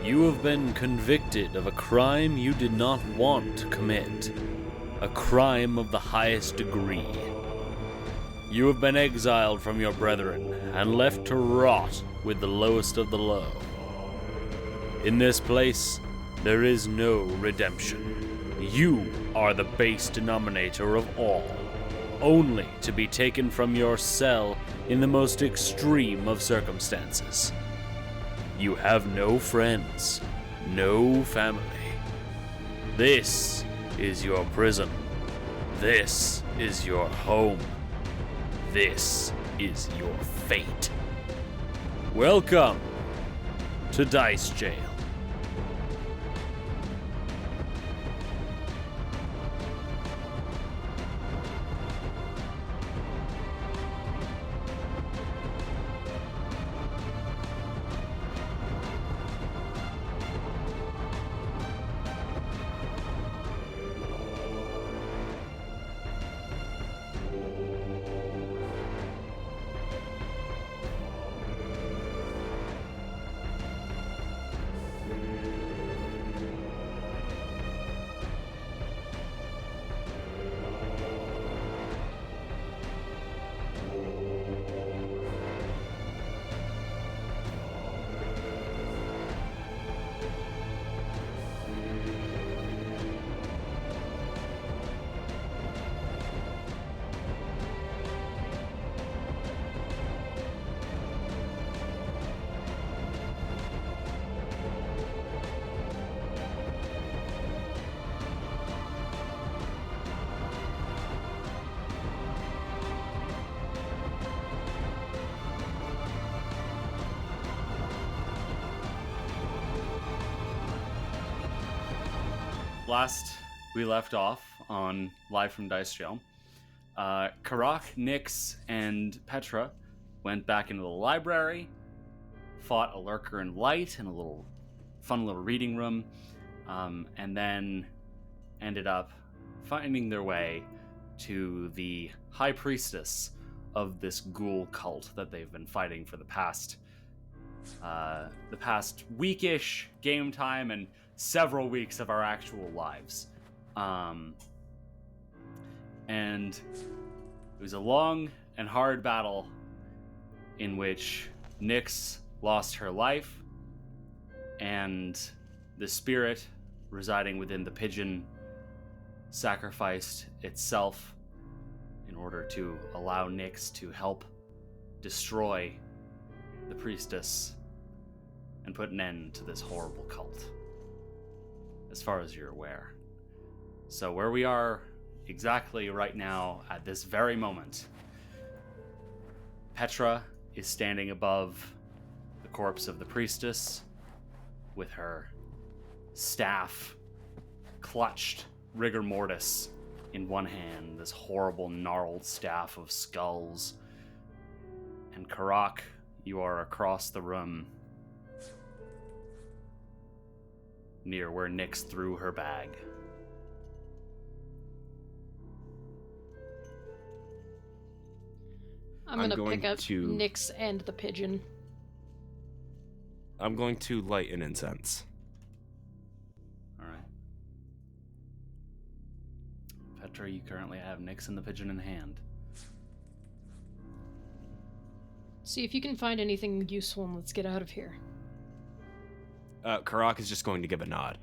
You have been convicted of a crime you did not want to commit. A crime of the highest degree. You have been exiled from your brethren and left to rot with the lowest of the low. In this place, there is no redemption. You are the base denominator of all, only to be taken from your cell in the most extreme of circumstances. You have no friends, no family. This is your prison. This is your home. This is your fate. Welcome to Dice Jail. Last we left off on Live from Dice Jail, Karak, Nyx, and Petra went back into the library, fought a lurker in light in a fun little reading room, and then ended up finding their way to the high priestess of this ghoul cult that they've been fighting for the past weekish game time and several weeks of our actual lives. And it was a long and hard battle in which Nyx lost her life, and the spirit residing within the pigeon sacrificed itself in order to allow Nyx to help destroy the priestess and put an end to this horrible cult, as far as you're aware. So where we are exactly right now at this very moment, Petra is standing above the corpse of the priestess with her staff clutched rigor mortis in one hand, this horrible gnarled staff of skulls. And Karak, you are across the room near where Nyx threw her bag. I'm gonna pick up Nyx and the pigeon. I'm going to light an incense. Alright. Petra, you currently have Nyx and the pigeon in hand. See if you can find anything useful and let's get out of here. Karak is just going to give a nod.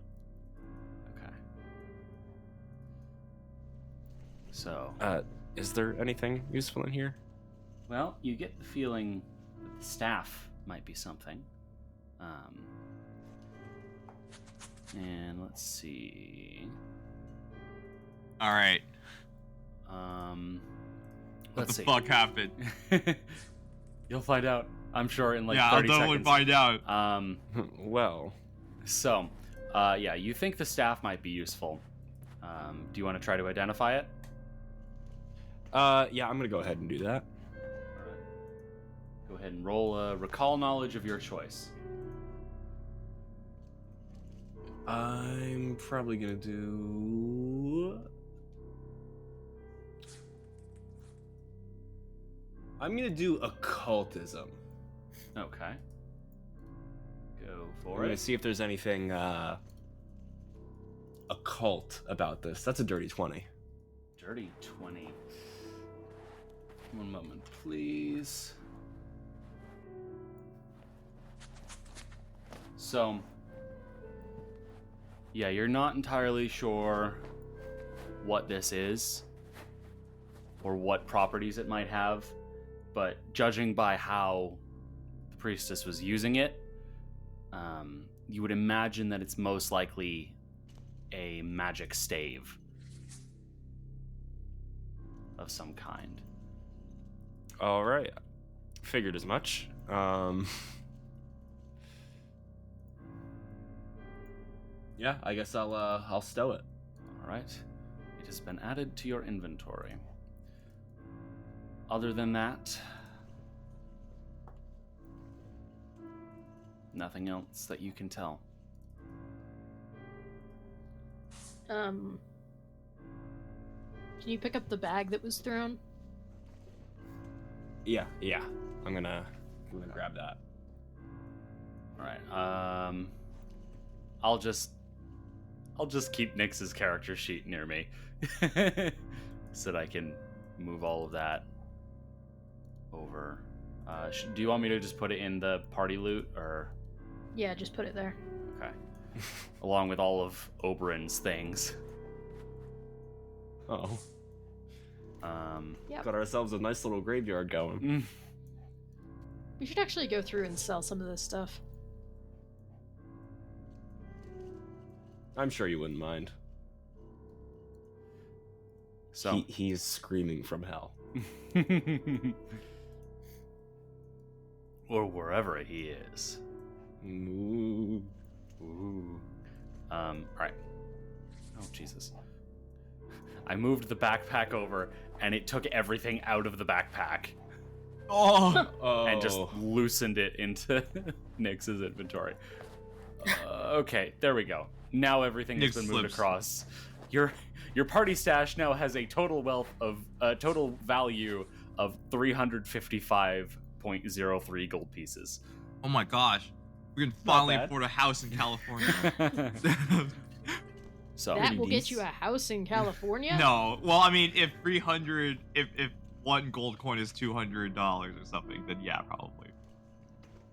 Okay. So... is there anything useful in here? Well, you get the feeling that the staff might be something. And let's see. All right. What the fuck happened? You'll find out, I'm sure, in like 30 seconds. Yeah, I'll definitely find out. Well. So, you think the staff might be useful. Do you want to try to identify it? Yeah, I'm going to go ahead and do that. Go ahead and roll a recall knowledge of your choice. I'm probably gonna do... I'm gonna do occultism. Okay. Go I'm for gonna it. see if there's anything occult about this. That's a dirty 20. Dirty 20. One moment, please. So, yeah, you're not entirely sure what this is or what properties it might have, but judging by how the priestess was using it, you would imagine that it's most likely a magic stave of some kind. All right. Figured as much. Yeah, I guess I'll stow it. All right. It has been added to your inventory. Other than that, nothing else that you can tell. Can you pick up the bag that was thrown? Yeah. I'm gonna grab that. All right. I'll just keep Nyx's character sheet near me, so that I can move all of that over. Do you want me to just put it in the party loot, or? Yeah, just put it there. Okay. Along with all of Oberon's things. Oh. Yep. Got ourselves a nice little graveyard going. We should actually go through and sell some of this stuff. I'm sure you wouldn't mind. So He's screaming from hell. or wherever he is. Ooh. Ooh. All right. Oh, Jesus. I moved the backpack over, and it took everything out of the backpack Oh, and just loosened it into Nyx's inventory. Okay, there we go. Now everything has Nyx been moved slips. across. Your party stash now has a total total value of 355.03 gold pieces. oh my gosh. We can Not finally bad. afford a house in California. So That will get decent. you a house in California? No, well, I mean, if 300, if one gold coin is $200 or something, then yeah, probably.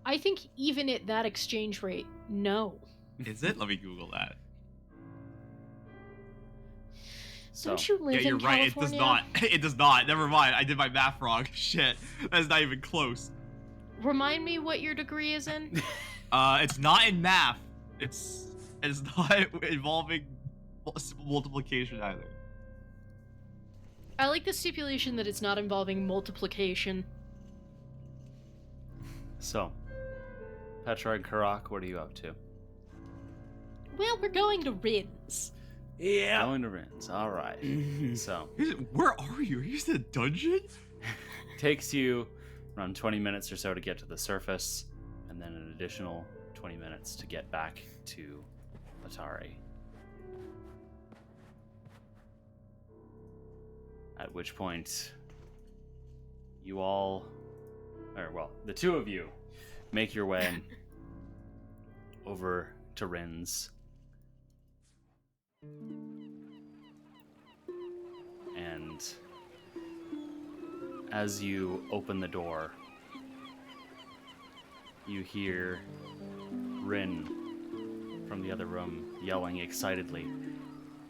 I think even at that exchange rate, no. Is it? Let me Google that. So Don't you live Yeah, you're in right. California? It does not. It does not. Never mind. I did my math wrong. Shit, that's not even close. Remind me what your degree is in? It's not in math. It's not involving multiplication either. I like the stipulation that it's not involving multiplication. So, Petra and Karak, what are you up to? Well, we're going to Rin's. Yeah. Going to Rin's. All right. So, Where are you? Are you in a dungeon? takes you around 20 minutes or so to get to the surface, and then an additional 20 minutes to get back to Atari. At which point, you all, or well, the two of you, make your way over to Rin's. And as you open the door, you hear Rin from the other room yelling excitedly,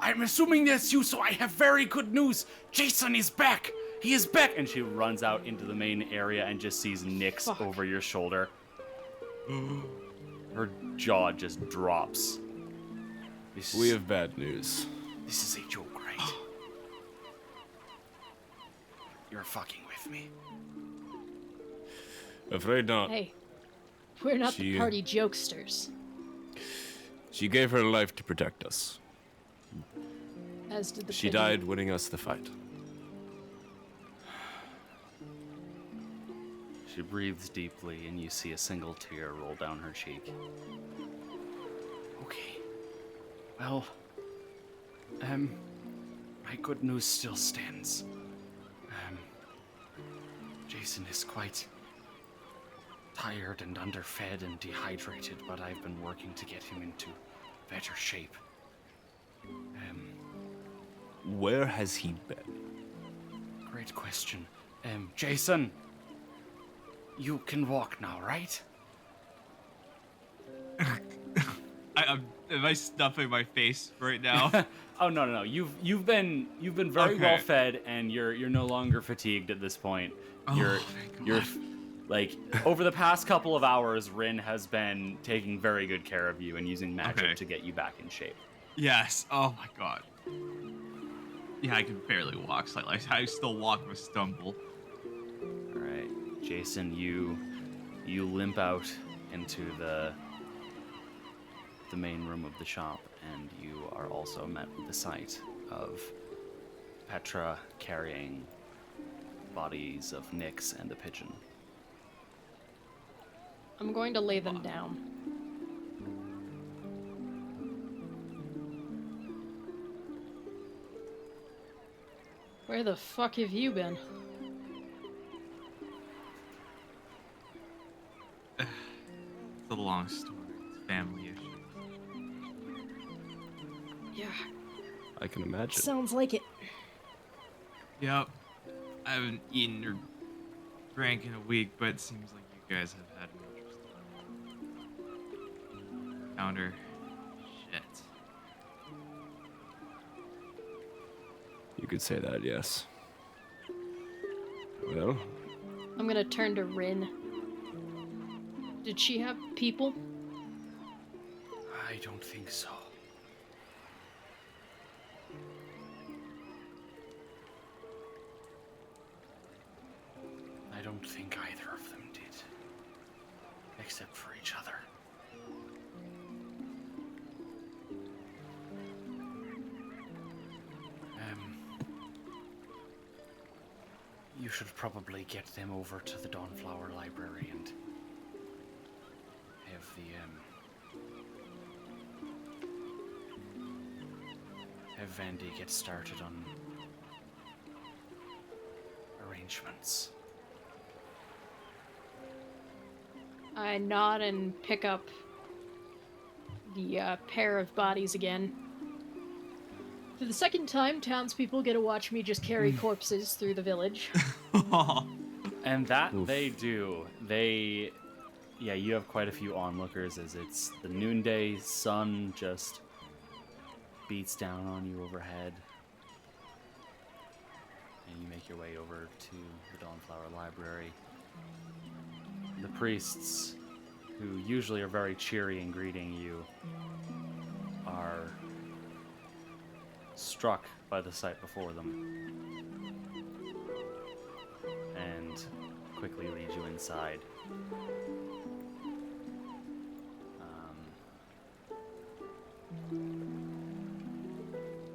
"I'm assuming that's you, so I have very good news! Jason is back! He is back!" And she runs out into the main area and just sees Nyx Fuck. over your shoulder. Her jaw just drops. We have bad news. This is a joke, right? You're fucking with me. Afraid not. Hey, we're not the She- party jokesters. She gave her life to protect us. As did the She pigeon. died winning us the fight. She breathes deeply, and you see a single tear roll down her cheek. Okay. Well, my good news still stands. Jason is quite tired and underfed and dehydrated, but I've been working to get him into better shape. Where has he been? Great question. Jason, you can walk now, right? Am I stuffing my face right now? Oh no. You've been very Okay. well fed, and you're no longer fatigued at this point. You're thank you're God. like over the past couple of hours, Rin has been taking very good care of you and using magic Okay. to get you back in shape. Yes. Oh my God. Yeah, I can barely walk. So I still walk with stumble. All right, Jason, you limp out into the main room of the shop, and you are also met with the sight of Petra carrying bodies of Nyx and a pigeon. I'm going to lay them down. Where the fuck have you been? It's a long story. It's family issue. Yeah, I can imagine. sounds like it. Yep. I haven't eaten or drank in a week, but it seems like you guys have had an interesting encounter. Shit. You could say that, yes. Well, I'm gonna turn to Rin. Did she have people? I don't think so. I don't think either of them did. Except for each other. You should probably get them over to the Dawnflower Library and have have Vandy get started on arrangements. I nod and pick up the pair of bodies again. For the second time, townspeople get to watch me just carry corpses through the village. And that Oof. they do. Yeah, you have quite a few onlookers as it's the noonday sun just beats down on you overhead. And you make your way over to the Dawnflower Library. The priests, who usually are very cheery in greeting you, are struck by the sight before them and quickly lead you inside.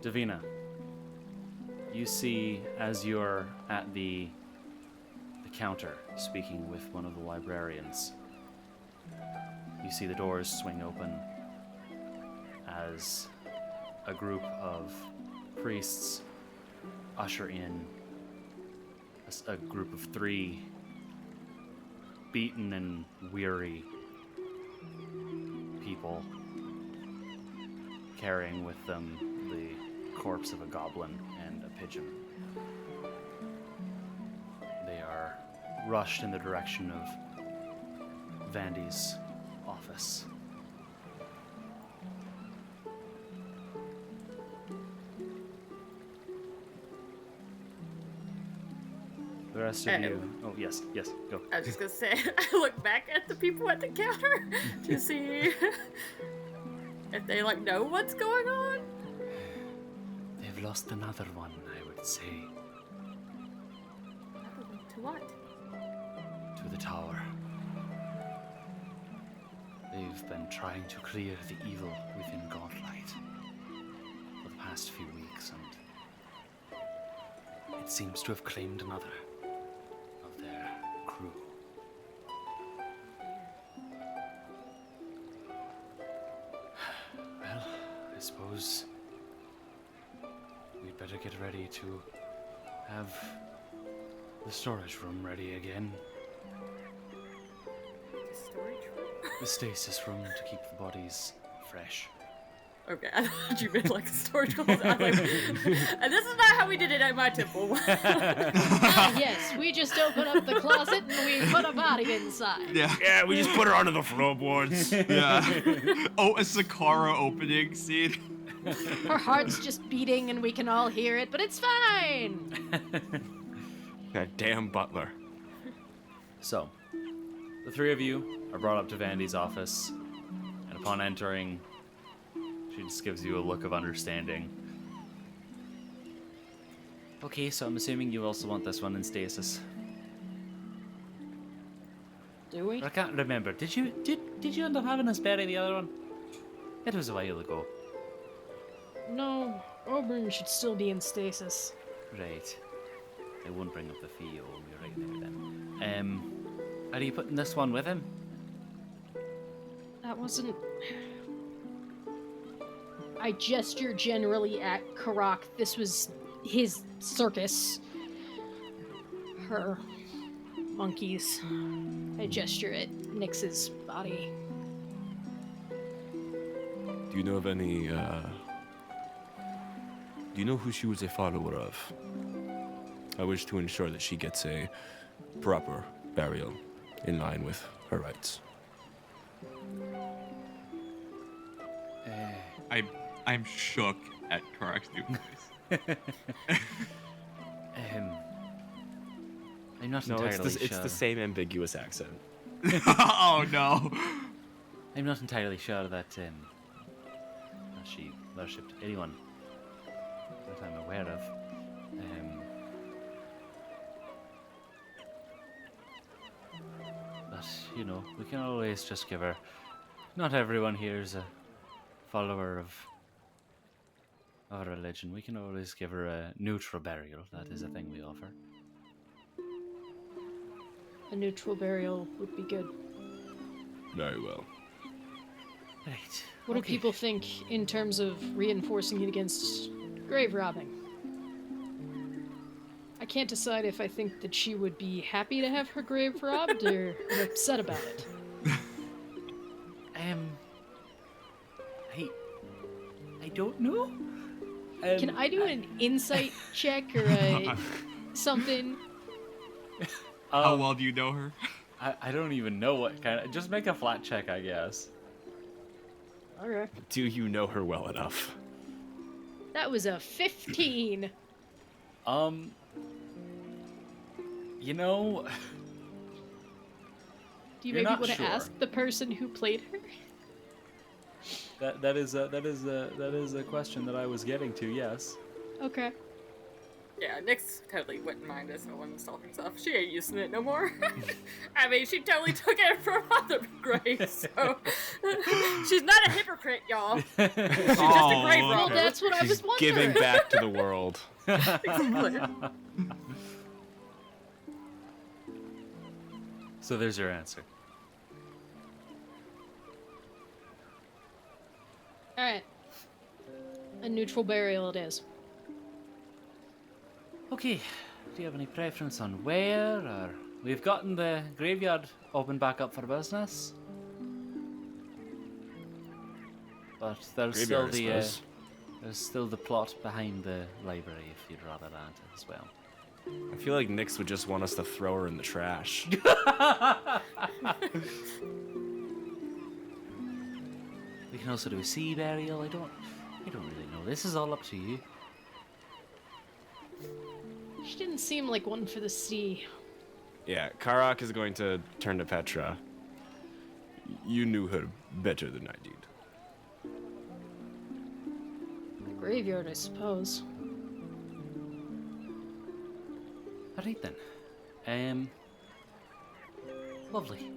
Davina, you see as you're at the counter speaking with one of the librarians, you see the doors swing open as a group of priests usher in a group of 3 beaten and weary people carrying with them the corpse of a goblin and a pigeon. They are rushed in the direction of Vandy's office. The rest of you... Oh, yes, go. I was just gonna say, I look back at the people at the counter to see if they know what's going on. They've lost another one, I would say, To what? to the tower. They've been trying to clear the evil within Godlight for the past few weeks, and it seems to have claimed another of their crew. Well, I suppose we'd better get ready to have the storage room ready again. The stasis room to keep the bodies fresh. Okay, I thought you meant like a storage closet. I'm like, and this is not how we did it at my temple. Yes, we just open up the closet and we put a body inside. Yeah. Yeah, we just put her onto the floorboards. Yeah. Oh, a Sakara opening scene. Her heart's just beating and we can all hear it, but it's fine. That damn butler. So, the three of you are brought up to Vandy's office, and upon entering, she just gives you a look of understanding. Okay, so I'm assuming you also want this one in stasis. Do we? I can't remember. Did you end up having us bury the other one? It was a while ago. No, Oberon should still be in stasis. Right. I won't bring up the fee. You're right there then. Are you putting this one with him? That wasn't... I gesture generally at Karak. This was his circus. Her monkeys. I gesture at Nyx's body. Do you know of any, do you know who she was a follower of? I wish to ensure that she gets a proper burial in line with her rights. I'm shook at Karak's new voice. I'm not No, entirely it's sure. the same ambiguous accent. Oh no. I'm not entirely sure that she worshipped anyone that I'm aware of. But you know, we can always just give her. Not everyone here is a follower of a religion. We can always give her a neutral burial. That is a thing we offer. A neutral burial would be good. Very well. Right. What do people think in terms of reinforcing it against grave robbing? I can't decide if I think that she would be happy to have her grave robbed or upset about it. I don't know. Can I do an insight check or something? How well do you know her? I don't even know what kind of. Just make a flat check, I guess. Alright. Do you know her well enough? That was a 15. You know, Do you You're maybe not want to sure. ask the person who played her? that is a question that I was getting to. Yes. Okay. Yeah, Nyx totally wouldn't mind us Owen stalking stuff. She ain't using it no more. I mean, she totally took it from other graves, so she's not a hypocrite, y'all. She's just a grave Well, robber. that's what I was wondering. Giving back to the world. Exactly. So there's your answer. Alright. A neutral burial it is. Okay. Do you have any preference on where, or we've gotten the graveyard opened back up for business? But there's still Graveyard, I the suppose. there's still the plot behind the library if you'd rather that as well. I feel like Nyx would just want us to throw her in the trash. We can also do a sea burial. I don't really know. This is all up to you. She didn't seem like one for the sea. Yeah, Karak is going to turn to Petra. You knew her better than I did. The graveyard, I suppose. Alright then. Lovely.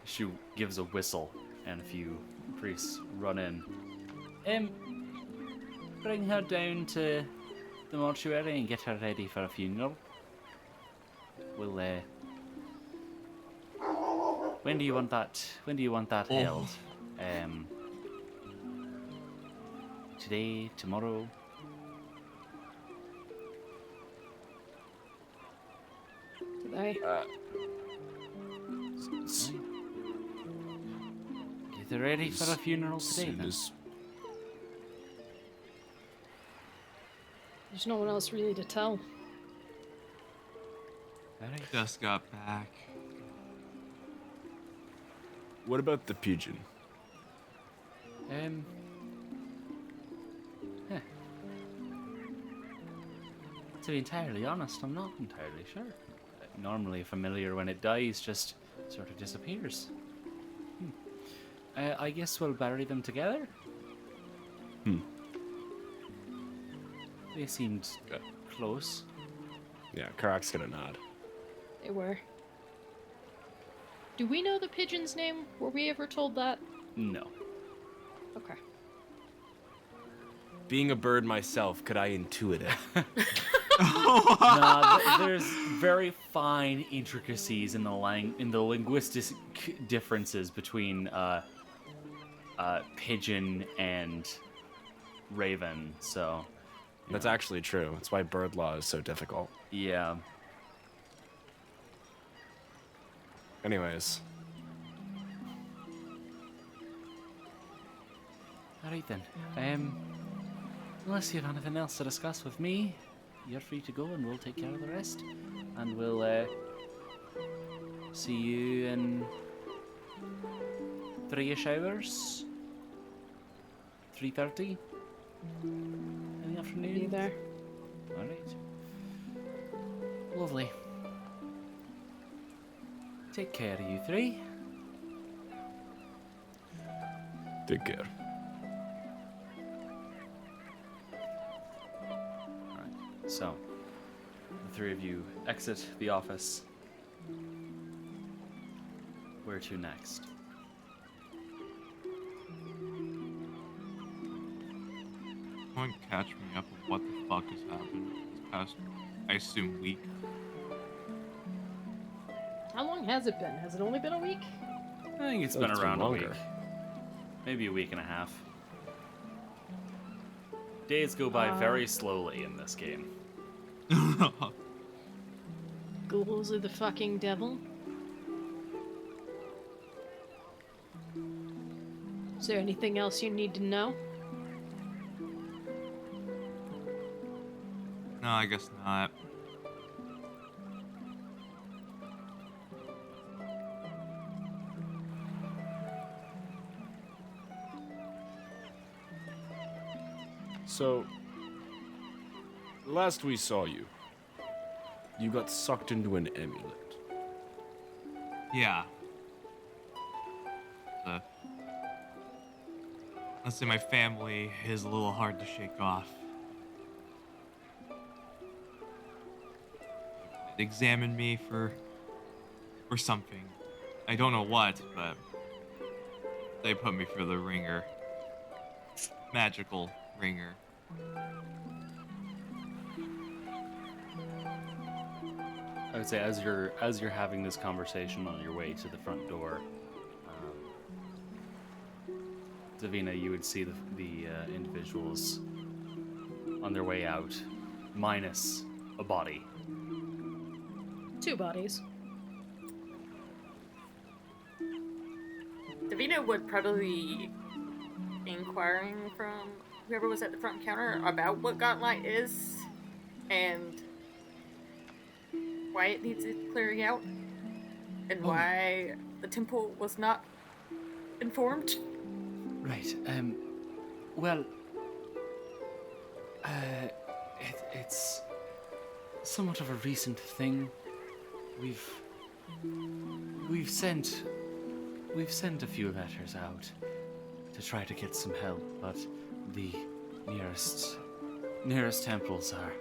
She gives a whistle, and a few priests run in. Bring her down to the mortuary and get her ready for a funeral. We'll, when do you want that? When do you want that held? Today? Tomorrow? Did I? They're ready for a funeral today, Soon then. as- There's no one else really to tell. Very. Just got back. What about the pigeon? Huh. To be entirely honest, I'm not entirely sure. Normally, a familiar, when it dies, just sort of disappears. I guess we'll bury them together. They seemed close. Yeah, Karak's gonna nod. They were. Do we know the pigeon's name? Were we ever told that? No. Okay. Being a bird myself, could I intuit it? There's very fine intricacies in the linguistic differences between pigeon and raven. So That's actually true. That's why bird law is so difficult. yeah. Anyways, Alright then. Unless you have anything else to discuss with me, you're free to go and we'll take care of the rest. And we'll see you in 3-ish hours. 3:30 in the afternoon. Be there. Alright. Lovely. Take care, you three. take care. Alright, so the three of you exit the office. Where to next? Someone catch me up on what the fuck has happened this past, I assume, week. How long has it been? Has it only been a week? I think it's Oh, been it's been around a longer. week. Maybe a week and a half. Days go by very slowly in this game. Ghouls are the fucking devil. Is there anything else you need to know? No, I guess not. So, last we saw you, you got sucked into an amulet. Yeah. Let's say my family is a little hard to shake off. They examined me for something. I don't know what, but they put me through the ringer. Magical ringer. I would say as you're having this conversation on your way to the front door, Davina, you would see the individuals on their way out, minus a body. 2 bodies. Davina would probably be inquiring from whoever was at the front counter about what Gauntlet is and why it needs clearing out and why the temple was not informed. Right. Well, it's somewhat of a recent thing. We've sent a few letters out to try to get some help, but the nearest temples are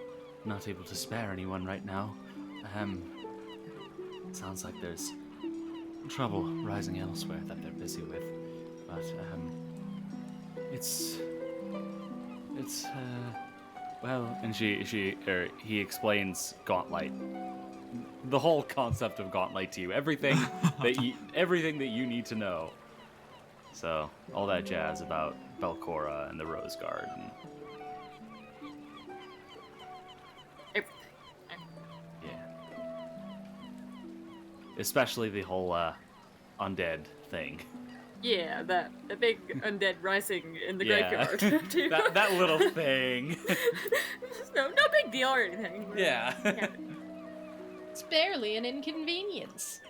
not able to spare anyone right now. It sounds like there's trouble rising elsewhere that they're busy with, but it's well, and he explains Gauntlet, the whole concept of Gauntlet to you, everything that you need to know. So all that jazz about Belcora and the Rose Garden. Yeah. Especially the whole undead thing. Yeah, the big undead rising in the Yeah. graveyard. too. that little thing. no big deal or anything. but Yeah. it happened. It's barely an inconvenience.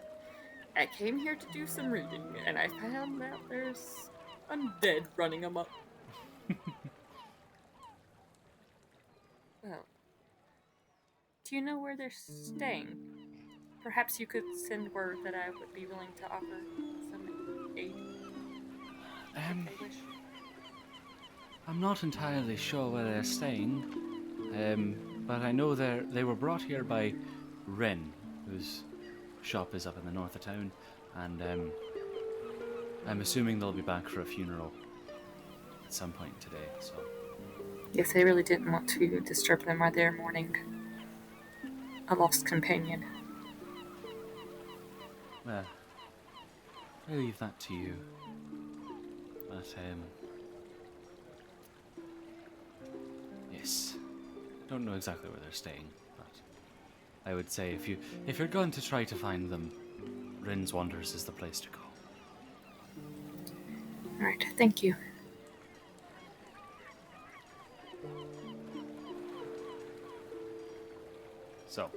I came here to do some reading, and I found that there's undead running amok. Well, do you know where they're staying? Perhaps you could send word that I would be willing to offer some aid. If they wish. I'm not entirely sure where they're staying, but I know they were brought here by Ren, whose shop is up in the north of town, and I'm assuming they'll be back for a funeral at some point today. So Yes, I really didn't want to disturb them while they're mourning a lost companion. well, I leave that to you. But yes, don't know exactly where they're staying, but I would say if you're going to try to find them, Rin's Wonders is the place to go. Alright, thank you. So,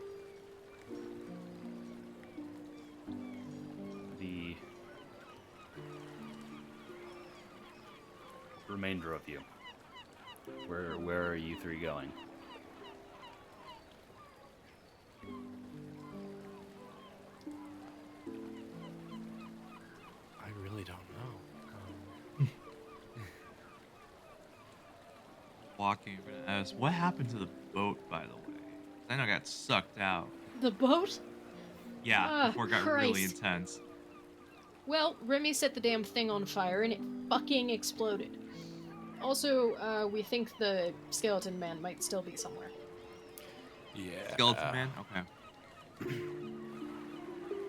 the remainder of you, where are you three going? I really don't know. Walking over to ask, what happened to the boat, by the way? I know it got sucked out. The boat? Yeah, Ah, before it got really Christ. intense. Well, Remy set the damn thing on fire and it fucking exploded. Also, we think the skeleton man might still be somewhere. Yeah. Skeleton man? Okay.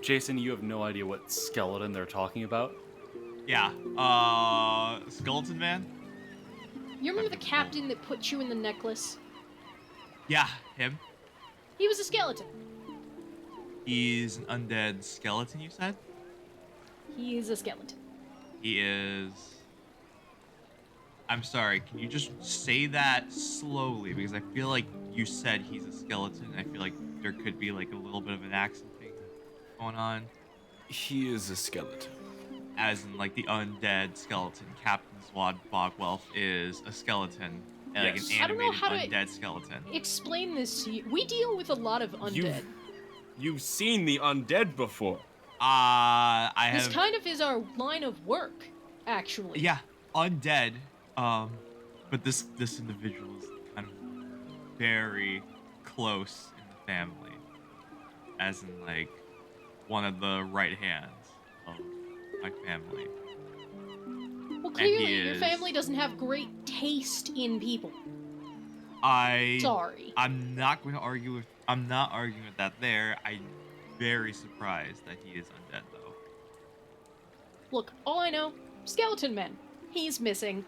Jason, you have no idea what skeleton they're talking about? Yeah. Skeleton man? You remember the captain that put you in the necklace? Yeah, him. He was a skeleton. He's an undead skeleton, you said? He's a skeleton. He is... I'm sorry, can you just say that slowly? Because I feel like you said he's a skeleton. I feel like there could be like a little bit of an accent thing going on. He is a skeleton. As in like the undead skeleton. Captain Swad Bogwelf is a skeleton. And like an Yes. I don't know animated how to- undead skeleton. Explain this to you. We deal with a lot of undead. You've seen the undead before. I This have... kind of is our line of work, actually. Yeah, undead. But this individual is kind of very close in the family, as in like one of the right hands of my family. Well, And he clearly your is- family doesn't have great taste in people. Sorry. I'm not arguing with that there. I'm very surprised that he is undead though. Look, all I know, skeleton men. He's missing.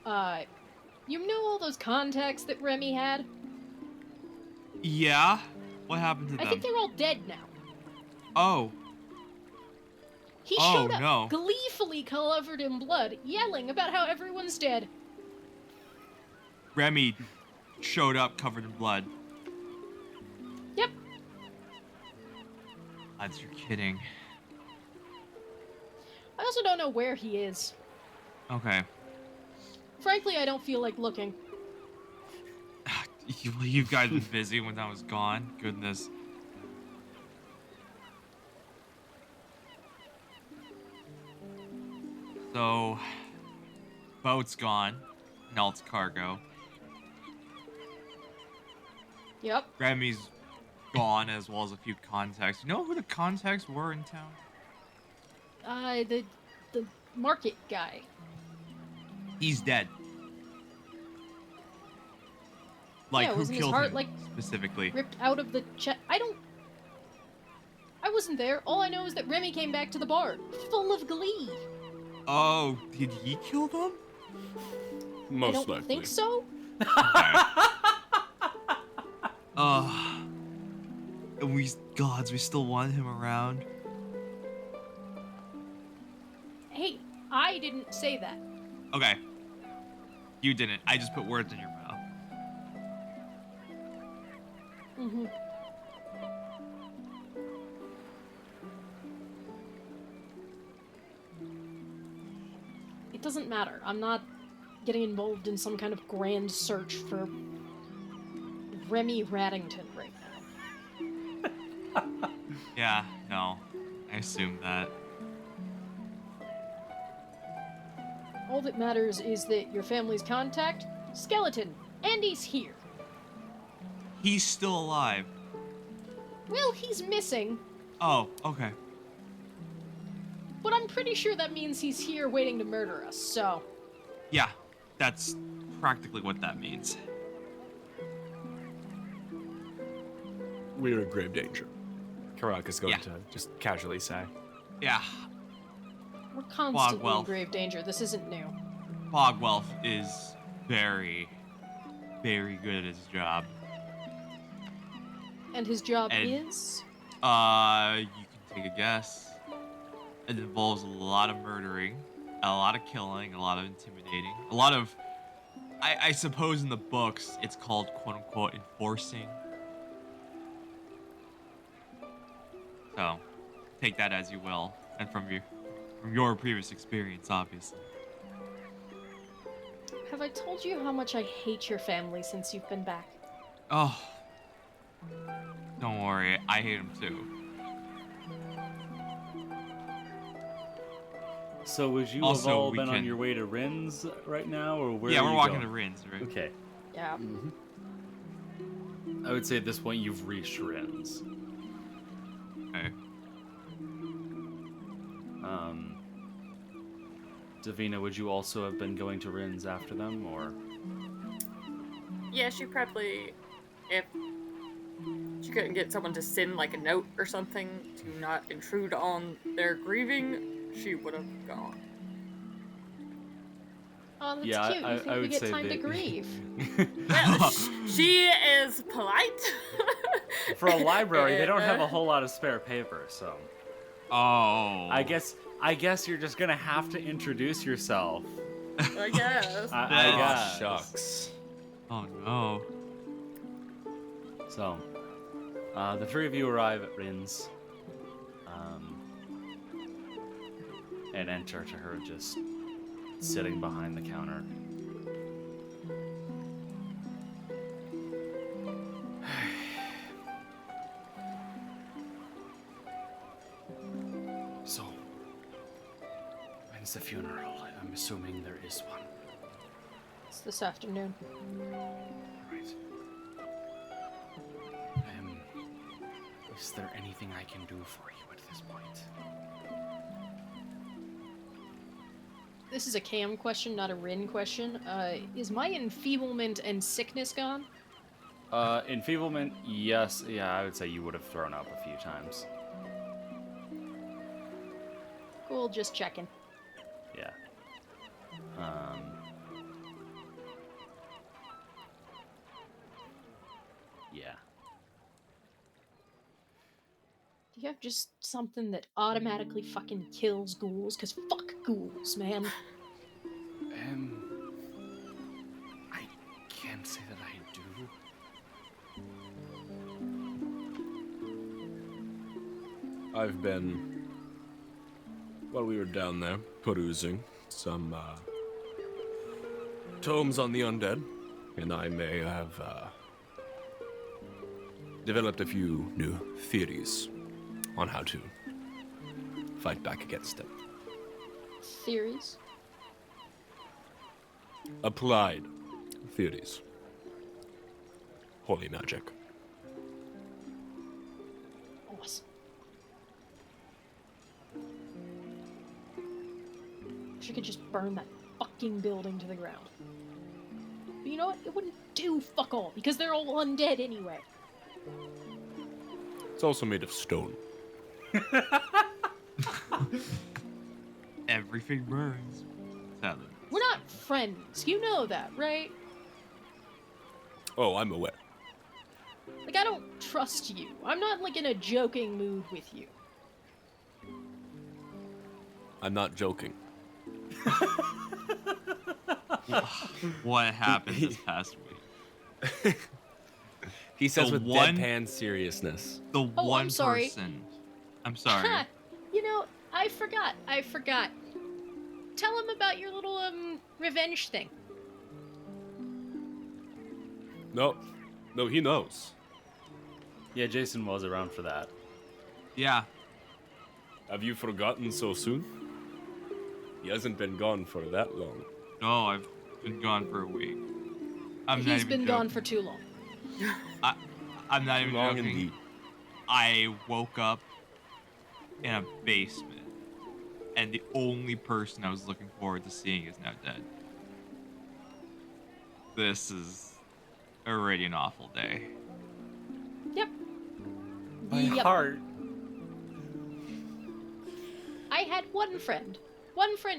You know all those contacts that Remy had? Yeah? What happened to them? I think they're all dead now. Oh, He Oh, showed up, no. gleefully covered in blood, yelling about how everyone's dead. Remy showed up covered in blood. Yep. Lads, you're kidding. I also don't know where he is. Okay. Frankly, I don't feel like looking. You guys been busy when I was gone. Goodness. So, boat's gone. And all its cargo. Yep. Remy's gone, as well as a few contacts. You know who the contacts were in town? The market guy. He's dead. Like, Yeah, who wasn't his killed heart, him, like, specifically? Ripped out of the chest. I wasn't there. All I know is that Remy came back to the bar, full of glee. Oh, did he kill them? Most I don't likely. think so. And we still wanted him around. Hey, I didn't say that. Okay. You didn't. I just put words in your mouth. Mm-hmm. It doesn't matter. I'm not getting involved in some kind of grand search for Remy Raddington right now. Yeah, no. I assumed that. All that matters is that your family's contact, Skeleton, and he's here. He's still alive. Well, he's missing, Oh, okay. but I'm pretty sure that means he's here waiting to murder us, so... Yeah, that's practically what that means. We're in grave danger. Karak is going Yeah. to just casually say. Yeah, We're constantly in Bogwell. grave danger. This isn't new. Bogwell is very, very good at his job. And his job And- is... You can take a guess. It involves a lot of murdering, a lot of killing, a lot of intimidating, a lot of... I suppose in the books, it's called quote-unquote enforcing. So, take that as you will, and from your previous experience, obviously. Have I told you how much I hate your family since you've been back? Oh, don't worry, I hate him too. So would you Also, have all we been on can- your way to Rin's right now, or where? Yeah, are we're you walking going? to Rin's, right? Okay. Yeah. I would say at this point you've reached Rin's. Okay. Davina, would you also have been going to Rin's after them, or? Yeah, she probably, if she couldn't get someone to send like a note or something to not intrude on their grieving, she would have gone. Oh, that's Yeah, cute. I- You think I we would get say time to that- grieve. Well, she is polite. For a library, they don't have a whole lot of spare paper, so Oh. I guess you're just gonna have to introduce yourself. I guess. I Oh, guess. Shucks. Oh no. So, the three of you arrive at Rin's, and enter to her just sitting behind the counter. So, when's the funeral? I'm assuming there is one. It's this afternoon. Right. Is there anything I can do for you at this point? This is a Cam question, not a Rin question. Is my enfeeblement and sickness gone? Enfeeblement, yes. Yeah, I would say you would have thrown up a few times. Cool, just checking. Yeah. Yeah. Do you have just something that automatically fucking kills ghouls? Cause fuck ghouls, man. I can't say that I do. I've been, while we were down there, perusing some tomes on the undead, and I may have developed a few new theories on how to fight back against them. Theories? Applied theories. Holy magic. Awesome. Wish I could just burn that fucking building to the ground. But you know what? It wouldn't do fuck all, because they're all undead anyway. It's also made of stone. Everything burns. Sadly. We're not friends. You know that, right? Oh, I'm aware. Like, I don't trust you. I'm not, like, in a joking mood with you. I'm not joking. What happened this past week? He says The with one- deadpan seriousness. The Oh, one I'm sorry. person. I'm sorry. Ha! You know, I forgot. Tell him about your little, revenge thing. No, he knows. Yeah, Jason was around for that. Yeah. Have you forgotten so soon? He hasn't been gone for that long. No, I've been gone for a week. He's been gone for too long. I'm not even Long joking. indeed. I woke up in a basement, and the only person I was looking forward to seeing is now dead. This is already an awful day. Yep. My Yep. heart. I had one friend,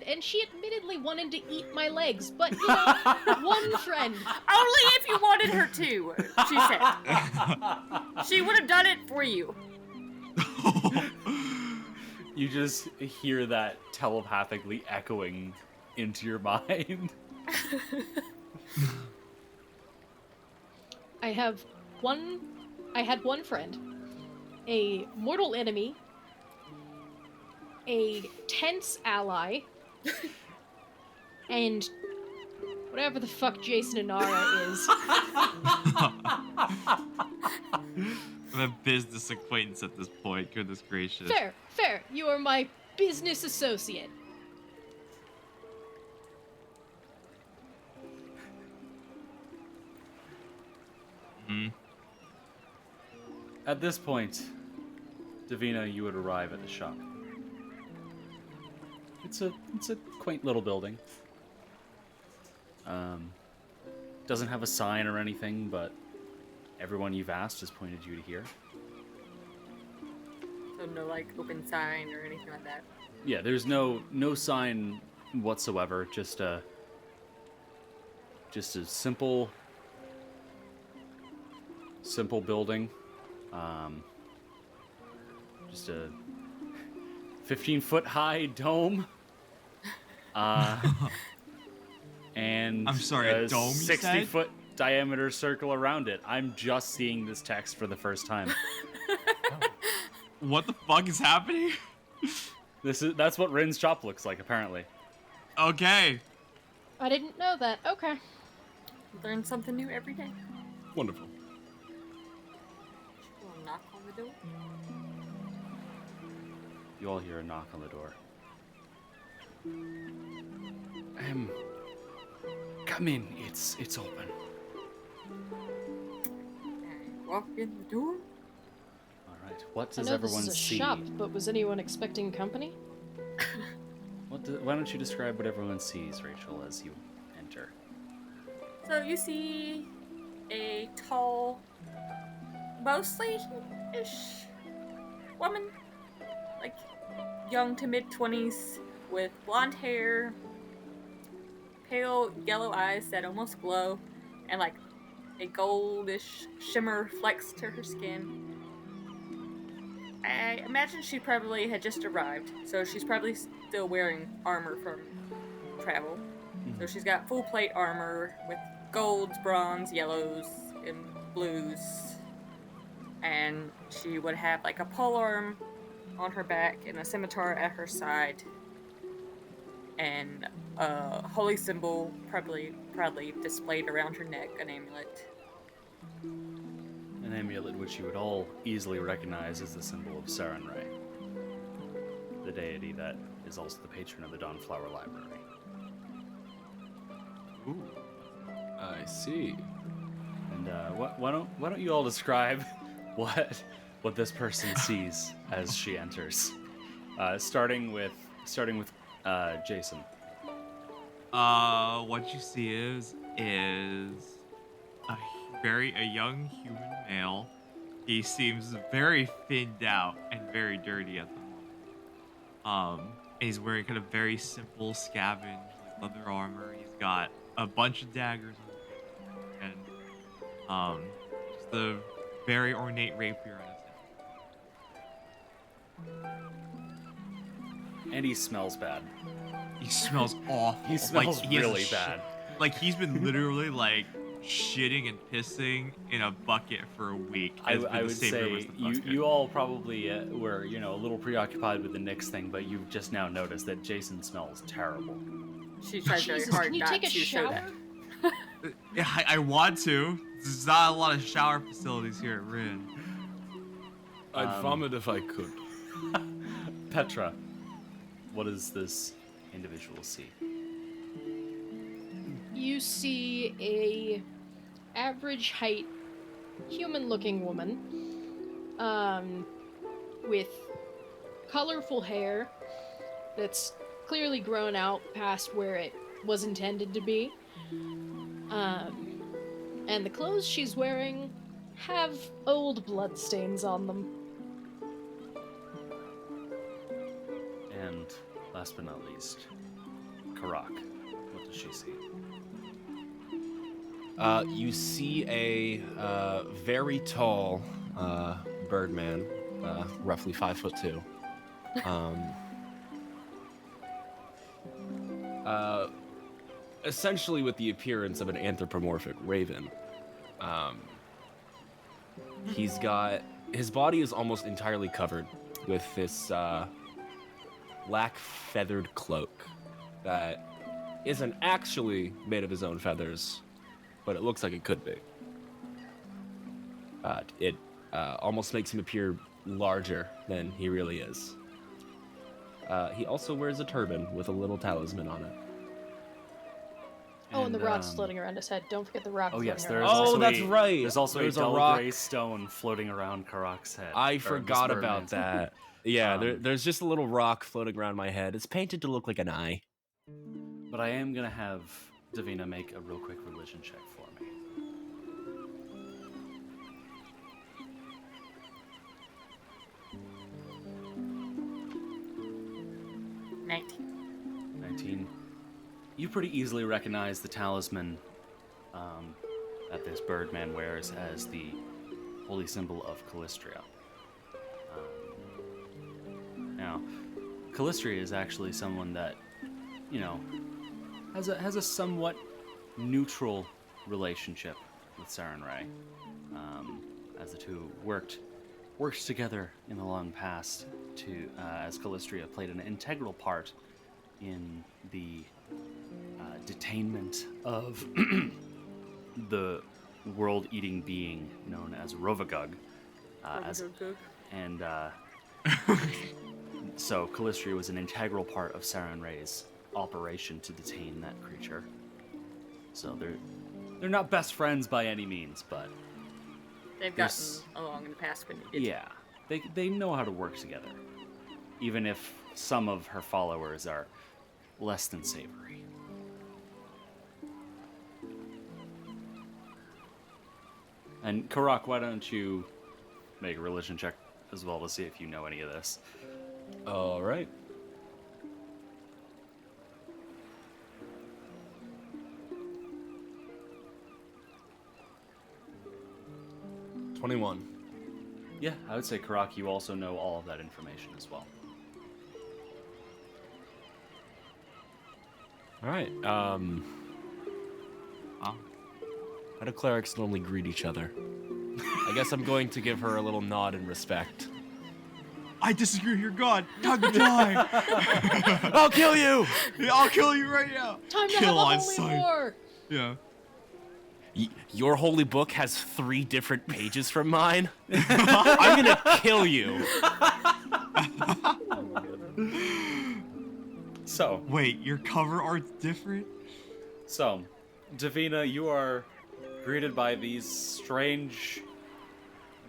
and she admittedly wanted to eat my legs, but you know, one friend. Only if you wanted her to, she said. She would have done it for you. You just hear that telepathically echoing into your mind. I had one friend, a mortal enemy, a tense ally, and whatever the fuck Jason and Nara is. I'm a business acquaintance at this point. Goodness gracious. Fair. You are my business associate. Hmm. At this point, Davina, you would arrive at the shop. It's a quaint little building. Doesn't have a sign or anything, but everyone you've asked has pointed you to here. So no, like, open sign or anything like that. Yeah, there's no sign whatsoever. Just a simple building. Just a 15-foot high dome. And I'm sorry, a dome, you said? 60-foot diameter circle around it. I'm just seeing this text for the first time. What the fuck is happening? That's what Rin's shop looks like, apparently. Okay. I didn't know that. Okay. Learn something new every day. Wonderful. We'll knock on the door. You all hear a knock on the door. Come in. It's open. I walk in the door. All right. What I does know everyone this is a see? shop, but was anyone expecting company? Why don't you describe what everyone sees, Rachel, as you enter? So you see a tall, mostly-ish woman, like young to mid-20s, with blonde hair, pale yellow eyes that almost glow, and like a goldish shimmer flecks to her skin. I imagine she probably had just arrived, so she's probably still wearing armor from travel. So she's got full plate armor with golds, bronze, yellows, and blues. And she would have like a polearm on her back and a scimitar at her side. And a holy symbol proudly displayed around her neck, an amulet. An amulet which you would all easily recognize as the symbol of Sarenrae, the deity that is also the patron of the Dawnflower Library. Ooh, I see. And why don't you all describe what this person sees as she enters? Starting with Jason. What you see is a young human male. He seems very thinned out and very dirty at the moment. He's wearing kind of very simple scavenged like leather armor. He's got a bunch of daggers on his and just a very ornate rapier on his And he smells bad. He smells awful. He smells he has a really bad. Like he's been literally like shitting and pissing in a bucket for a week. I It's been the would same room as say the bucket. you all probably were, a little preoccupied with the Nyx thing, but you've just now noticed that Jason smells terrible. She tries very Jesus, hard can you not take a to show shower? that. Yeah, I want to. There's not a lot of shower facilities here at Rin. I'd vomit if I could. Petra, what does this individual see? You see a average height, human-looking woman, with colorful hair that's clearly grown out past where it was intended to be. And the clothes she's wearing have old bloodstains on them. And last but not least, Karak, what does she see? You see a very tall birdman, roughly 5'2". Essentially with the appearance of an anthropomorphic raven. His body is almost entirely covered with this black feathered cloak that isn't actually made of his own feathers, but it looks like it could be. It almost makes him appear larger than he really is. He also wears a turban with a little talisman on it. Oh, and the rock's floating around his head. Don't forget the rock. Oh yes, floating there around is. his Also that's right. There's also There's a a dull rock. gray stone floating around Karak's head. I or forgot this about birdman's. that. Yeah, there's just a little rock floating around my head. It's painted to look like an eye. But I am gonna have Davina make a real quick religion check for me. Nineteen. 19. You pretty easily recognize the talisman that this birdman wears as the holy symbol of Callistria. Now, Callistria is actually someone that, has a somewhat neutral relationship with Sarenrae, as the two worked together in the long past as Callistria played an integral part in the detainment of the world-eating being known as Rovagug. So Callistria was an integral part of Sarenrae's operation to detain that creature. So they're not best friends by any means, but They've gotten along in the past when you did. yeah, they know how to work together, even if some of her followers are less than savory. And Karak, why don't you make a religion check as well to see if you know any of this? All right. $21. Yeah, I would say Karak, you also know all of that information as well. All right. How do clerics normally greet each other? I guess I'm going to give her a little nod in respect. I disagree with your god. Time to die. I'll kill you! Yeah, I'll kill you right now. Time to Kill have a on holy sight. war! Yeah. Your holy book has 3 different pages from mine? I'm gonna kill you. So, Wait, your cover art's different? Davina, you are greeted by these strange,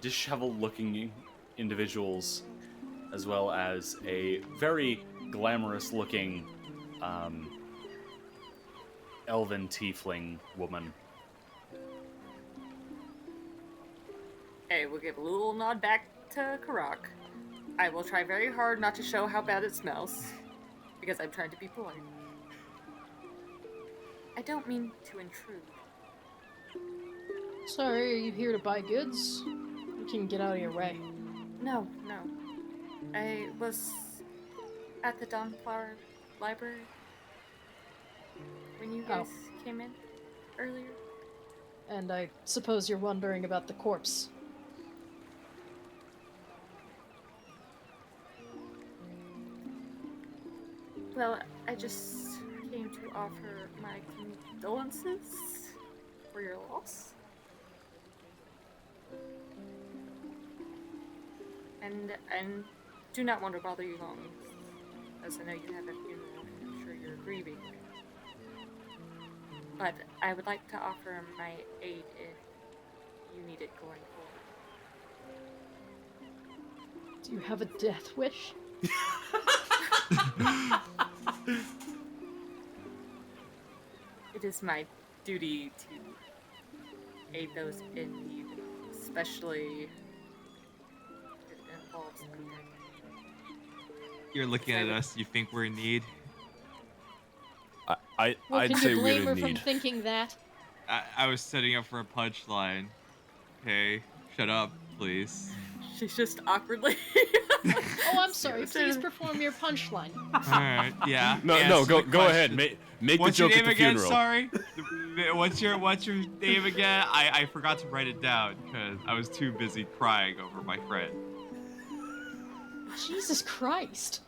disheveled-looking individuals, as well as a very glamorous-looking elven tiefling woman. Okay, we'll give a little nod back to Karak. I will try very hard not to show how bad it smells, because I'm trying to be polite. I don't mean to intrude. Sorry, are you here to buy goods? We can get out of your way. No. I was at the Dawnflower Library when you guys came in earlier. And I suppose you're wondering about the corpse. Well, I just came to offer my condolences for your loss. And do not want to bother you long, as I know you have a funeral. I'm sure you're grieving. But I would like to offer my aid if you need it going forward. Do you have a death wish? It is my duty to aid those in need, especially if it involves undead. You're looking at us. You think we're in need? Well, I'd can say you blame we're her in from need. thinking that? I was setting up for a punchline. Okay, shut up, please. She's just awkwardly. Oh, I'm sorry. Please perform your punchline. All right, yeah. No, answer the go ahead. question. Make What's the your joke name at the again? funeral. Sorry. What's your name again? I forgot to write it down because I was too busy crying over my friend. Jesus Christ.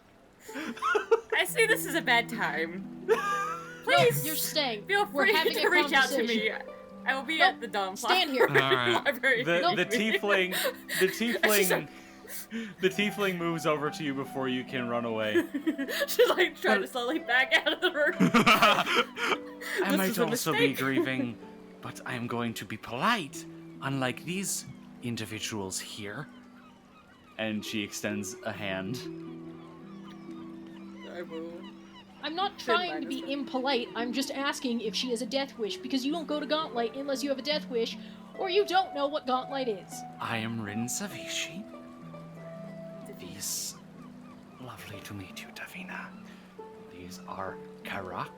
I see this is a bad time. Please, No, you're staying. feel We're free having to a reach out to me. conversation. I will be Nope, at the Dawnflower stand here. Alright. Library. The if you need me. the tiefling moves over to you before you can run away. She's like trying to slowly back out of the room. I This might is a also be mistake. grieving, but I am going to be polite, unlike these individuals here. And she extends a hand. I will. I'm not trying to be impolite. I'm just asking if she has a death wish, because you don't go to Gauntlet unless you have a death wish, or you don't know what Gauntlet is. I am Rin Savishi. These... Lovely to meet you, Davina. These are Karak,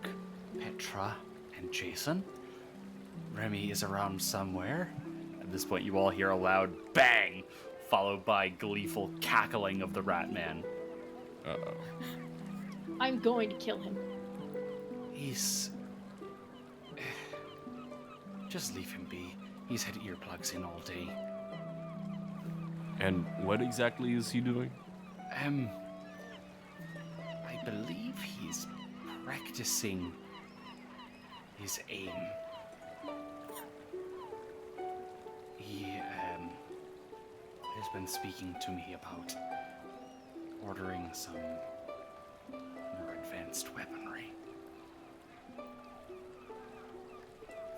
Petra, and Jason. Remy is around somewhere. At this point, you all hear a loud bang, followed by gleeful cackling of the Rat Man. Uh-oh. I'm going to kill him. He's... Just leave him be. He's had earplugs in all day. And what exactly is he doing? I believe he's practicing his aim. He, has been speaking to me about ordering some more advanced weaponry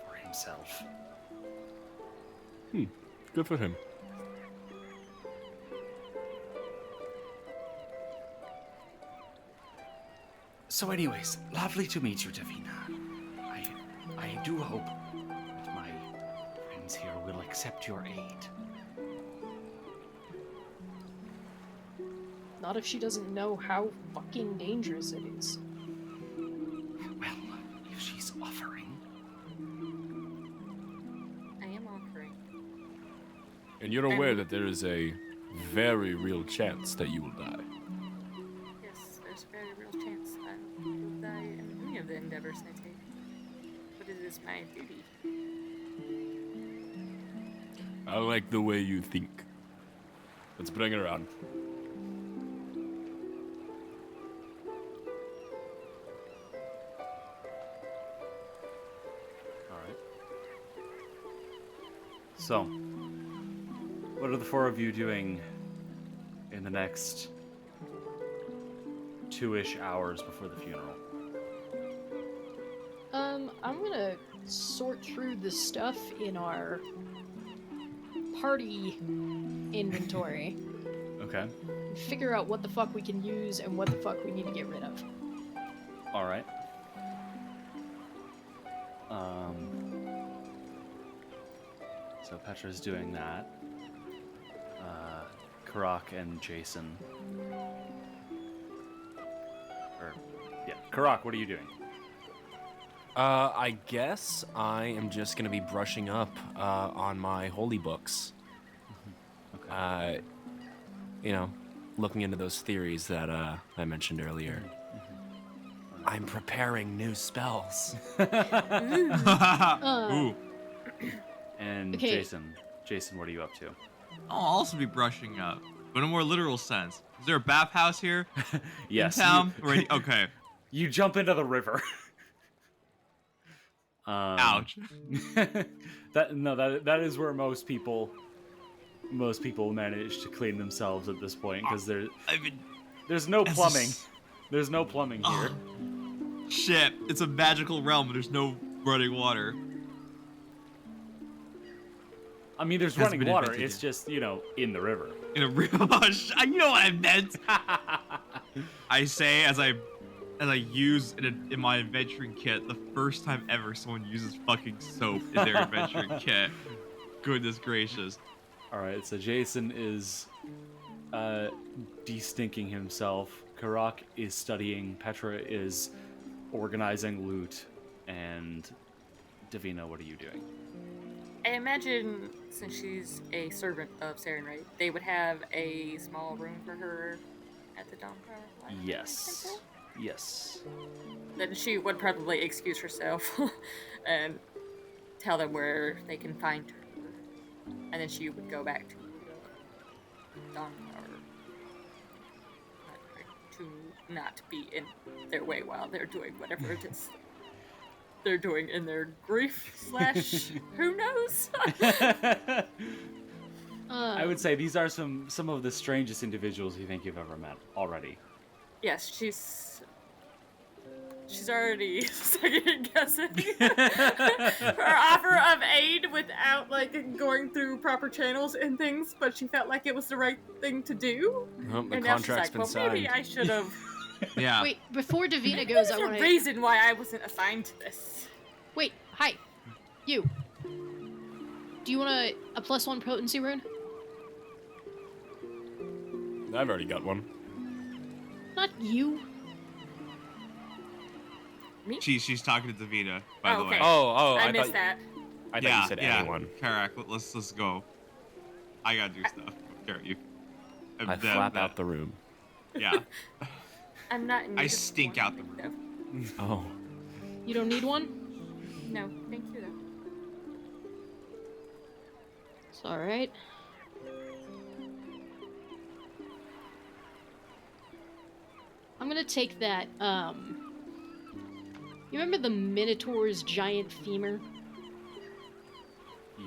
for himself. Good for him. So anyways, lovely to meet you, Davina. I do hope that my friends here will accept your aid. Not if she doesn't know how fucking dangerous it is. Well, if she's offering. I am offering. And you're aware that there is a very real chance that you will die. Yes, there's a very real chance I will die in any of the endeavors I take. But it is my duty. I like the way you think. Let's bring her around. Alright. So, what are the four of you doing in the next 2-ish hours before the funeral? I'm gonna sort through the stuff in our party inventory Okay. and figure out what the fuck we can use and what the fuck we need to get rid of. Alright. So Petra's doing that. Karak and Jason. Karak, what are you doing? I guess I am just gonna be brushing up on my holy books. Okay. You know, looking into those theories that I mentioned earlier. I'm preparing new spells. Ooh. And Okay. Jason, what are you up to? I'll also be brushing up, but in a more literal sense. Is there a bathhouse here Yes. in town? Okay. You jump into the river. Ouch. That is where most people manage to clean themselves at this point because there's no plumbing. There's no plumbing here. Shit, it's a magical realm, but there's no running water. I mean, there's Hasn't running been water. invented It's yet. just, in the river. In a river. You know what I meant. I say as I use in my adventuring kit the first time ever someone uses fucking soap in their adventuring kit. Goodness gracious. All right, so Jason is de-stinking himself. Karak is studying. Petra is organizing loot. And Davina, what are you doing? I imagine since she's a servant of Sarenrae, they would have a small room for her at the Dawnfire Library Yes. Temple. Yes. Then she would probably excuse herself and tell them where they can find her. And then she would go back to the Dawnfire Library to not be in their way while they're doing whatever it is they're doing in their grief / who knows? I would say these are some of the strangest individuals you think you've ever met already. Yes, she's already second guessing her offer of aid without going through proper channels and things, but she felt like it was the right thing to do. Well, the And now she's contract's like, been well, signed. maybe I should have. Yeah. Wait, before Davina goes, There's I a want to. reason why I wasn't assigned to this. Wait, hi, you. Do you want a +1 potency rune? I've already got one. Not you. Me? She's talking to Davina, by the okay. way. Oh, I I missed thought, that. I thought you said anyone. Karak, let's go. I gotta do stuff. Karak, you. I flap out the room. Yeah. I'm not. In I need of stink one, out the though. Oh. You don't need one? No, thank you though. It's alright. I'm gonna take that, you remember the Minotaur's giant femur?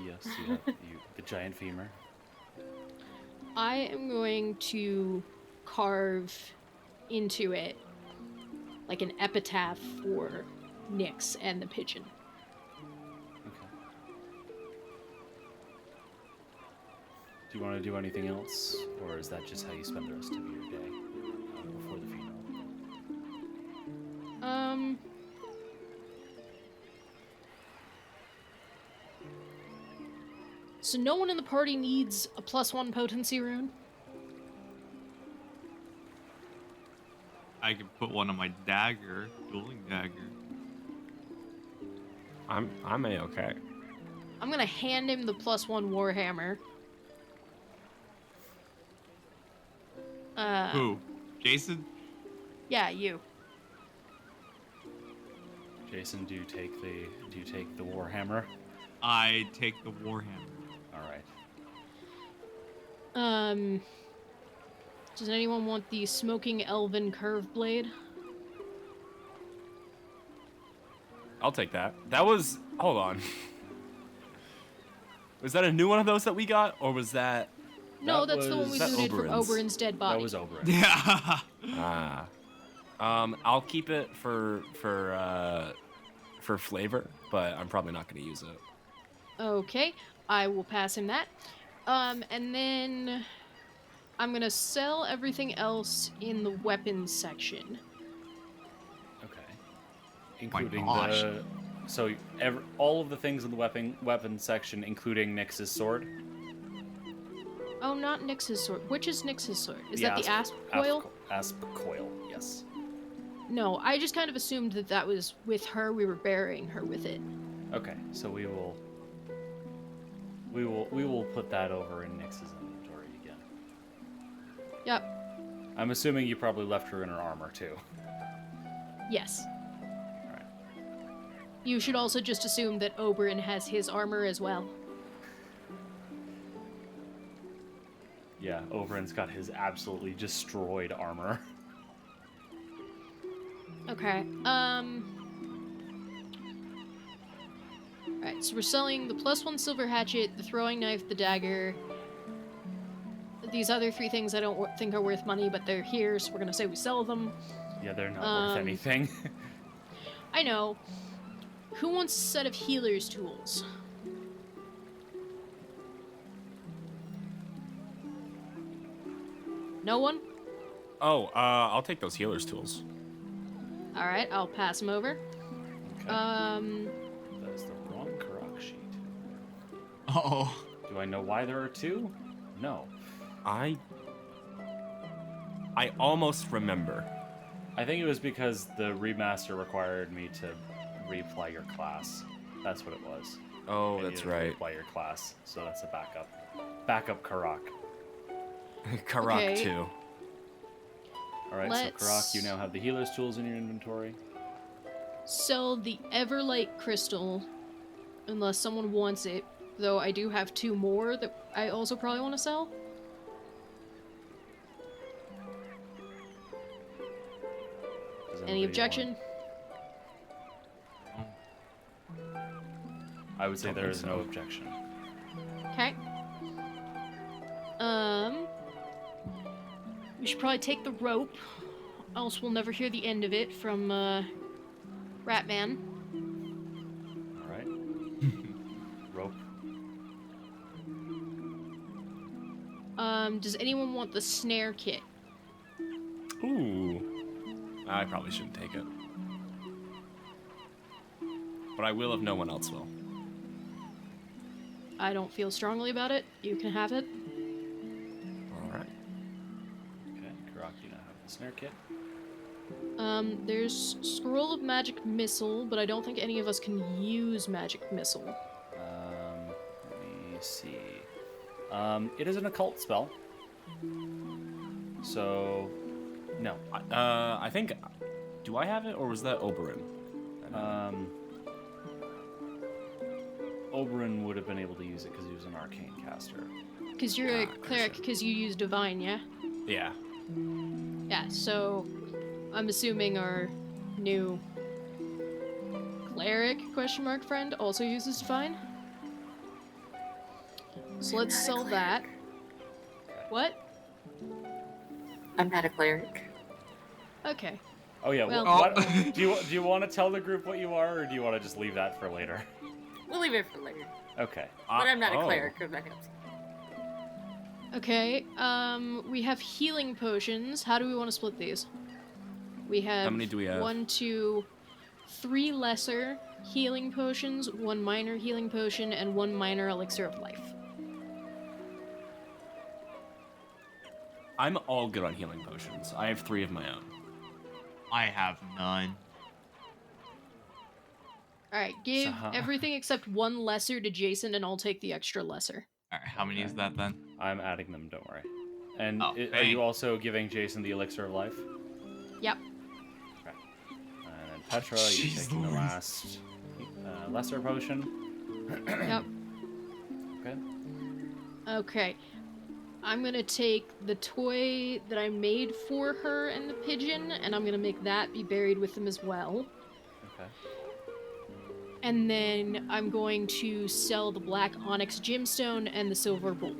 Yes, you have the giant femur. I am going to carve into it like an epitaph for Nyx and the pigeon. Okay. Do you want to do anything else, or is that just how you spend the rest of your day before the funeral? So no one in the party needs a +1 potency rune? I can put one on my dagger, dueling dagger. I'm A-okay. I'm gonna hand him the +1 warhammer. Who? Jason? Yeah, you. Jason, do you take the warhammer? I take the warhammer. All right. Does anyone want the smoking elven curve blade? I'll take that. That was... Hold on. Was that a new one of those that we got, or was that... No, That that's the one we was- looted from Oberyn's. Oberyn's dead body. That was Oberyn. Yeah. I'll keep it for flavor, but I'm probably not going to use it. Okay, I will pass him that. And then I'm gonna sell everything else in the weapons section. Okay. Including gosh. all of the things in the weapon section, including Nyx's sword. Oh, not Nyx's sword. Which is Nyx's sword? Is The that the asp coil? Asp coil, yes. No, I just kind of assumed that was with her. We were burying her with it. Okay, so we will put that over in Nyx's inventory again. Yep. I'm assuming you probably left her in her armor, too. Yes. Alright. You should also just assume that Oberyn has his armor as well. Yeah, Oberyn's got his absolutely destroyed armor. Okay, Alright, so we're selling the +1 silver hatchet, the throwing knife, the dagger. These other 3 things I don't think are worth money, but they're here, so we're gonna say we sell them. Yeah, they're not worth anything. I know. Who wants a set of healer's tools? No one? Oh, I'll take those healer's tools. Alright, I'll pass them over. Okay. That is the wrong Karak sheet. Oh. Do I know why there are 2? No. I almost remember. I think it was because the remaster required me to reapply your class. That's what it was. Oh, I that's needed to right. Reapply your class, so that's a backup. Backup Karak. Karak Okay. too. Alright, so Karak, you now have the healer's tools in your inventory. Sell the Everlight crystal, unless someone wants it. Though I do have 2 more that I also probably want to sell. Does Any anybody objection? want- I would say Don't there think is so. no objection. Okay. We should probably take the rope, else we'll never hear the end of it from, Ratman. Alright. Rope. Does anyone want the snare kit? Ooh. I probably shouldn't take it. But I will if no one else will. I don't feel strongly about it. You can have it. Alright. Okay, Karak, you now have the snare kit. There's Scroll of Magic Missile, but I don't think any of us can use Magic Missile. Let me see. It is an occult spell. So, no. I think... Do I have it, or was that Oberyn? Oberyn would have been able to use it because he was an arcane caster. Because you're a cleric, gotcha. because you use Divine, yeah? Yeah. Yeah, so I'm assuming our new cleric friend also uses Divine. So let's sell that. What? I'm not a cleric. Okay. Oh yeah. Well- What, do you want to tell the group what you are, or do you want to just leave that for later? We'll leave it for later. Okay. But I'm not a oh. cleric, if that helps. Okay, we have healing potions. How do we want to split these? We have... How many do we have? 1, 2, 3 lesser healing potions, 1 minor healing potion, and 1 minor elixir of life. I'm all good on healing potions. I have 3 of my own. I have none. Alright, give So- everything except 1 lesser to Jason, and I'll take the extra lesser. Alright, how many is that then? I'm adding them. Don't worry. And Oh, are thank- you also giving Jason the elixir of life? Yep. Okay. And then Petra, you're Jeez taking the Louise. last lesser potion. Yep. Okay. Okay. I'm gonna take the toy that I made for her and the pigeon, and I'm gonna make that be buried with them as well. Okay. And then I'm going to sell the black onyx gemstone and the silver bowl.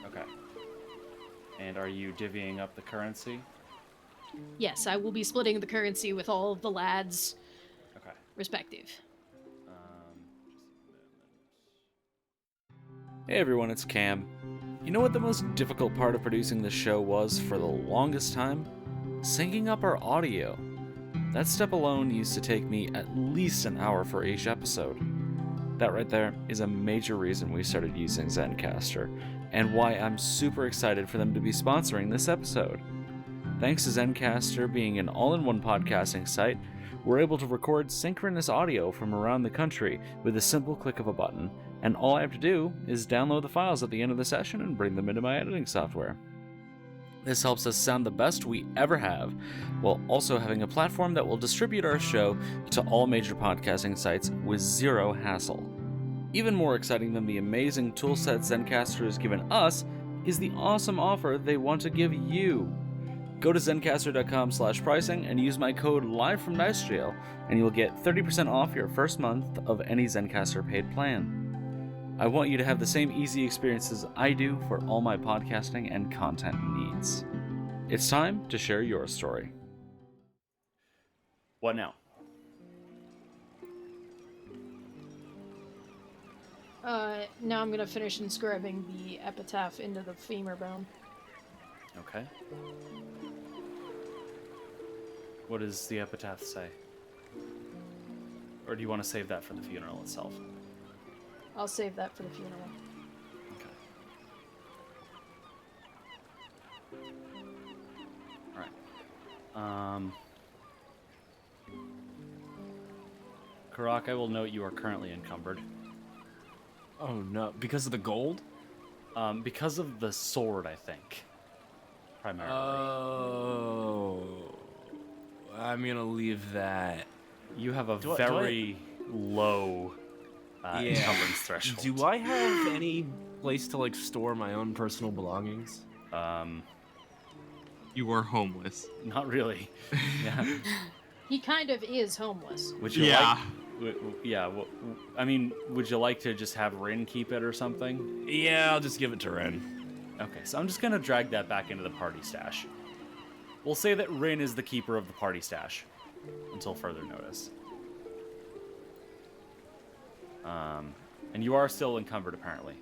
Okay. And are you divvying up the currency? Yes, I will be splitting the currency with all of the lads Okay. respective. Just a moment. Hey everyone, it's Cam. You know what the most difficult part of producing this show was for the longest time? Syncing up our audio. That step alone used to take me at least an hour for each episode. That right there is a major reason we started using Zencastr, and why I'm super excited for them to be sponsoring this episode. Thanks to Zencastr being an all-in-one podcasting site, we're able to record synchronous audio from around the country with a simple click of a button, and all I have to do is download the files at the end of the session and bring them into my editing software. This helps us sound the best we ever have, while also having a platform that will distribute our show to all major podcasting sites with zero hassle. Even more exciting than the amazing toolset Zencastr has given us is the awesome offer they want to give you. Go to zencastr.com/pricing and use my code LIVEFROMDICEJAIL, and you'll get 30% off your first month of any Zencastr paid plan. I want you to have the same easy experiences I do for all my podcasting and content needs. It's time to share your story. What now? Now I'm gonna finish inscribing the epitaph into the femur bone. Okay. What does the epitaph say? Or do you want to save that for the funeral itself? I'll save that for the funeral. Okay. Alright. Karak, I will note you are currently encumbered. Oh no, because of the gold? Because of the sword, I think. Primarily. Oh. I'm gonna leave that. You have a Do I- very low encumbrance threshold. Do I have any place to like store my own personal belongings? You are homeless. Not really. Yeah. He kind of is homeless. Would you Yeah. I mean, would you like to just have Rin keep it or something? Yeah, I'll just give it to Ren. Okay, so I'm just gonna drag that back into the party stash. We'll say that Rin is the keeper of the party stash until further notice. And you are still encumbered, apparently.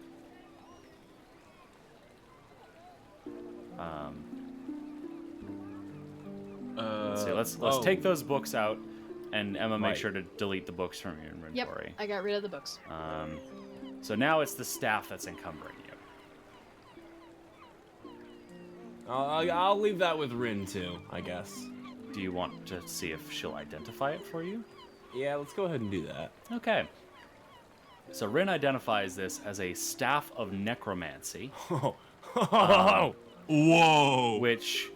Let's see. Let's take those books out, and Emma, make Right. sure to delete the books from your inventory. Yep, I got rid of the books. So now it's the staff that's encumbering you. I'll leave that with Rin too, I guess. Do you want to see if she'll identify it for you? Yeah, let's go ahead and do that. Okay. So Rin identifies this as a staff of necromancy, Whoa! which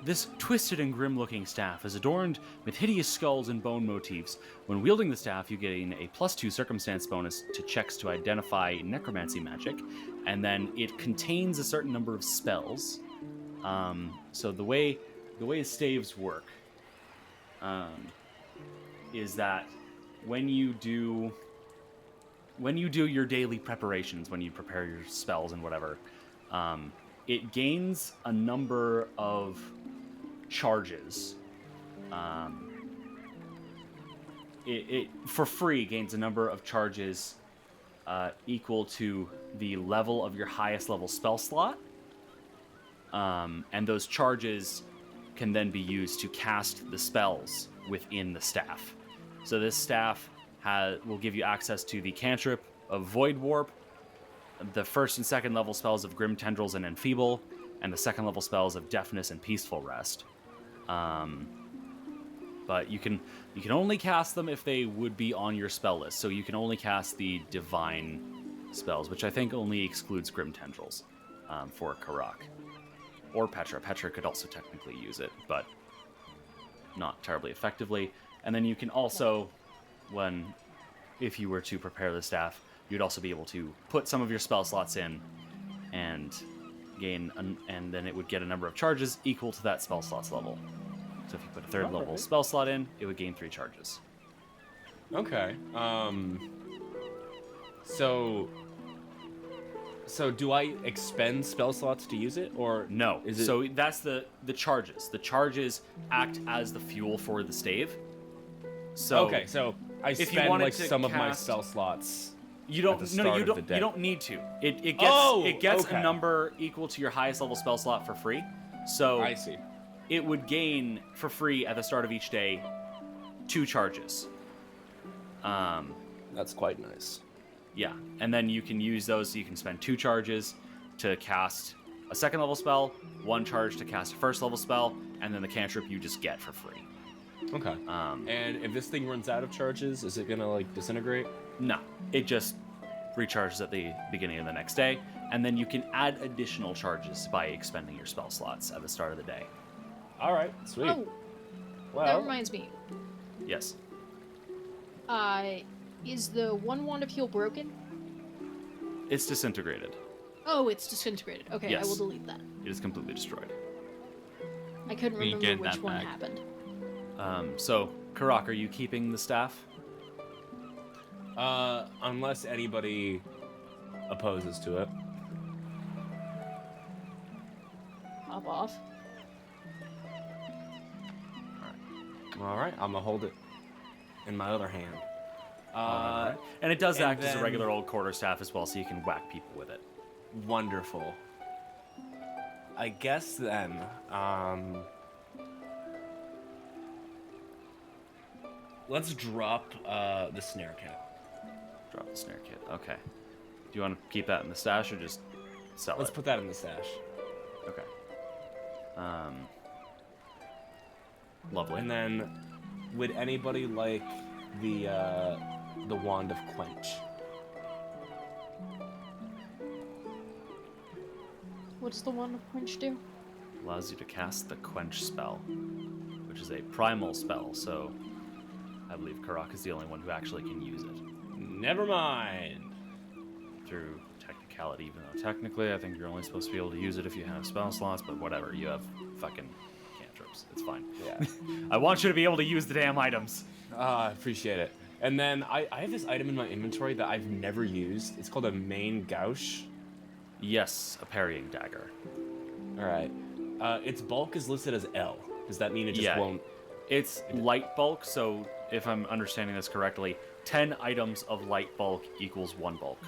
this twisted and grim-looking staff is adorned with hideous skulls and bone motifs. When wielding the staff, you gain a +2 circumstance bonus to checks to identify necromancy magic, and then it contains a certain number of spells. So the way staves work is that when you do your daily preparations, when you prepare your spells and whatever, it gains a number of charges. It for free gains a number of charges equal to the level of your highest level spell slot, and those charges can then be used to cast the spells within the staff. So this staff will give you access to the cantrip of Void Warp, the first and second level spells of Grim Tendrils and Enfeeble, and the second level spells of Deafness and Peaceful Rest. But you can only cast them if they would be on your spell list. So you can only cast the divine spells, which I think only excludes Grim Tendrils for Karak. Or Petra. Petra could also technically use it, but not terribly effectively. And then you can also, if you were to prepare the staff, you'd also be able to put some of your spell slots in and and then it would get a number of charges equal to that spell slot's level. So if you put a third level spell slot in, it would gain 3 charges. Okay. So do I expend spell slots to use it, or No. Is it... So that's the charges. The charges act as the fuel for the stave. So okay, so I if you spend wanted like to some of my cast- spell slots. you don't. at the No, start you of don't. the day. You don't need to. It gets okay. a number equal to your highest level spell slot for free. So I see. it would gain for free at the start of each day 2 charges. That's quite nice. Yeah, and then you can use those. So you can spend 2 charges to cast a second level spell, 1 charge to cast a first level spell, and then the cantrip you just get for free. Okay. And if this thing runs out of charges, is it gonna like disintegrate? No, it just recharges at the beginning of the next day, and then you can add additional charges by expending your spell slots at the start of the day. All right, sweet. Oh, that Well, reminds me. Yes. Is the one wand of heal broken? It's disintegrated. Oh, it's disintegrated. Okay, I will Yes. delete that. It is completely destroyed. I couldn't We remember get which that one back. happened. So, Karak, are you keeping the staff? unless anybody opposes to it. Hop off. All right, I'm gonna hold it in my other hand. And it does and act as a then- regular old quarterstaff as well, so you can whack people with it. Wonderful. I guess then, let's drop the snare cat. Drop the snare kit. Okay. Do you want to keep that in the stash or just sell Let's it? put that in the stash. Okay. Lovely. And then, would anybody like the wand of quench? What does the wand of quench do? Allows you to cast the quench spell, which is a primal spell, so I believe Karak is the only one who actually can use it. Never mind. Through technicality, even though technically I think you're only supposed to be able to use it if you have spell slots, but whatever, you have fucking cantrips. It's fine. Yeah. I want you to be able to use the damn items. I appreciate it. And then I have this item in my inventory that I've never used. It's called a main gouge. Yes, a parrying dagger. All right. Its bulk is listed as L. Does that mean it just won't? It's light bulk, so if I'm understanding this correctly, 10 items of light bulk equals 1 bulk.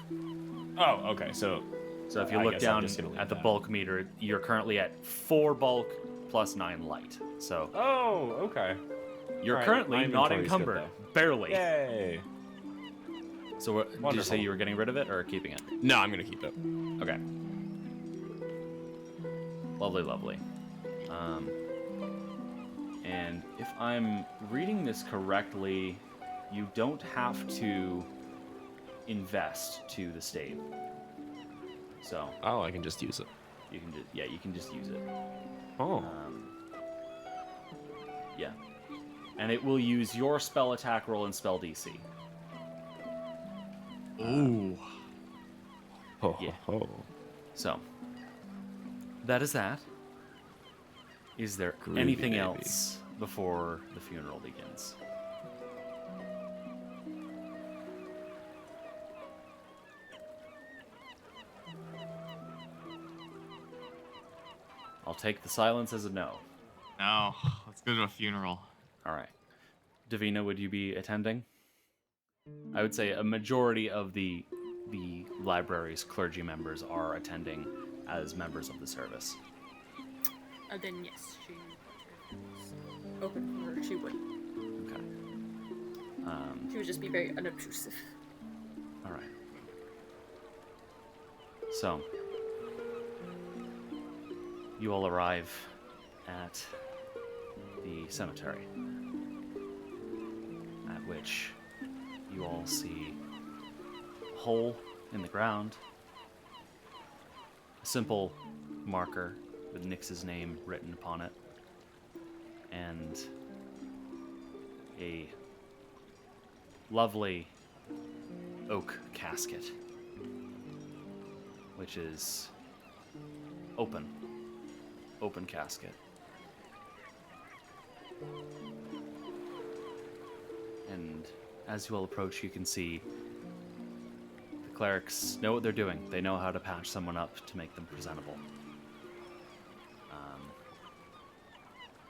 Oh, okay. So So if you I look guess I'm down just gonna leave at the that. bulk meter, you're currently at 4 bulk plus 9 light. So Oh, okay. you're Alright, currently my not inventory's good, encumbered. Barely. Yay. So did you Wonderful. say you were getting rid of it or keeping it? No, I'm gonna keep it. Okay. Lovely, lovely. And if I'm reading this correctly, you don't have to invest to the stave. So Oh, I can just use it. you can you can just use it. Oh. Yeah. And it will use your spell attack roll and spell DC. Ooh. Ho, yeah. ho, ho. So, that is that. Is there Groovy, anything baby. else before the funeral begins? I'll take the silence as a no. No, let's go to a funeral. All right. Davina, would you be attending? I would say a majority of the library's clergy members are attending as members of the service. Then yes, she was open for her. She would. Okay. She would just be very unobtrusive. All right. So, you all arrive at the cemetery, at which you all see a hole in the ground, a simple marker with Nyx's name written upon it, and a lovely oak casket, which is open casket. And as you all approach, you can see the clerics know what they're doing. They know how to patch someone up to make them presentable.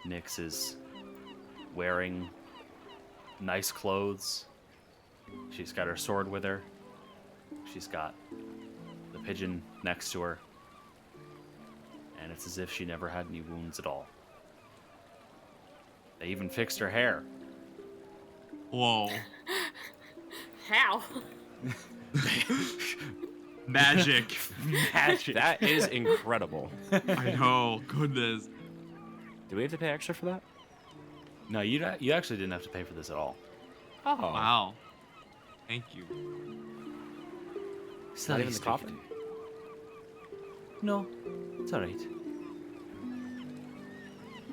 Nyx is wearing nice clothes. She's got her sword with her. She's got the pigeon next to her. And it's as if she never had any wounds at all. They even fixed her hair. Whoa. How? Magic. Magic. That is incredible. I know. Goodness. Do we have to pay extra for that? No, you actually didn't have to pay for this at all. Oh. Wow. Thank you. It's Not even the coffin? No, it's alright.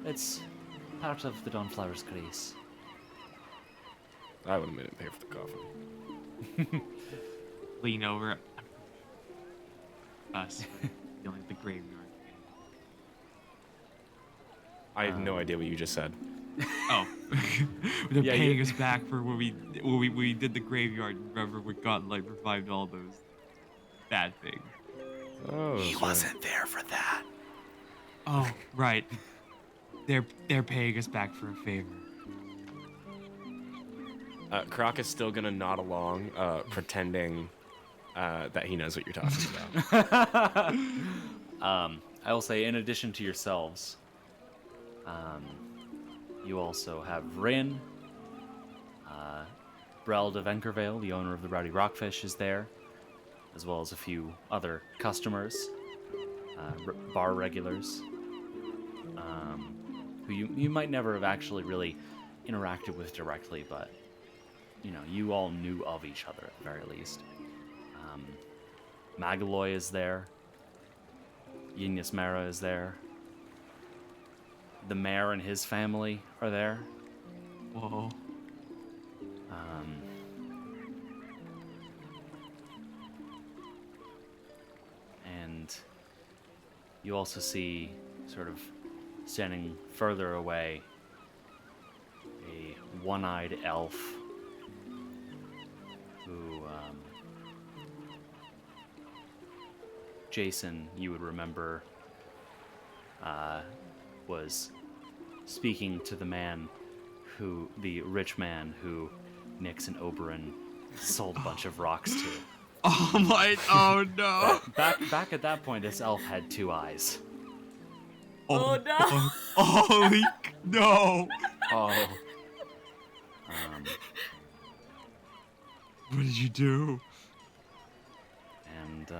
It's part of the Dawnflower's grace. I would have made it pay for the coffee. Lean over. Us feeling the graveyard. I have no idea what you just said. Oh, they're Yeah, paying you- us back for when we did the graveyard. Remember, we got like revived all those bad things. Oh, He wasn't there for that. Oh, right. They're paying us back for a favor. Croc is still gonna nod along, pretending that he knows what you're talking about. I will say, in addition to yourselves, you also have Rin. Breld of Enkervale, the owner of the Rowdy Rockfish, is there, as well as a few other customers, bar regulars, who you might never have actually really interacted with directly, but you all knew of each other at the very least. Magaloy is there. Yinyas Mara is there. The mayor and his family are there. Whoa. And you also see, sort of standing further away, a one-eyed elf who, Jason, you would remember, was speaking to the rich man who Nyx and Oberon sold a bunch of rocks to. Oh no. Back at that point, this elf had 2 eyes. Oh, no. Holy no. Oh, What did you do? And,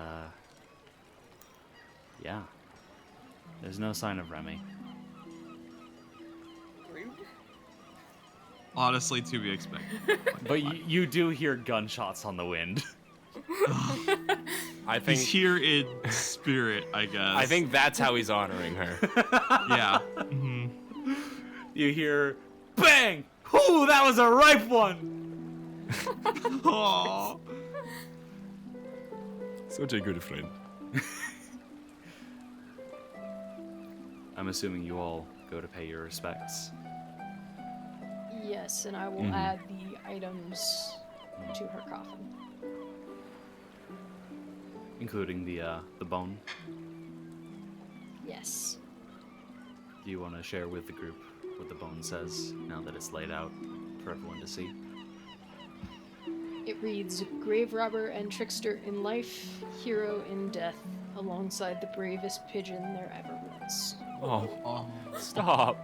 yeah. There's no sign of Remy. Rude. Honestly, to be expected. But you do hear gunshots on the wind. I think He's here in spirit, I guess. I think that's how he's honoring her. Yeah. Mhm. You hear, bang! Ooh, that was a ripe one! Aw. Such a good friend. I'm assuming you all go to pay your respects. Yes, and I will add the items to her coffin. Including the bone. Yes. Do you want to share with the group what the bone says now that it's laid out for everyone to see? It reads, grave robber and trickster in life, hero in death, alongside the bravest pigeon there ever was. Oh, stop.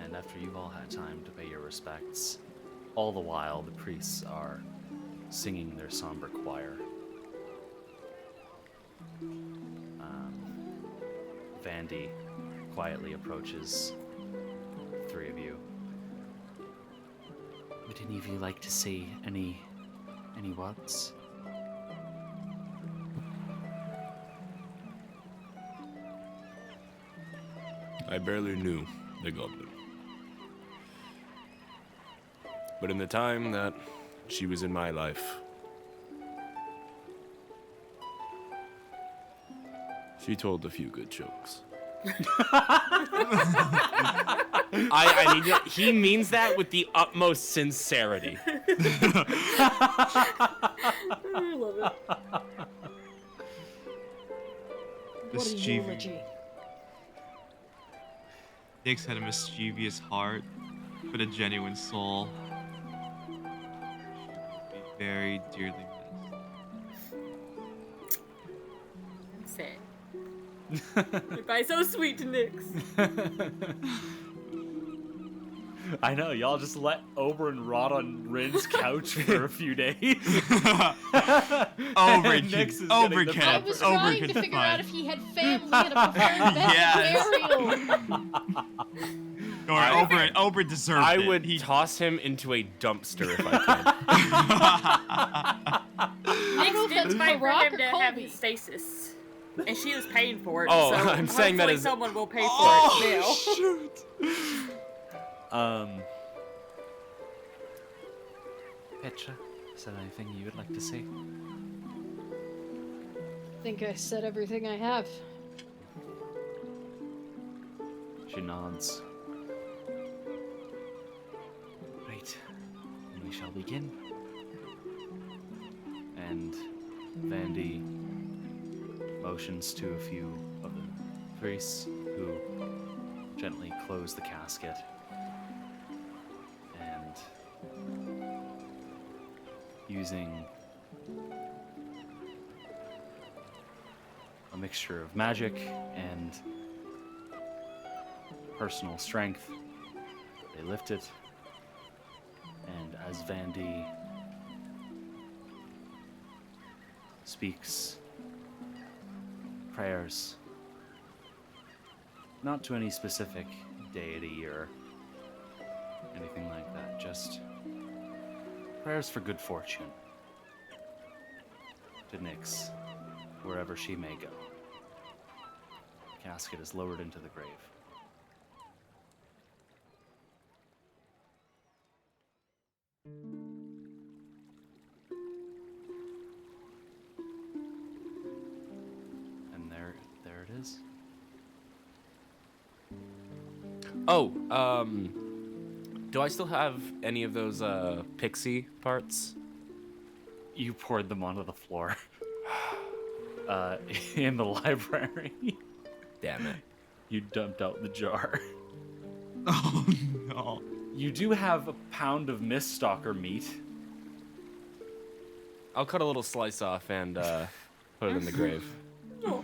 And after you've all had time to pay your respects, all the while the priests are singing their somber choir. Vandy quietly approaches the 3 of you. Would any of you like to say any words? I barely knew the goblin. But in the time that she was in my life, she told a few good jokes. I mean, he means that with the utmost sincerity. I love it. What a Mischievous. eulogy. Nyx had a mischievous heart, but a genuine soul. She would be very dearly missed. Sad. Goodbye, so sweet to Nyx. I know, y'all just let Oberon rot on Rin's couch for a few days. Overkill. Nyx is getting the Overkill. I was trying to figure out if he had family and a preferred Yes. burial. Or Ober deserved I it. would He toss him into a dumpster if I could. Nix didn't fight for Rock him or to have Colby? stasis. And she was paying for it, Oh, so I'm saying that hopefully as- someone will pay for Oh, it now. shoot. Petra, is there anything you would like to say? I think I said everything I have. She nods. Right, then we shall begin. And Vandy motions to a few of the priests who gently close the casket. And using a mixture of magic and personal strength, they lift it, and as Vandy speaks prayers, not to any specific deity or anything like that, just prayers for good fortune to Nyx, wherever she may go. The casket is lowered into the grave. And there it is. Oh, do I still have any of those pixie parts? You poured them onto the floor. In the library. Damn it. You dumped out the jar. Oh no. You do have a pound of Miststalker meat. I'll cut a little slice off and put it in the grave. Oh.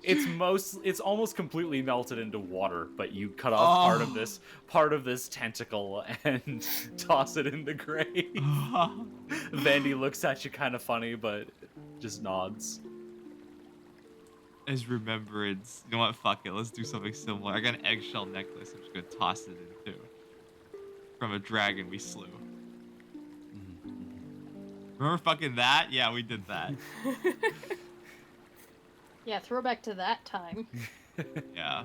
It's almost completely melted into water, but you cut off part of this tentacle and toss it in the grave. Vandy looks at you kind of funny, but just nods. As remembrance. You know what? Fuck it. Let's do something similar. I got an eggshell necklace. I'm just gonna toss it in too. From a dragon we slew. Remember fucking that? Yeah, we did that. Yeah, throwback to that time. Yeah.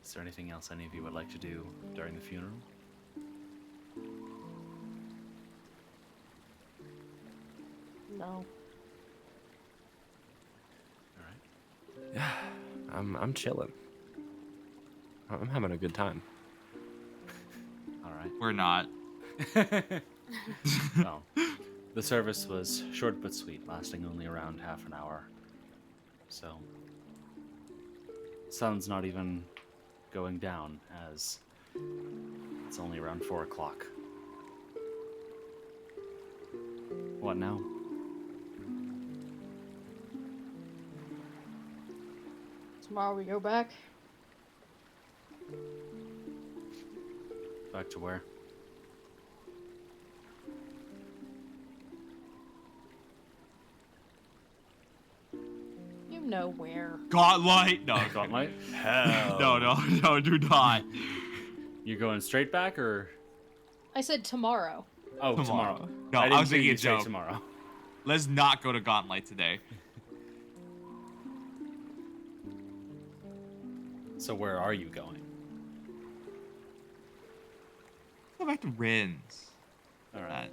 Is there anything else any of you would like to do during the funeral? No. All right. I'm chilling. I'm having a good time. All right. We're not. No. The service was short but sweet, lasting only around half an hour. So, sun's not even going down, as it's only around 4 o'clock. What now? Tomorrow we go back. Back to where? You know where. Godlight. No. Gauntlet? Hell. No, do not. You going straight back, or? I said tomorrow. Oh, tomorrow. No, I I was didn't hear thinking you a say joke. tomorrow. Let's not go to Gauntlet today. So where are you going? Go back to Rin's. All right.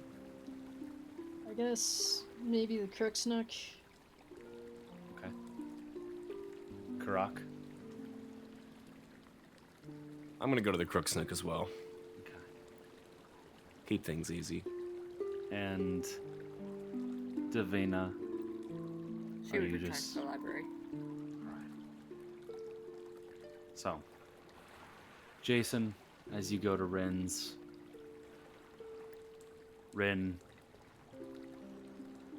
I guess maybe the Crooksnook. Okay. Karak. I'm gonna go to the Crooksnook as well. Okay. Keep things easy. And Davina. She Are would you return just- to the library. So, Jason, as you go to Rin's, Rin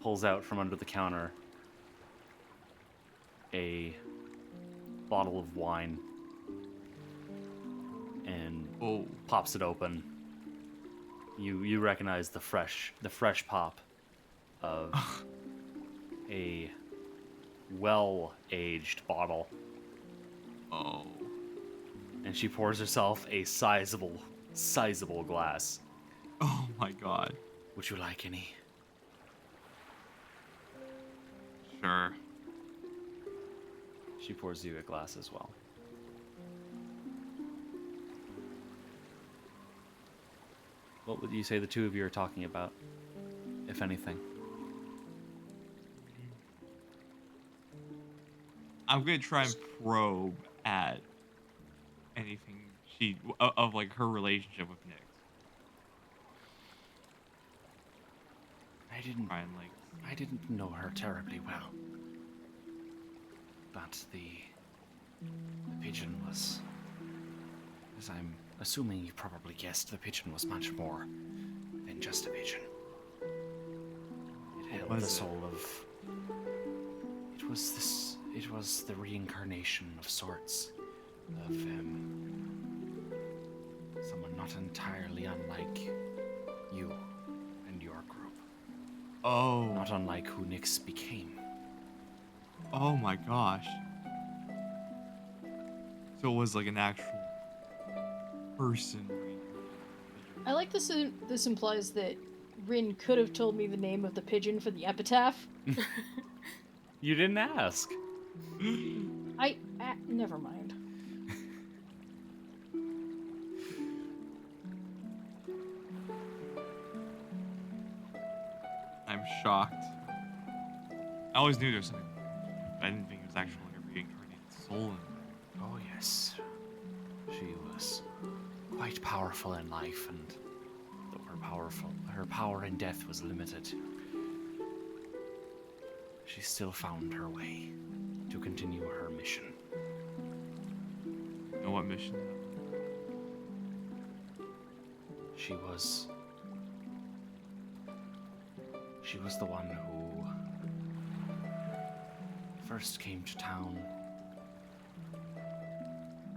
pulls out from under the counter a bottle of wine and pops it open. You recognize the fresh pop of a well-aged bottle. Oh. And she pours herself a sizable glass. Oh my god. Would you like any? Sure. She pours you a glass as well. What would you say the two of you are talking about, if anything? I'm gonna try and probe at anything of like her relationship with Nyx. Try and like. I didn't know her terribly well. But the pigeon was, as I'm assuming you probably guessed, the pigeon was much more than just a pigeon. It held the soul of. It was the reincarnation of sorts, of someone not entirely unlike you and your group. Oh. Not unlike who Nyx became. Oh my gosh. So it was like an actual person. I like this. This implies that Rin could have told me the name of the pigeon for the epitaph. You didn't ask. Never mind. I'm shocked. I always knew there was something. I didn't think it was actually like a reincarnated soul in there. Oh yes. She was quite powerful in life, and though her power in death was limited, she still found her way to continue her mission. You know what mission? She was the one who first came to town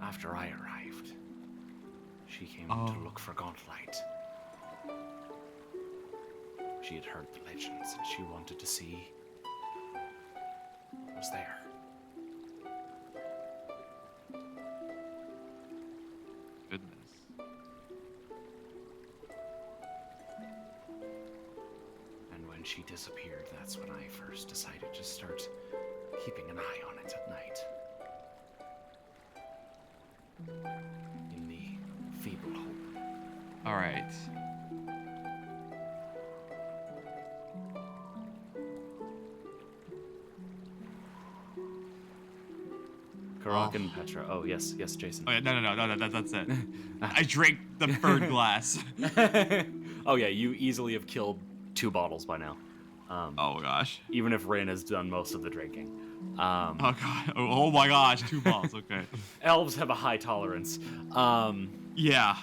after I arrived. She came to look for Gauntlight. She had heard the legends and she wanted to see what was there. Goodness. And when she disappeared, that's when I first decided to start keeping an eye on it at night. In the feeble hope. Alright. Karak and Petra. Oh, yes, Jason. Oh, yeah, no, that's it. I drank the third glass. Oh, yeah, you easily have killed 2 bottles by now. Oh, gosh. Even if Rain has done most of the drinking. Oh, God. Oh, my gosh. 2 balls. Okay. Elves have a high tolerance. Yeah.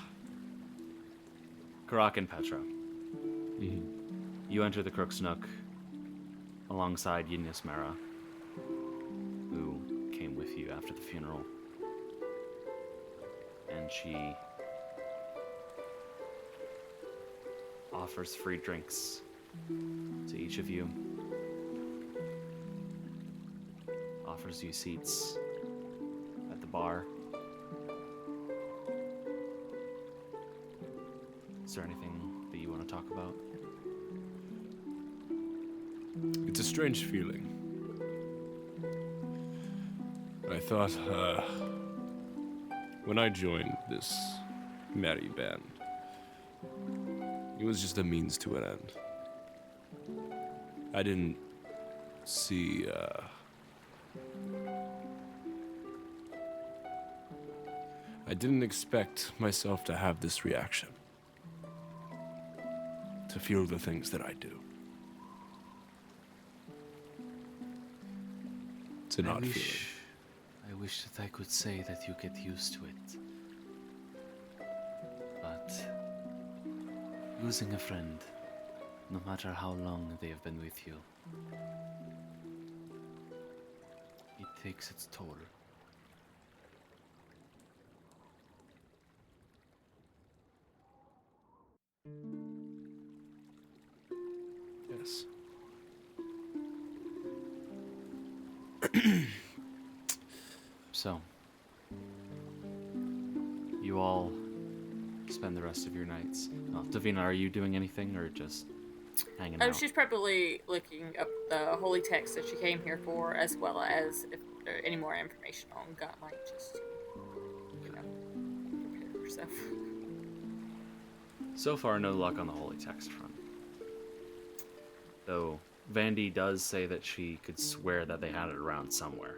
Karak and Petra. You enter the Crook's Nook alongside Yinismera, who came with you after the funeral. And she offers free drinks to each of you. Offers you seats at the bar. Is there anything that you want to talk about? It's a strange feeling. I thought, when I joined this merry band, it was just a means to an end. I didn't see, I didn't expect myself to have this reaction. To feel the things that I do. It's an odd feeling. I wish that I could say that you get used to it. But losing a friend, no matter how long they have been with you, it takes its toll. Yes. So, you all spend the rest of your nights? Oh, Davina, are you doing anything or just hanging out? She's probably looking up the holy text that she came here for, as well as if there are any more information on Godlight, just to, prepare herself. So far, no luck on the holy text front. Though Vandy does say that she could swear that they had it around somewhere.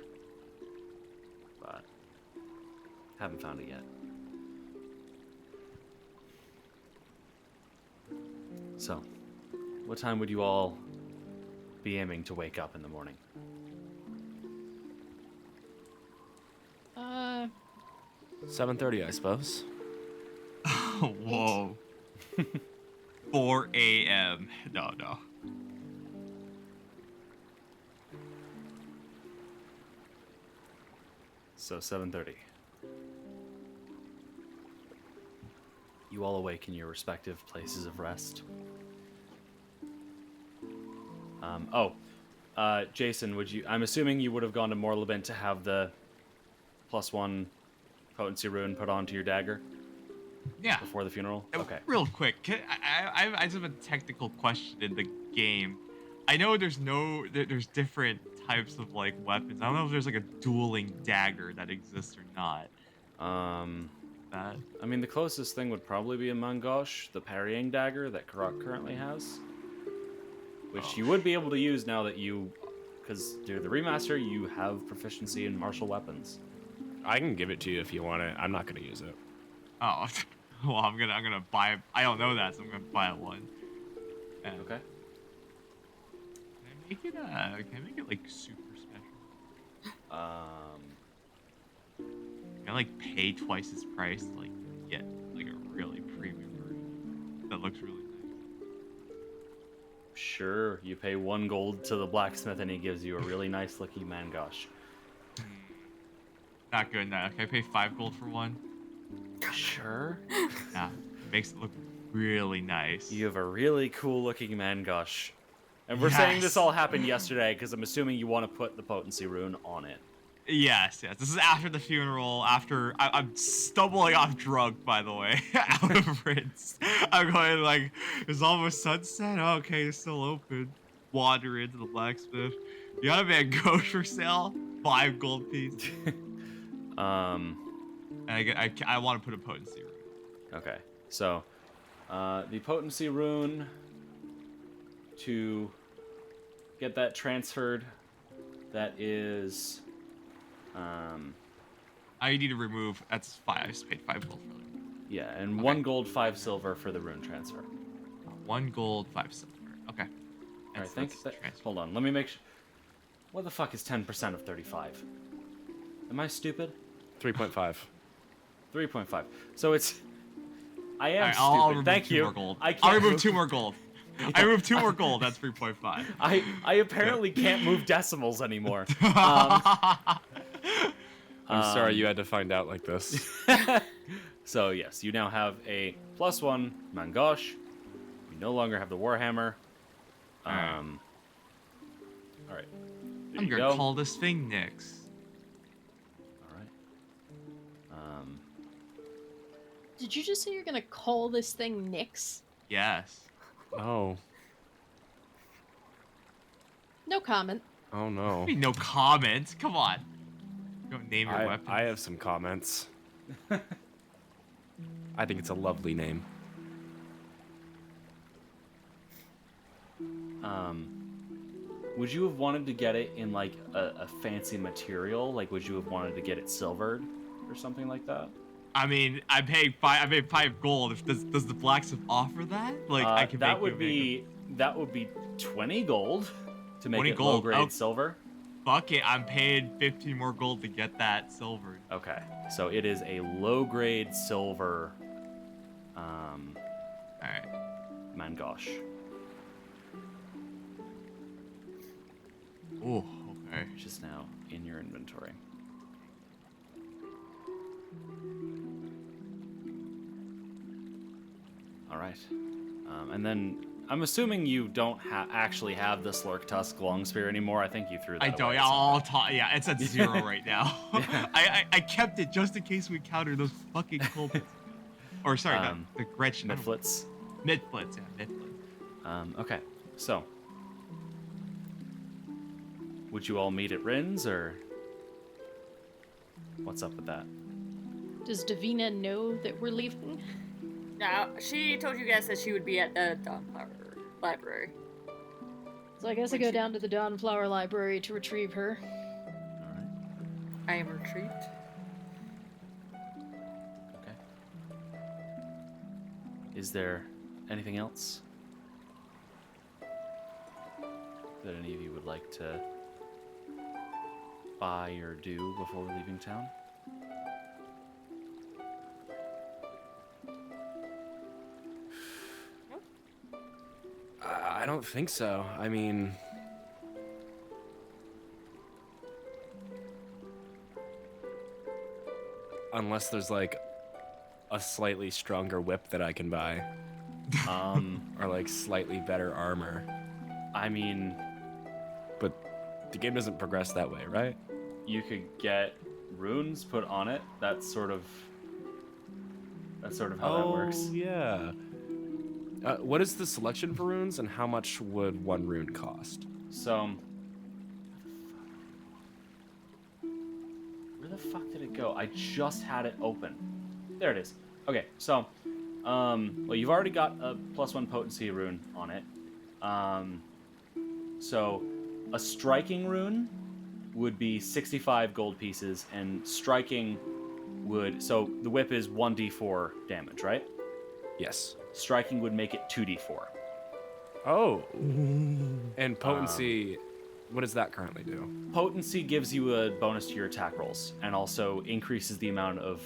But haven't found it yet. So, what time would you all be aiming to wake up in the morning? 7:30, I suppose. Whoa. 4 a.m. No. So 7:30. You all awake in your respective places of rest. Jason, I'm assuming you would have gone to Morlabent to have the +1 potency rune put onto your dagger? Yeah. Before the funeral? Okay. Real quick, I just have a technical question in the game. I know there's different types of like weapons. I don't know if there's like a dueling dagger that exists or not. I mean, the closest thing would probably be a Mangosh, the parrying dagger that Karak currently has. Which you would be able to use now that because you're the remaster, you have proficiency in martial weapons. I can give it to you if you want it. I'm not gonna use it. Oh, well, I'm gonna buy. I don't know that, so I'm gonna buy one. Okay. Can I make it like super special? Can I like pay twice its price to like get like a really premium version that looks really nice? Sure, you pay 1 gold to the blacksmith and he gives you a really nice looking Mangosh. Not good enough. Can I pay 5 gold for one? Sure. Nah, it makes it look really nice. You have a really cool looking Mangosh. And we're saying this all happened yesterday because I'm assuming you want to put the potency rune on it. Yes. This is after the funeral. After I'm stumbling off drunk, by the way, out of Rinse. I'm going like, it's almost sunset. Oh, okay, it's still open. Wander into the blacksmith. You got a Mangosh for sale? 5 gold piece. And I want to put a potency rune. Okay, so the potency rune to get that transferred. That is. I need to remove. That's 5. I just paid 5 gold for it. Yeah, and 1 gold, 5 silver for the rune transfer. 1 gold, 5 silver. Okay. I think that. Hold on, let me make sure. What the fuck is 10% of 35? Am I stupid? 3.5. 3.5. So it's. I am right, stupid. I'll remove Thank 2 you. More gold. I can't I'll remove 2 more gold. I removed 2 more gold. That's 3.5. I apparently can't move decimals anymore. I'm sorry you had to find out like this. So yes, you now have a +1 Mangosh. You no longer have the Warhammer. All right. I'm gonna call this thing Nyx. All right. Did you just say you're gonna call this thing Nyx? Yes. Oh. No comment. Oh no. I mean, no comment. Come on. Go name your weapon. I have some comments. I think it's a lovely name. Would you have wanted to get it in like a fancy material? Like, would you have wanted to get it silvered or something like that? I mean, I paid 5 gold. Does the blacksmith offer that? Like, I can that make would be 20 gold to make 20 it gold. low grade silver. Fuck it, I'm paying 15 more gold to get that silvered. Okay, so it is a low grade silver. All right. Mangosh. Oh, okay. Which is now in your inventory. All right, and then I'm assuming you don't actually have the Slurk Tusk Long Spear anymore. I think you threw that I don't. away Yeah, at some I'll point. talk. Yeah, it's at 0 right now. I kept it just in case we encounter those fucking kobolds. Or sorry, not the Gretchen. Midflits. Midflits, yeah, midflits. Okay, so would you all meet at Rin's, or what's up with that? Does Davina know that we're leaving? No, she told you guys that she would be at the Dawnflower Library. So I guess I go down to the Dawnflower Library to retrieve her. All right. I am retrieved. Okay. Is there anything else that any of you would like to buy or do before leaving town? I don't think so. I mean, unless there's like a slightly stronger whip that I can buy, or like slightly better armor. I mean, But the game doesn't progress that way, right? you could get runes put on it. That's sort of how that works. Yeah. What is the selection for runes, and how much would one rune cost? So, where the fuck did it go? I just had it open. There it is. Okay, so, well, you've already got a +1 potency rune on it. So, a striking rune would be 65 gold pieces, and striking would, so the whip is 1d4 damage, right? Yes. Striking would make it 2d4. Oh. And potency, what does that currently do? Potency gives you a bonus to your attack rolls, and also increases the amount of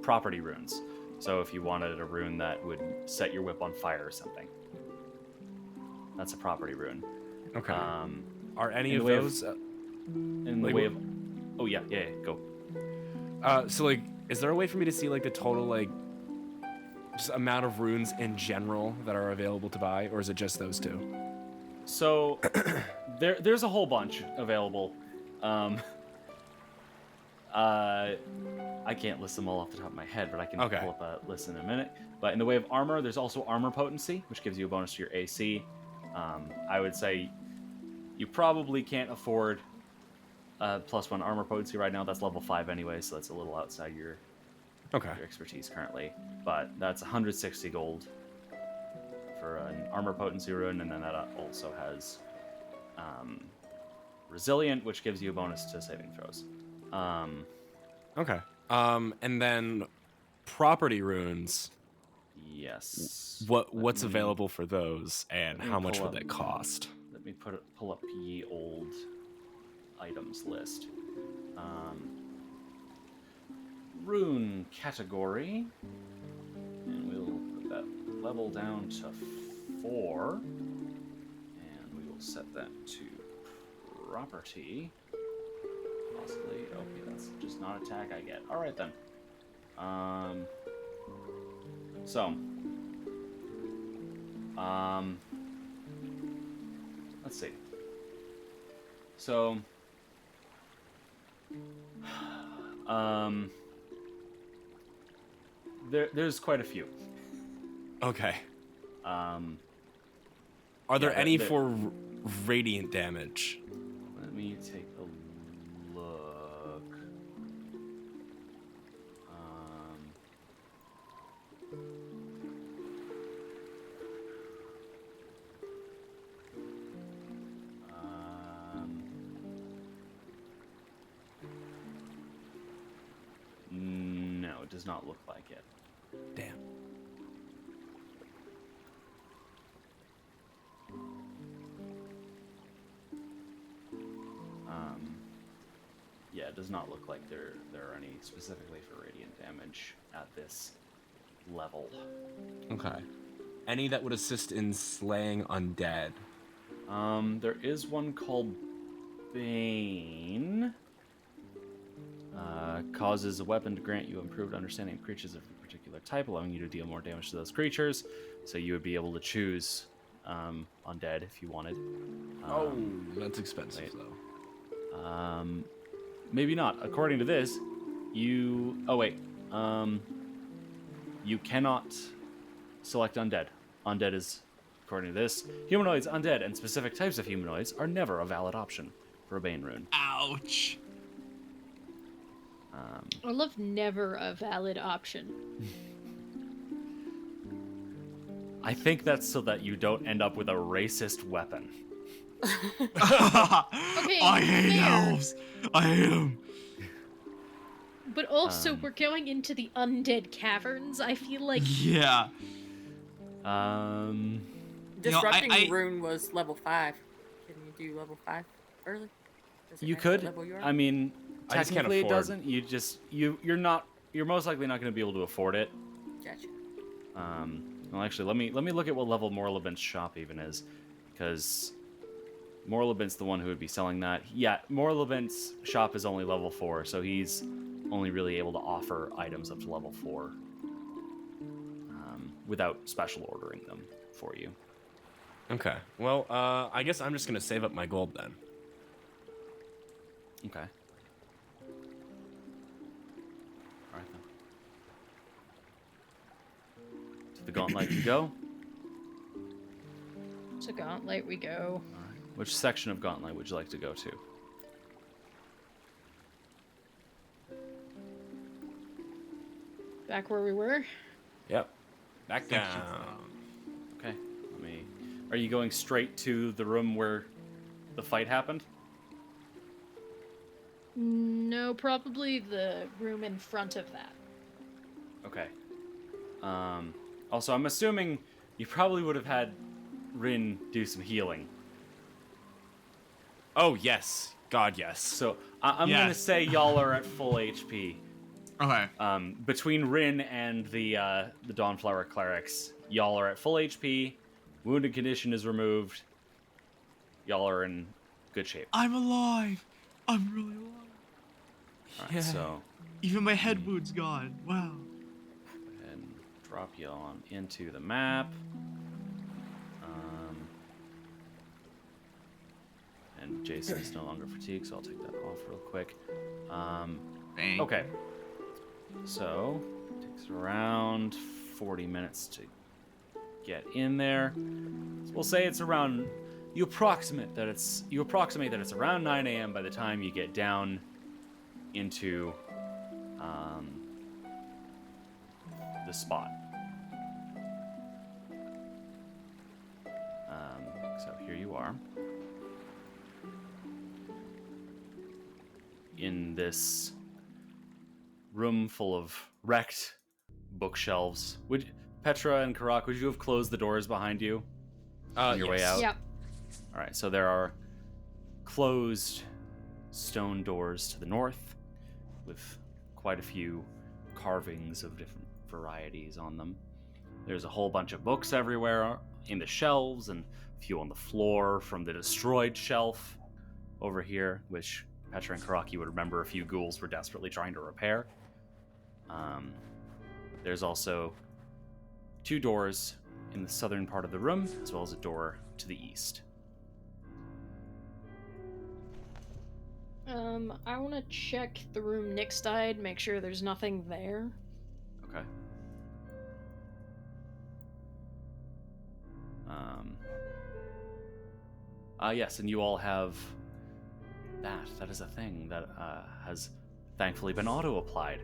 property runes. So if you wanted a rune that would set your whip on fire or something, that's a property rune. Okay. Are any in of the way those? In the like, way of, oh yeah, go. So like, is there a way for me to see like the total like just amount of runes in general that are available to buy, or is it just those two? So there's a whole bunch available. I can't list them all off the top of my head, but I can pull up a list in a minute. But in the way of armor, there's also armor potency, which gives you a bonus to your AC. I would say you probably can't afford +1 armor potency right now. That's level 5 anyway, so that's a little outside your expertise currently. But that's 160 gold for an armor potency rune, and then that also has resilient, which gives you a bonus to saving throws. And then property runes. Yes. What's available for those, and how much would that cost? Let me pull up ye old items list. Rune category, and we'll put that level down to 4, and we will set that to property. Possibly, okay, that's just not attack I get. All right then. Let's see. So, there's quite a few. Okay. Are there any for radiant damage? Let me take a look. No, it does not look like it. Damn. Yeah, it does not look like there are any specifically for radiant damage at this level. Okay. Any that would assist in slaying undead? There is one called Bane. Causes a weapon to grant you improved understanding of creatures of a particular type, allowing you to deal more damage to those creatures. So you would be able to choose undead if you wanted. That's expensive, though. Maybe not. According to this, you... Oh, wait. You cannot select undead. Undead is, according to this, humanoids, undead, and specific types of humanoids are never a valid option for a Bane rune. Ouch. I love never a valid option. I think that's so that you don't end up with a racist weapon. Okay, I hate fair. elves. I hate them. But also, we're going into the undead caverns. I feel like Yeah. Disrupting I- rune was level 5. Can you do level 5 early? Does it You matter what could. level you are? I mean, I just can't technically it afford. doesn't. You're most likely not going to be able to afford it. Gotcha. Well, actually, let me look at what level Morlabent's shop even is, because Morlabent's the one who would be selling that. Yeah, Morlabent's shop is only level 4, so he's only really able to offer items up to level 4 without special ordering them for you. Okay. Well, I guess I'm just gonna save up my gold then. Okay. All right then. To the gauntlet you go. it's a gauntlet. We go. All right. Which section of gauntlet would you like to go to? Back where we were. Yep. Back down. Okay. Are you going straight to the room where the fight happened? No, probably the room in front of that. Okay. Also, I'm assuming you probably would have had Rin do some healing. Oh yes. God yes. So I'm Yes. gonna say y'all are at full HP. Okay. Between Rin and the Dawnflower clerics, y'all are at full HP. Wounded condition is removed. Y'all are in good shape. I'm alive. I'm really alive. All right, so Even my head wound's gone. Wow. and drop you on into the map. And Jason is no longer fatigued, so I'll take that off real quick. Thank Okay. So, it takes around 40 minutes to get in there. So we'll say it's around. You approximate that it's around 9 a.m. by the time you get down into the spot. So here you are. In this room full of wrecked bookshelves. Petra and Karak, would you have closed the doors behind you on your way yes. out? Yep. All right, so there are closed stone doors to the north with quite a few carvings of different varieties on them. There's a whole bunch of books everywhere in the shelves and a few on the floor from the destroyed shelf over here, which Petra and Karaki would remember a few ghouls were desperately trying to repair. There's also 2 doors in the southern part of the room, as well as a door to the east. I want to check the room Nick's died, make sure there's nothing there. Okay. Yes, and you all have that. That is a thing that has thankfully been auto-applied.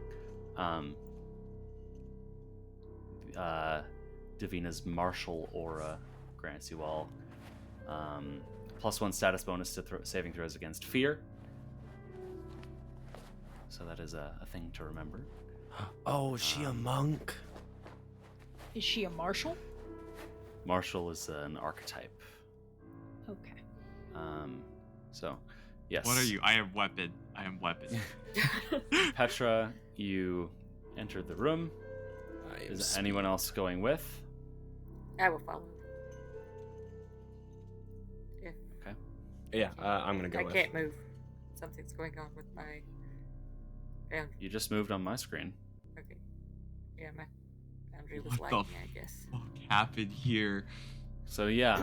Davina's martial aura grants you all +1 status bonus to saving throws against fear. So that is a thing to remember. Oh, is she a monk? Is she a marshal? Martial is an archetype. Okay. So, yes. What are you? I am weapon. I am weapon. Petra, you entered the room. Is anyone else going with? I will follow. Yeah, Yeah, I'm gonna go I with. can't move. Something's going on with my Yeah. You just moved on my screen. Okay. Yeah, my boundary was What the lagging, I guess. fuck happened here? So yeah,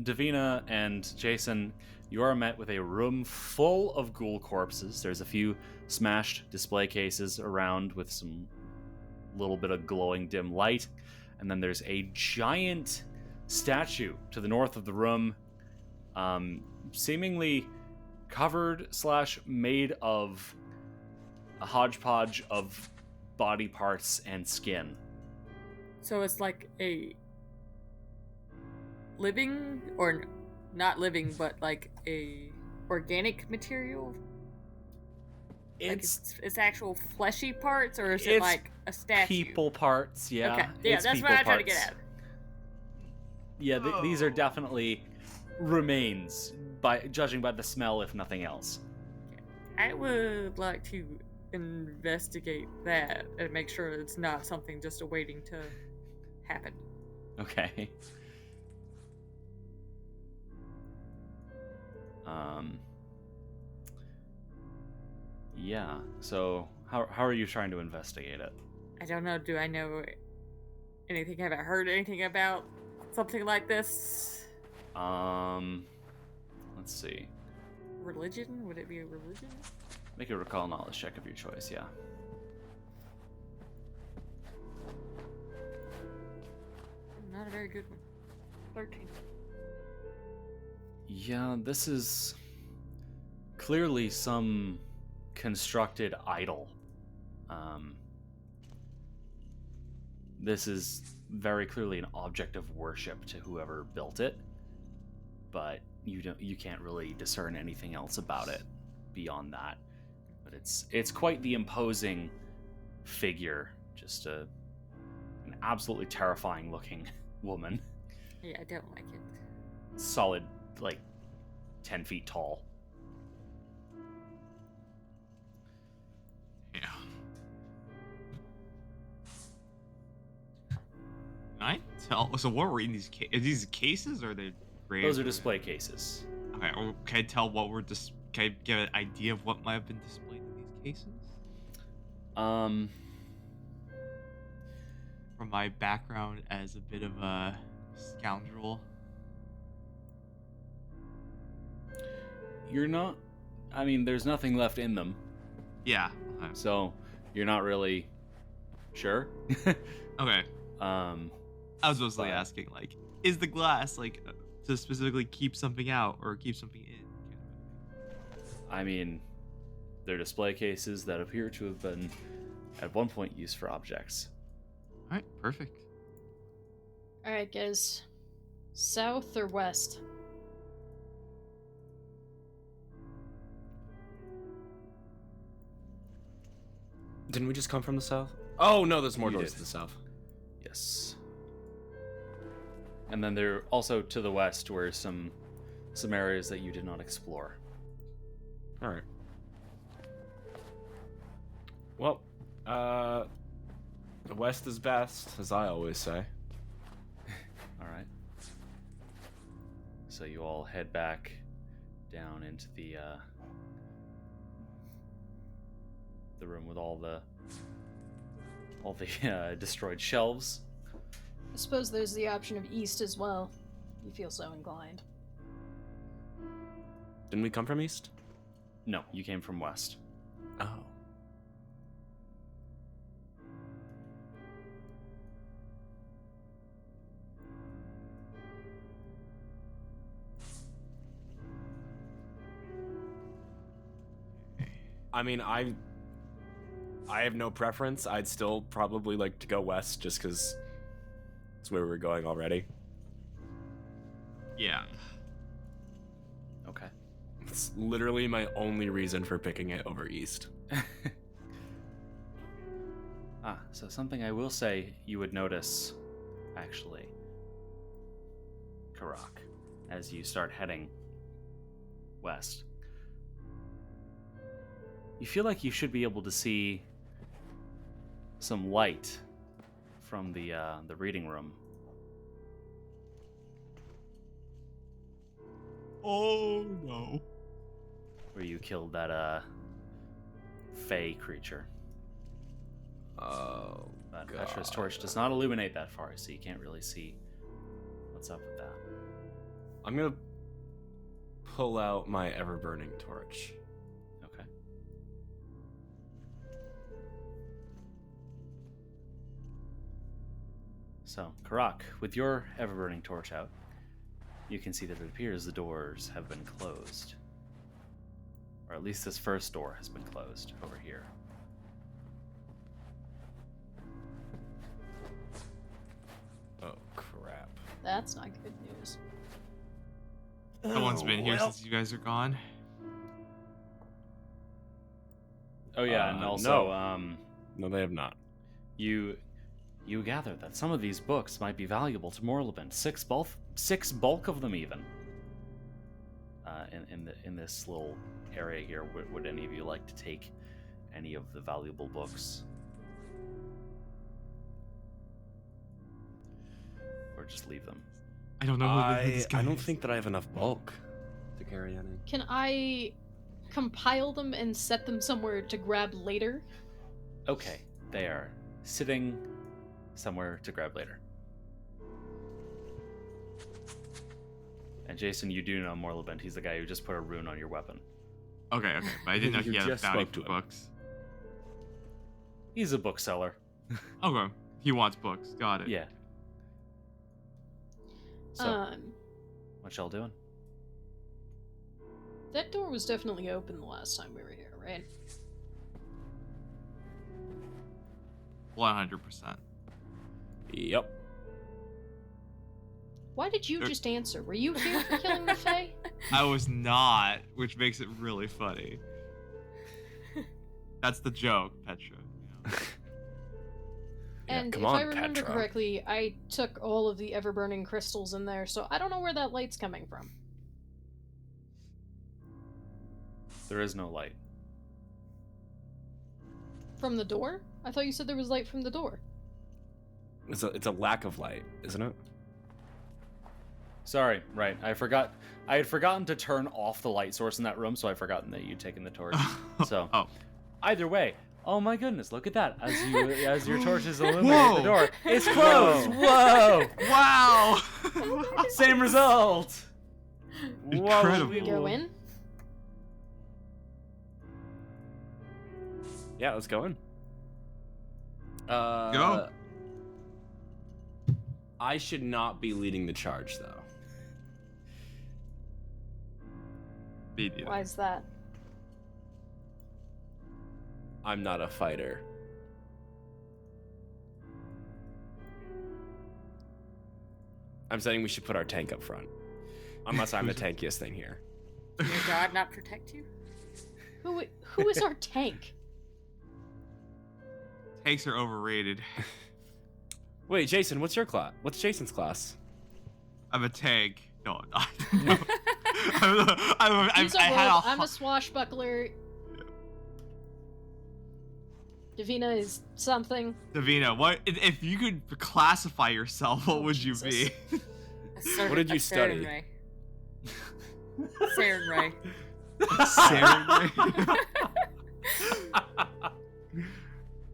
Davina and Jason, you are met with a room full of ghoul corpses. There's a few smashed display cases around with some little bit of glowing dim light, and then there's a giant statue to the north of the room, seemingly covered / made of a hodgepodge of body parts and skin. So it's like a living, or not living, but like a organic material? Like it's actual fleshy parts, or is it It's like a statue? People parts, yeah. Okay, yeah, It's that's people what I'm trying to parts. get at. Yeah, these are definitely remains, by judging by the smell, if nothing else. I would like to investigate that and make sure it's not something just awaiting to happen. Okay. Yeah. So how are you trying to investigate it? I don't know. Do I know anything? Have I heard anything about something like this? Let's see. Religion? Would it be a religion? Make a recall knowledge check of your choice. Yeah. Not a very good one. 13. Yeah, this is clearly some constructed idol. This is very clearly an object of worship to whoever built it, but you can't really discern anything else about it beyond that. But it's quite the imposing figure, just an absolutely terrifying looking woman. Yeah, I don't like it. Solid, like 10 feet tall. Yeah. Can I tell? So what were in these cases? Are these cases or are they graves? Those are display cases. Okay, or can I tell what were can I get an idea of what might have been displayed in these cases? From my background as a bit of a scoundrel. You're not. I mean, there's nothing left in them, Yeah. so you're not really sure. Okay. I was mostly but- asking, like, is the glass like to specifically keep something out or keep something in? I mean, they're display cases that appear to have been at one point used for objects. All right, perfect. Alright, guys. South or west? Didn't we just come from the south? Oh no, there's more You doors did. to the south. Yes. And then there also to the west were some areas that you did not explore. All right. Well, the west is best, as I always say. All right. So you all head back down into the room with all the destroyed shelves. I suppose there's the option of east as well. You feel so inclined. Didn't we come from east? No, you came from west. Oh. I mean, I have no preference. I'd still probably like to go west just because it's where we're going already. Yeah. Okay. It's literally my only reason for picking it over east. So something I will say you would notice, actually, Karak, as you start heading west. You feel like you should be able to see some light from the reading room. Oh no. Where you killed that fey creature. Oh, But God. Petra's torch does not illuminate that far, so you can't really see what's up with that. I'm gonna pull out my ever-burning torch. Okay. So, Karak, with your ever-burning torch out, you can see that it appears the doors have been closed. Or at least this first door has been closed over here. Oh, crap. That's not good news. No one's been here well. since you guys are gone. Oh yeah, and also, no. No, they have not. you gather that some of these books might be valuable to Morlabend. Six bulk of them even. In this little area here, would any of you like to take any of the valuable books, or just leave them? I don't know who this guy I don't is. think that I have enough bulk to carry any. Can I compile them and set them somewhere to grab later? Okay, they are sitting somewhere to grab later. And Jason, you do know Morlabend. He's the guy who just put a rune on your weapon. Okay, but I didn't know You he had a just bounty spoke to for him. books. He's a bookseller. Okay, he wants books. Got it. Yeah. So, what y'all doing? That door was definitely open the last time we were here, right? 100%. Yep. Why did you There- just answer? Were you here for killing the Fae? I was not, which makes it really funny. That's the joke, Petra. You know? Yeah, And come if on, I remember Petra. correctly, I took all of the ever-burning crystals in there, so I don't know where that light's coming from. There is no light. From the door? I thought you said there was light from the door. It's a lack of light, isn't it? Sorry, right. I had forgotten to turn off the light source in that room, so I'd forgotten that you'd taken the torch. So, Oh. either way, oh my goodness, look at that! As your torches illuminate Whoa. the door, it's closed. Whoa! Wow! Same result. Incredible. We go in? Yeah, let's go in. Go. I should not be leading the charge, though. Me neither. Why is that? I'm not a fighter. I'm saying we should put our tank up front. Unless I'm the tankiest thing here. Did your god not protect you? Who is our tank? Tanks are overrated. Wait, Jason, what's your class? What's Jason's class? I'm a tank. No, I'm not. He's a rogue, I'm a swashbuckler. Davina is something. Davina, what if you could classify yourself? What would you be? What did you study? Sarenrae. Sarenrae.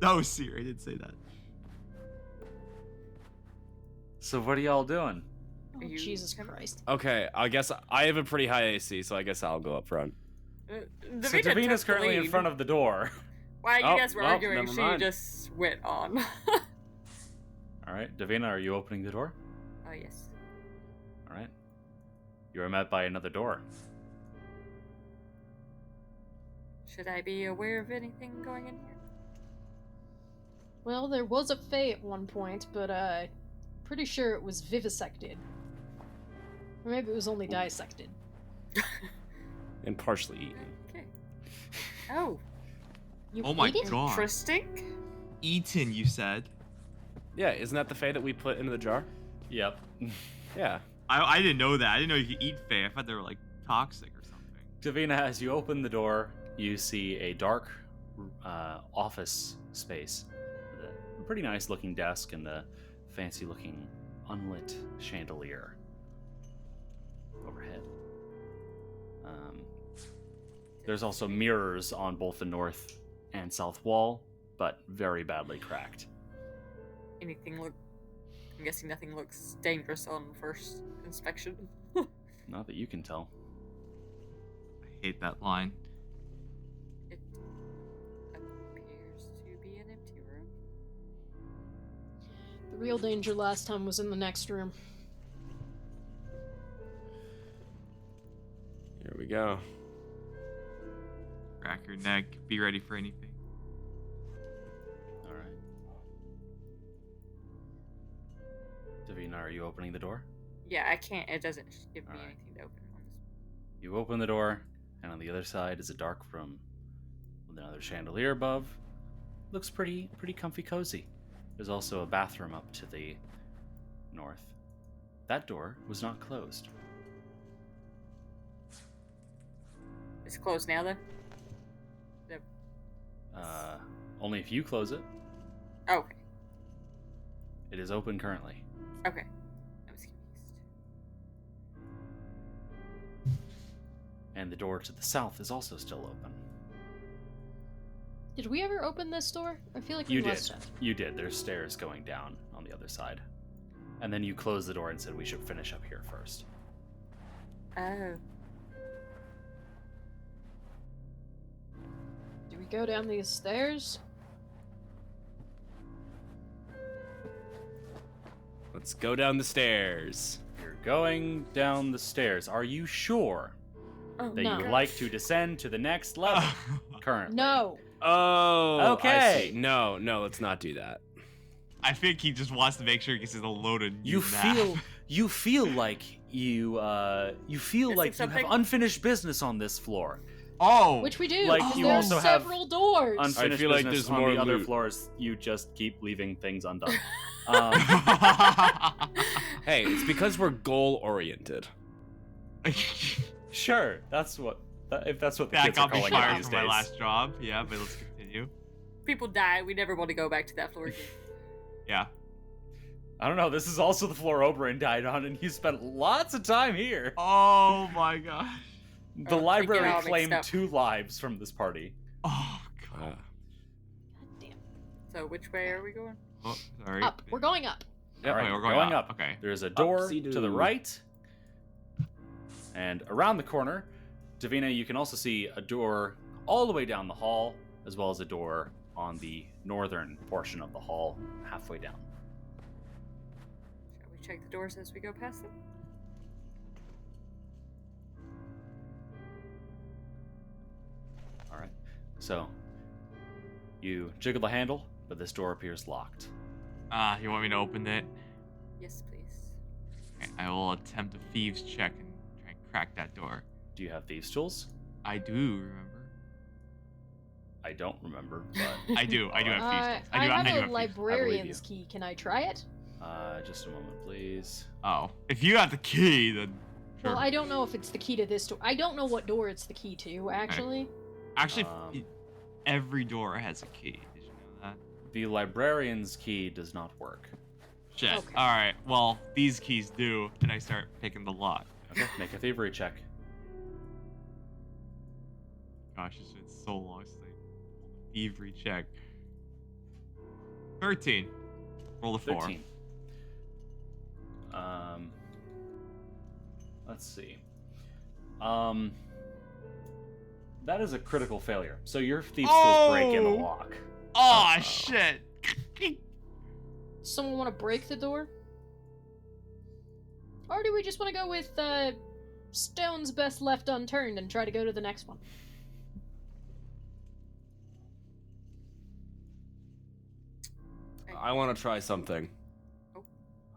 That was Siri. I didn't say that. So what are y'all doing? Oh, You- Jesus Christ. Okay, I guess I have a pretty high AC, so I guess I'll go up front. So Davina's currently in front of the door. While you Oh, guys were well, arguing, never she mind. just went on. All right, Davina, are you opening the door? Oh, yes. All right. You are met by another door. Should I be aware of anything going in here? Well, there was a Fae at one point, but pretty sure it was vivisected. Or maybe it was only dissected. And partially eaten. Okay. Oh, You Oh my ate it? God. interesting. Eaton, you said. Yeah, isn't that the Fae that we put into the jar? Yep. Yeah. I didn't know that. I didn't know you could eat Fae. I thought they were like toxic or something. Davina, as you open the door, you see a dark office space with a pretty nice looking desk and a fancy looking unlit chandelier overhead. There's also mirrors on both the north and south wall, but very badly cracked. Anything look? I'm guessing nothing looks dangerous on first inspection. Not that you can tell. I hate that line. It appears to be an empty room. The real danger last time was in the next room. Here we go. Crack your neck. Be ready for anything. All right. Davina, are you opening the door? Yeah, I can't. It doesn't give me Alright. anything to open on this. You open the door, and on the other side is a dark room with another chandelier above. Looks pretty comfy cozy. There's also a bathroom up to the north. That door was not closed. It's closed now, then. Only if you close it. Okay. It is open currently. Okay. I was confused. And the door to the south is also still open. Did we ever open this door? I feel like You we did. must have. You did. There's stairs going down on the other side. And then you closed the door and said we should finish up here first. Oh. Do we go down these stairs? Let's go down the stairs. You're going down the stairs. Are you sure Oh, that No. you would like to descend to the next level currently? No. Oh, Okay. I see. No, let's not do that. I think he just wants to make sure he gets a load of You new math. feel like you feel Missing like you something? have unfinished business on this floor. Oh! Which we do. Like, because you there also are have several doors. Unfinished feel like business there's on more the other loot. floors. You just keep leaving things undone. Hey, it's because we're goal oriented. Sure, that's what. If that's what the That kids are got me calling it fired these from my days. last job. Yeah, but let's continue. People die. We never want to go back to that floor again. Yeah. I don't know. This is also the floor Oberyn died on, and he spent lots of time here. Oh my gosh. The Oh, they library get all mixed claimed up. 2 lives from this party. Oh god. God damn. So which way are we going? Oh, sorry. Up. We're going up. All right, Okay, we're we're going going up. up. Okay. There's a door Upsy-doo. to the right, and around the corner, Davina, you can also see a door all the way down the hall, as well as a door on the northern portion of the hall, halfway down. Shall we check the doors as we go past them? All right. So you jiggle the handle, but this door appears locked. You want me to open it? Yes, please. Okay, I will attempt a thieves check and try and crack that door. Do you have thieves' tools? I do remember. I don't remember, but I do have thieves tools. I have thieves. a librarian's key. Can I try it? just a moment, please. Oh, if you have the key, then sure. Well, I don't know if it's the key to this door. I don't know what door it's the key to, actually. Actually, Um, every door has a key. Did you know that? The librarian's key does not work. Shit. Okay. All right. Well, these keys do, and I start picking the lock. Okay, make a thievery check. Gosh, it's been so long since I pulled a thievery check. 13. Roll a 4. 13. Let's see. That is a critical failure. So your thieves tools break in the Oh! lock. Oh shit! Someone want to break the door? Or do we just want to go with stone's best left unturned and try to go to the next one? I want to try something.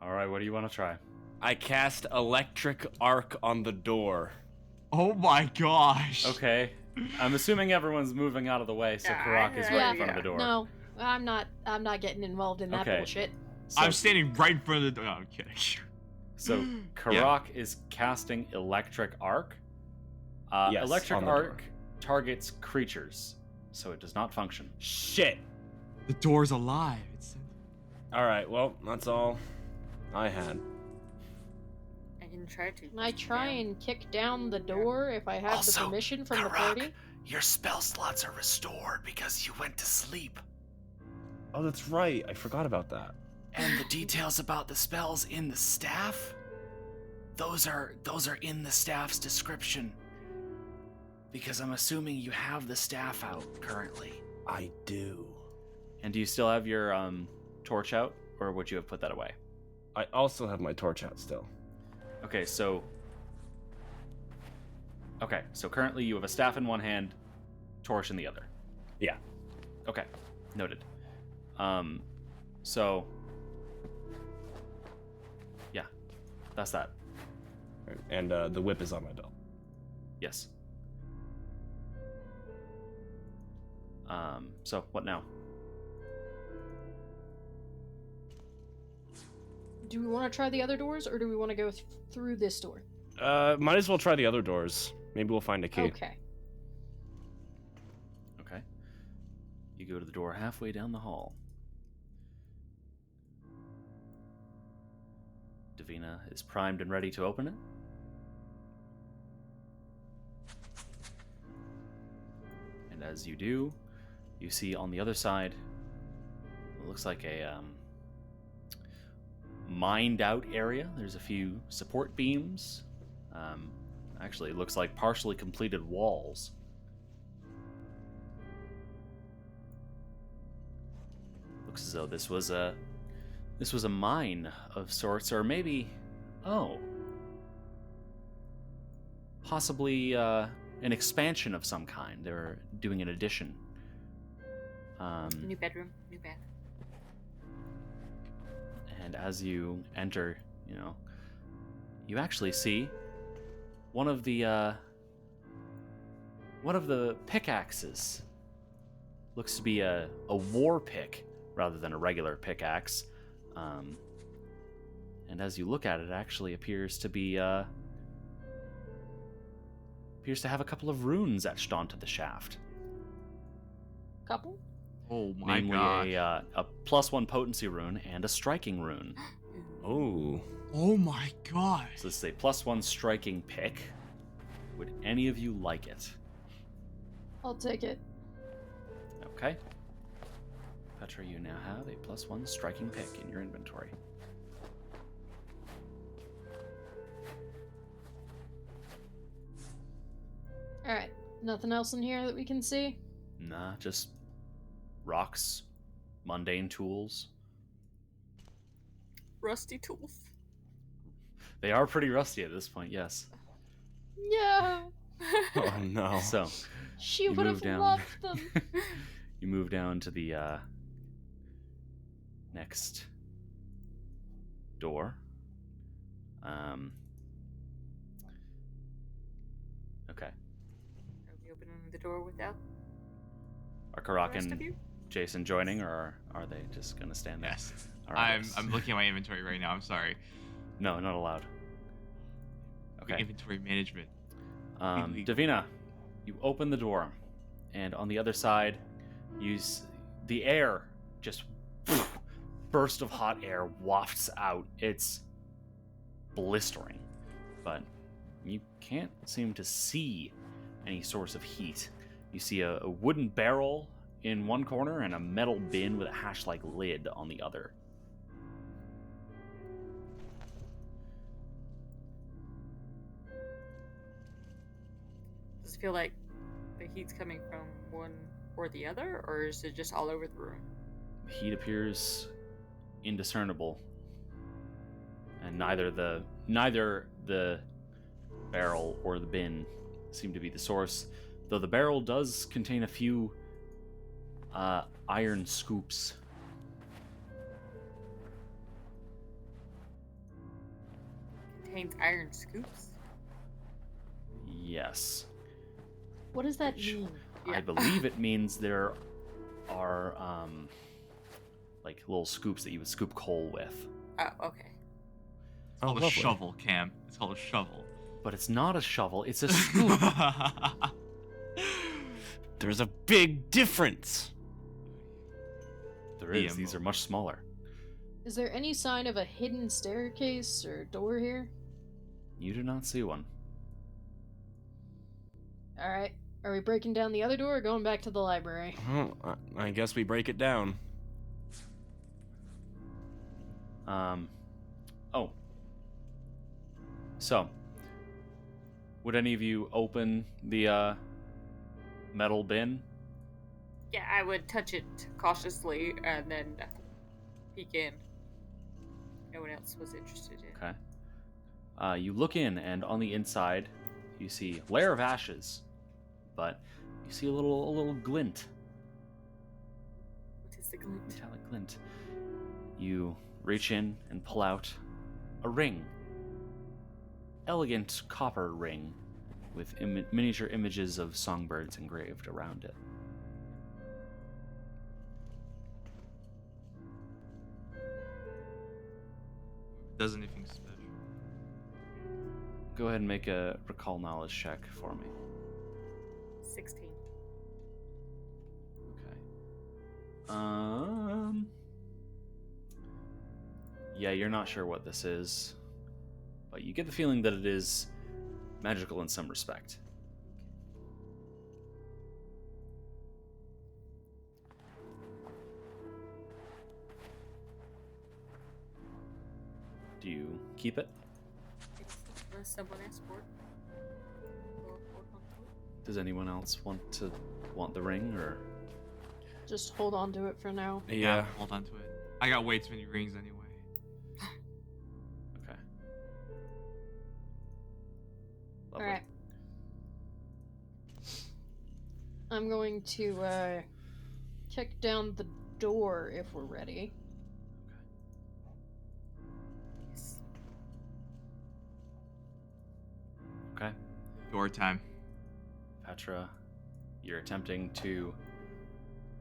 All right, what do you want to try? I cast electric arc on the door. Oh my gosh! Okay. I'm assuming everyone's moving out of the way, so Yeah, Karak is right yeah. in front of the door. No, I'm not getting involved in that Okay. bullshit. So, I'm standing right in front of the door. No, I'm kidding. so Karak is casting electric arc. Yes, Electric on the arc door. targets creatures, so it does not function. Shit. The door's alive. It's All right, well, that's all I had. I can try to. Can I try and kick down the door if I have Also, the permission from the Karak, party? Your spell slots are restored because you went to sleep. Oh, that's right. I forgot about that. And the details about the spells in the staff, those are in the staff's description. Because I'm assuming you have the staff out currently. I do. And do you still have your torch out, or would you have put that away? I also have my torch out still. Okay, so currently you have a staff in one hand, torch in the other. Yeah. Okay, noted. So yeah, that's that. And the whip is on my belt. Yes. So what now? Do we want to try the other doors, or do we want to go through this door? Might as well try the other doors. Maybe we'll find a key. Okay. Okay. You go to the door halfway down the hall. Davina is primed and ready to open it. And as you do, you see on the other side, it looks like a mined out area. There's a few support beams. Actually, it looks like partially completed walls. Looks as though this was a mine of sorts, or maybe, possibly an expansion of some kind. They're doing an addition. New bedroom, new bath. And as you enter, you actually see one of the pickaxes. Looks to be a war pick rather than a regular pickaxe. And as you look at it, it actually appears to be appears to have a couple of runes etched onto the shaft. Couple? Oh my Namely god. a +1 potency rune and a striking rune. Oh. Oh my god. So this is a +1 striking pick. Would any of you like it? I'll take it. Okay. Petra, you now have a +1 striking pick in your inventory. Alright. Nothing else in here that we can see? Nah, just rocks, mundane tools. Rusty tools. They are pretty rusty at this point, yes. Yeah. Oh no. So, She You would have move down. loved them. you move down to the next door. Okay. Are we opening the door without Are the Karak rest of and you? Jason joining, or are they just gonna stand there? Yes. All right. I'm looking at my inventory right now. I'm sorry. No, not allowed. Okay. Inventory management. Illegal. Davina, you open the door, and on the other side, the air just burst of hot air wafts out. It's blistering, but you can't seem to see any source of heat. You see a wooden barrel in one corner and a metal bin with a hash-like lid on the other. Does it feel like the heat's coming from one or the other, or is it just all over the room? Heat appears indiscernible, and neither the barrel or the bin seem to be the source, though the barrel does contain a few iron scoops. Contains iron scoops? Yes. What does that Which- mean? I Yeah. believe it means there are like little scoops that you would scoop coal with. Oh, okay. It's called a lovely. shovel, Cam. It's called a shovel. But it's not a shovel, it's a scoop. There's a big difference. There is, these are much smaller. Is there any sign of a hidden staircase or door here? You do not see one. Alright. Are we breaking down the other door or going back to the library? Well, I guess we break it down. Oh. So, would any of you open the metal bin? Yeah, I would touch it cautiously and then peek in. No one else was interested in. Okay. You look in, and on the inside, you see layer of ashes, but you see a little glint, What is the glint? metallic glint. You reach in and pull out a ring, elegant copper ring, with miniature images of songbirds engraved around it. Does anything special? Go ahead and make a recall knowledge check for me. 16. Okay. Yeah, you're not sure what this is, but you get the feeling that it is magical in some respect. Do you keep it? Unless someone asks for it. Does anyone else want the ring, or? Just hold on to it for now. Yeah. Hold on to it. I got way too many rings anyway. Okay. Lovely. Alright. I'm going to kick down the door if we're ready. Okay. Door time. Petra, you're attempting to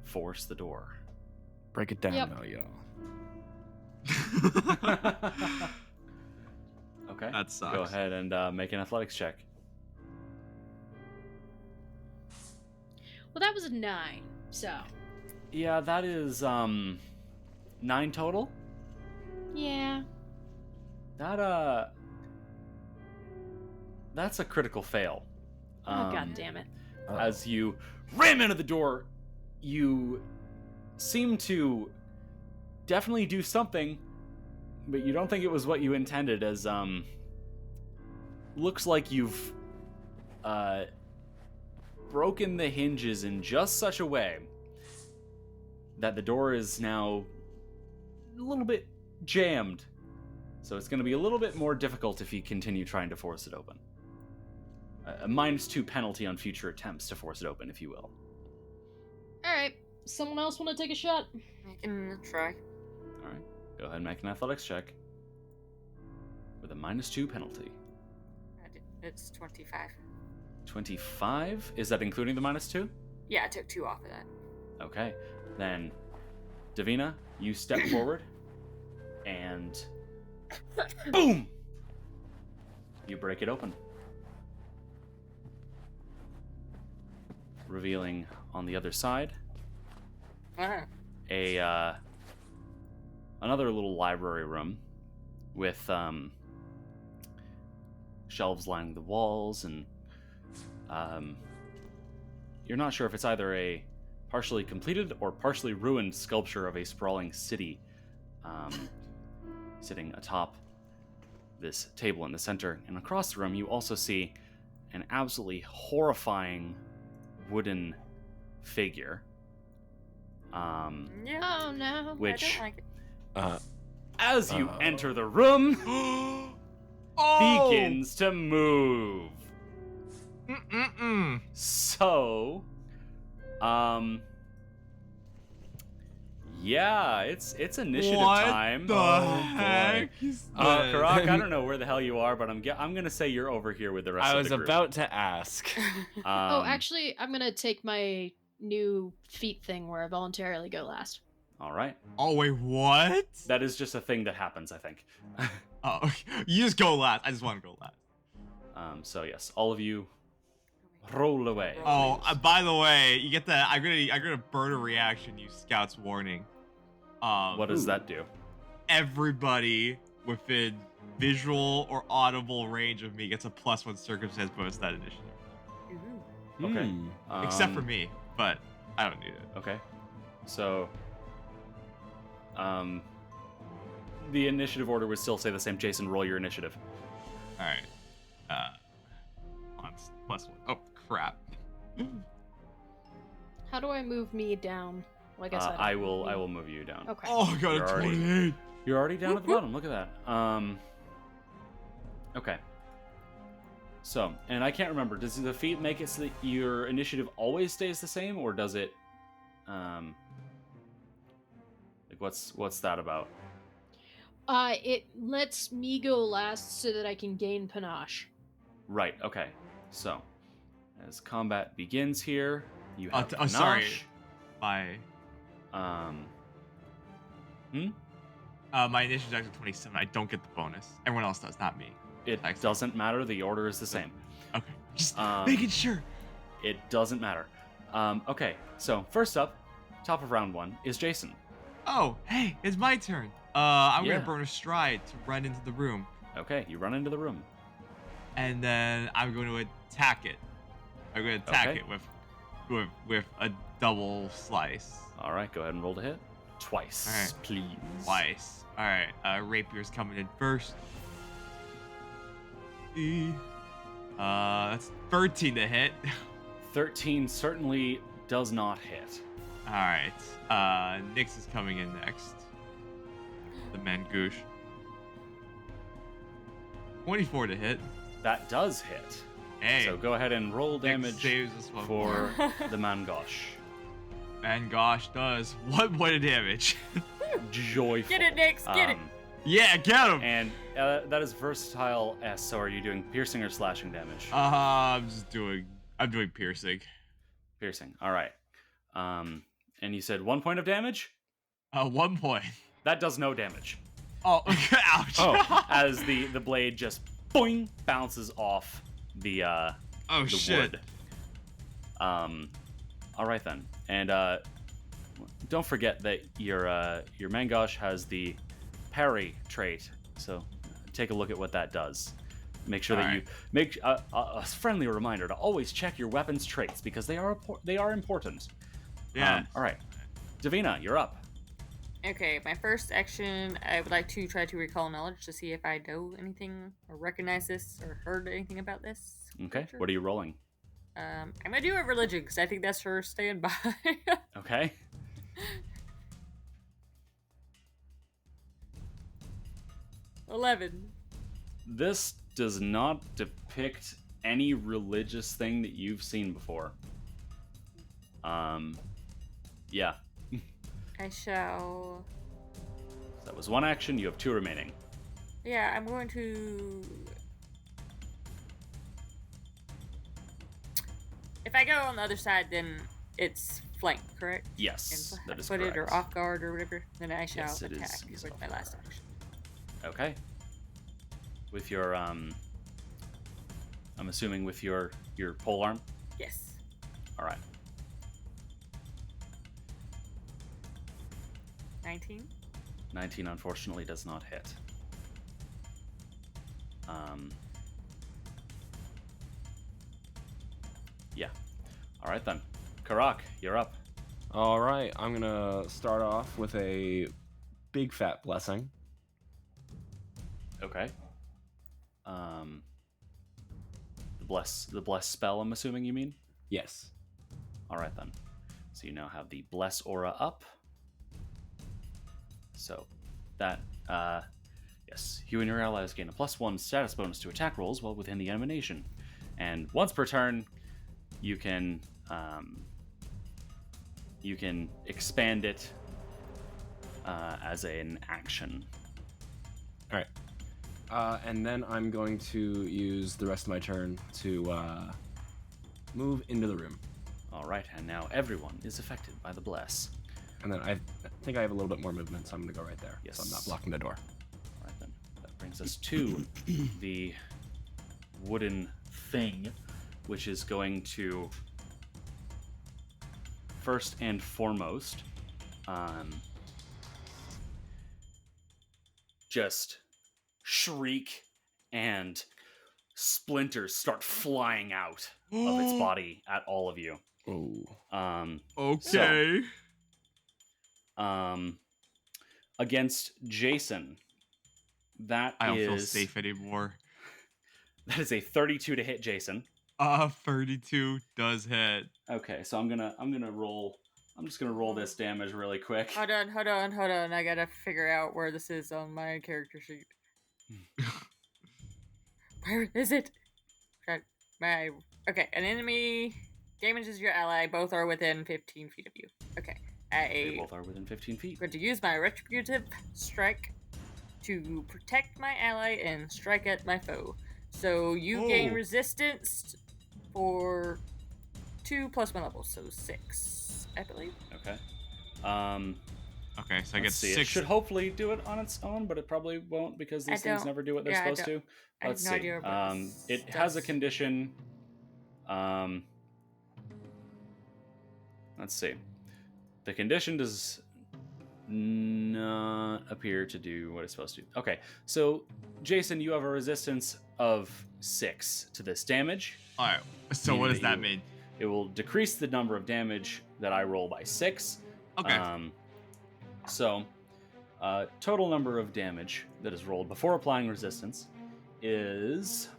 force the door. Break it down Yep. now, y'all. Okay. That sucks. Go ahead and make an athletics check. Well, that was a 9, so. Yeah, that is 9 total. Yeah. That's a critical fail. Oh, god damn it. As you ram into the door, you seem to definitely do something, but you don't think it was what you intended, as looks like you've broken the hinges in just such a way that the door is now a little bit jammed. So it's going to be a little bit more difficult if you continue trying to force it open. A -2 penalty on future attempts to force it open, if you will. Alright. Someone else want to take a shot? I can try. Alright, go ahead and make an athletics check. With a -2 penalty. It's 25. 25? Is that including the -2? Yeah, I took 2 off of that. Okay, then Davina, you step forward, and boom! You break it open. Revealing on the other side another little library room with shelves lining the walls, and you're not sure if it's either a partially completed or partially ruined sculpture of a sprawling city sitting atop this table in the center. And across the room you also see an absolutely horrifying wooden figure, Yeah. Oh no. which I don't like it. as you enter the room Oh! begins to move. Mm-mm-mm. So yeah, it's initiative What time. the heck is that? Karak, I don't know where the hell you are, but I'm gonna say you're over here with the rest I of was the group. about to ask. Oh, actually, I'm gonna take my new feat thing where I voluntarily go last. All right, Oh, wait, what? that is just a thing that happens, I think. Oh, you just go last. I just want to go last. So yes, all of you roll away. Oh, please. by the way, you get that. I'm gonna burn a reaction. You Scout's warning. What does that do? Everybody within visual or audible range of me gets a +1 circumstance bonus to that initiative. Okay. Except for me, but I don't need it. Okay. So, the initiative order would still say the same. Jason, roll your initiative. All right. On +1. Oh crap. How do I move me down? Like I said, I will move you down. Okay. Oh, I got You're a already- 28. You're already down at the bottom. Look at that. Okay. So, and I can't remember. Does the feat make it so that your initiative always stays the same, or does it? Like, what's that about? It lets me go last so that I can gain panache. Right. Okay. So, as combat begins here, you have panache. Sorry. My my initiative is actually 27. I don't get the bonus. Everyone else does, not me. It doesn't matter. The order is the same. Okay. Just Um, making sure. It doesn't matter. Okay. So first up, top of round 1 is Jason. Oh, hey, it's my turn. I'm Yeah. gonna burn a stride to run into the room, Okay. You run into the room. and then I'm going to attack it. I'm going to attack Okay. it with a double slice. All right. Go ahead and roll to hit. Twice, All right. please. Twice. All right. Rapier's coming in first. That's 13 to hit. 13 certainly does not hit. All right. Nyx is coming in next. The Mangoosh. 24 to hit. That does hit. Hey. So go ahead and roll Nyx damage saves this one. for the Mangosh. Mangosh does 1 point of damage. Joyful. Get it, Nyx, get it. Yeah, get him. And that is versatile S. So are you doing piercing or slashing damage? I'm doing piercing. Piercing. All right. And you said 1 point of damage? 1 point. That does no damage. Oh, ouch. As the blade just boing bounces off the Oh, the shit. wood. All right then. And don't forget that your Mangosh has the parry trait. So take a look at what that does. Make sure that you make a friendly reminder to always check your weapons traits because they are important. Yeah. All right, Davina, you're up. Okay, my first action, I would like to try to recall knowledge to see if I know anything or recognize this or heard anything about this. Okay. creature. What are you rolling? I'm gonna do a religion because I think that's for staying by. Okay. 11. This does not depict any religious thing that you've seen before. Yeah. I shall. That was one action. You have 2 remaining. Yeah, I'm going to. If I go on the other side, then it's flank, correct? Yes, And that is footed correct. or off guard or whatever. Then I shall Yes, it is. attack It's with off my guard. last action. Okay. With your I'm assuming with your pole arm. Yes. All right. 19. 19 unfortunately does not hit. Yeah. All right then. Karak, you're up. All right, I'm gonna start off with a big fat blessing. Okay. The bless spell, I'm assuming you mean? Yes. All right then. So you now have the bless aura up. So that yes, you and your allies gain a +1 status bonus to attack rolls while within the emanation, and once per turn, you can expand it as an action. All right. And then I'm going to use the rest of my turn to move into the room. All right, and now everyone is affected by the bless. And then I think I have a little bit more movement, so I'm going to go right there. Yes. So I'm not blocking the door. All right then. That brings us to the wooden thing, which is going to first and foremost just shriek and splinters start flying out of its body at all of you. Oh. Okay. Against Jason, I don't feel safe anymore. that is a 32 to hit Jason. 32 does hit. Okay, so I'm just gonna roll this damage really quick. Hold on. I gotta figure out where this is on my character sheet. Where is it? Okay, an enemy damages your ally. Both are within 15 feet of you. Okay. They both are within 15 feet. I'm going to use my retributive strike to protect my ally and strike at my foe. So you gain resistance for 2 plus 1 level, so 6, I believe. Okay. Okay, so I get 6. It should hopefully do it on its own, but it probably won't because these things never do what they're supposed to. Let's see. It has a condition. Let's see. The condition does not appear to do what it's supposed to do. Okay, so Jason, you have a resistance of 6 to this damage. All right. So what does that mean? It will decrease the number of damage that I roll by 6. Okay. So, total number of damage that is rolled before applying resistance is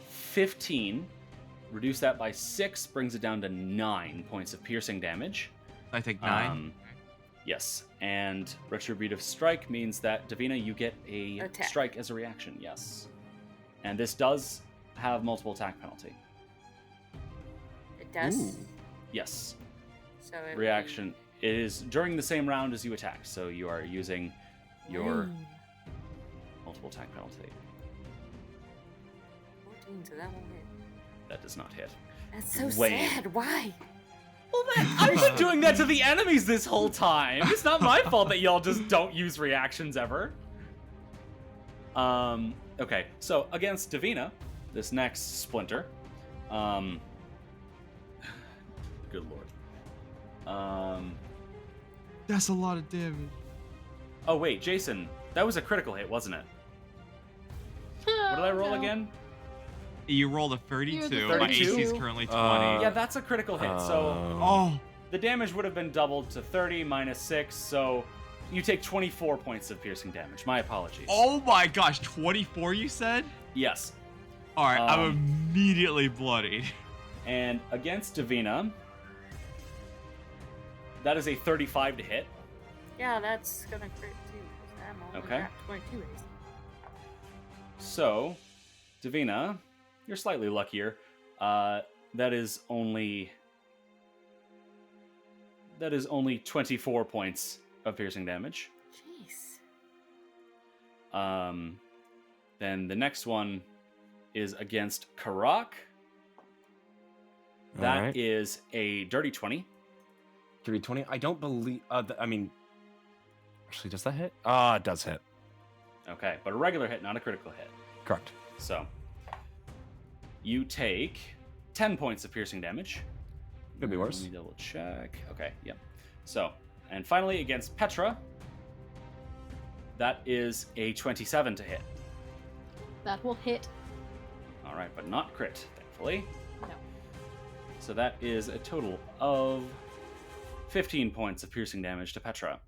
15. Reduce that by 6 brings it down to 9 points of piercing damage. I take 9. Yes, and retributive strike means that Davina, you get a strike as a reaction. Yes, and this does have multiple attack penalty. It does. Ooh. Yes. So reaction. It is during the same round as you attack, so you are using your multiple attack penalty. 14, so that won't hit. That does not hit. That's so Wait. sad. Why? Well, I've been doing that to the enemies this whole time. It's not my fault that y'all just don't use reactions ever. Okay, so against Davina, this next splinter, good lord. That's a lot of damage. Oh wait, Jason, that was a critical hit, wasn't it? What did I roll again? You rolled a 32. My 32? AC is currently 20. Yeah, that's a critical hit. So the damage would have been doubled to 30 minus 6, so you take 24 points of piercing damage. My apologies. Oh my gosh, 24 you said? Yes. All right, I'm immediately bloodied. And against Davina, that is a 35 to hit. Yeah, that's gonna crit too. I'm only Okay. at 22 AC. So, Davina, you're slightly luckier. That is only 24 points of piercing damage. Jeez. Then the next one is against Karak. That is a dirty 20. Dirty 20? I don't believe... actually, does that hit? It does hit. Okay, but a regular hit, not a critical hit. Correct. So, you take 10 points of piercing damage. Could be worse. Let me double check. Okay, yep. So, and finally against Petra, that is a 27 to hit. That will hit. All right, but not crit, thankfully. No. So that is a total of 15 points of piercing damage to Petra.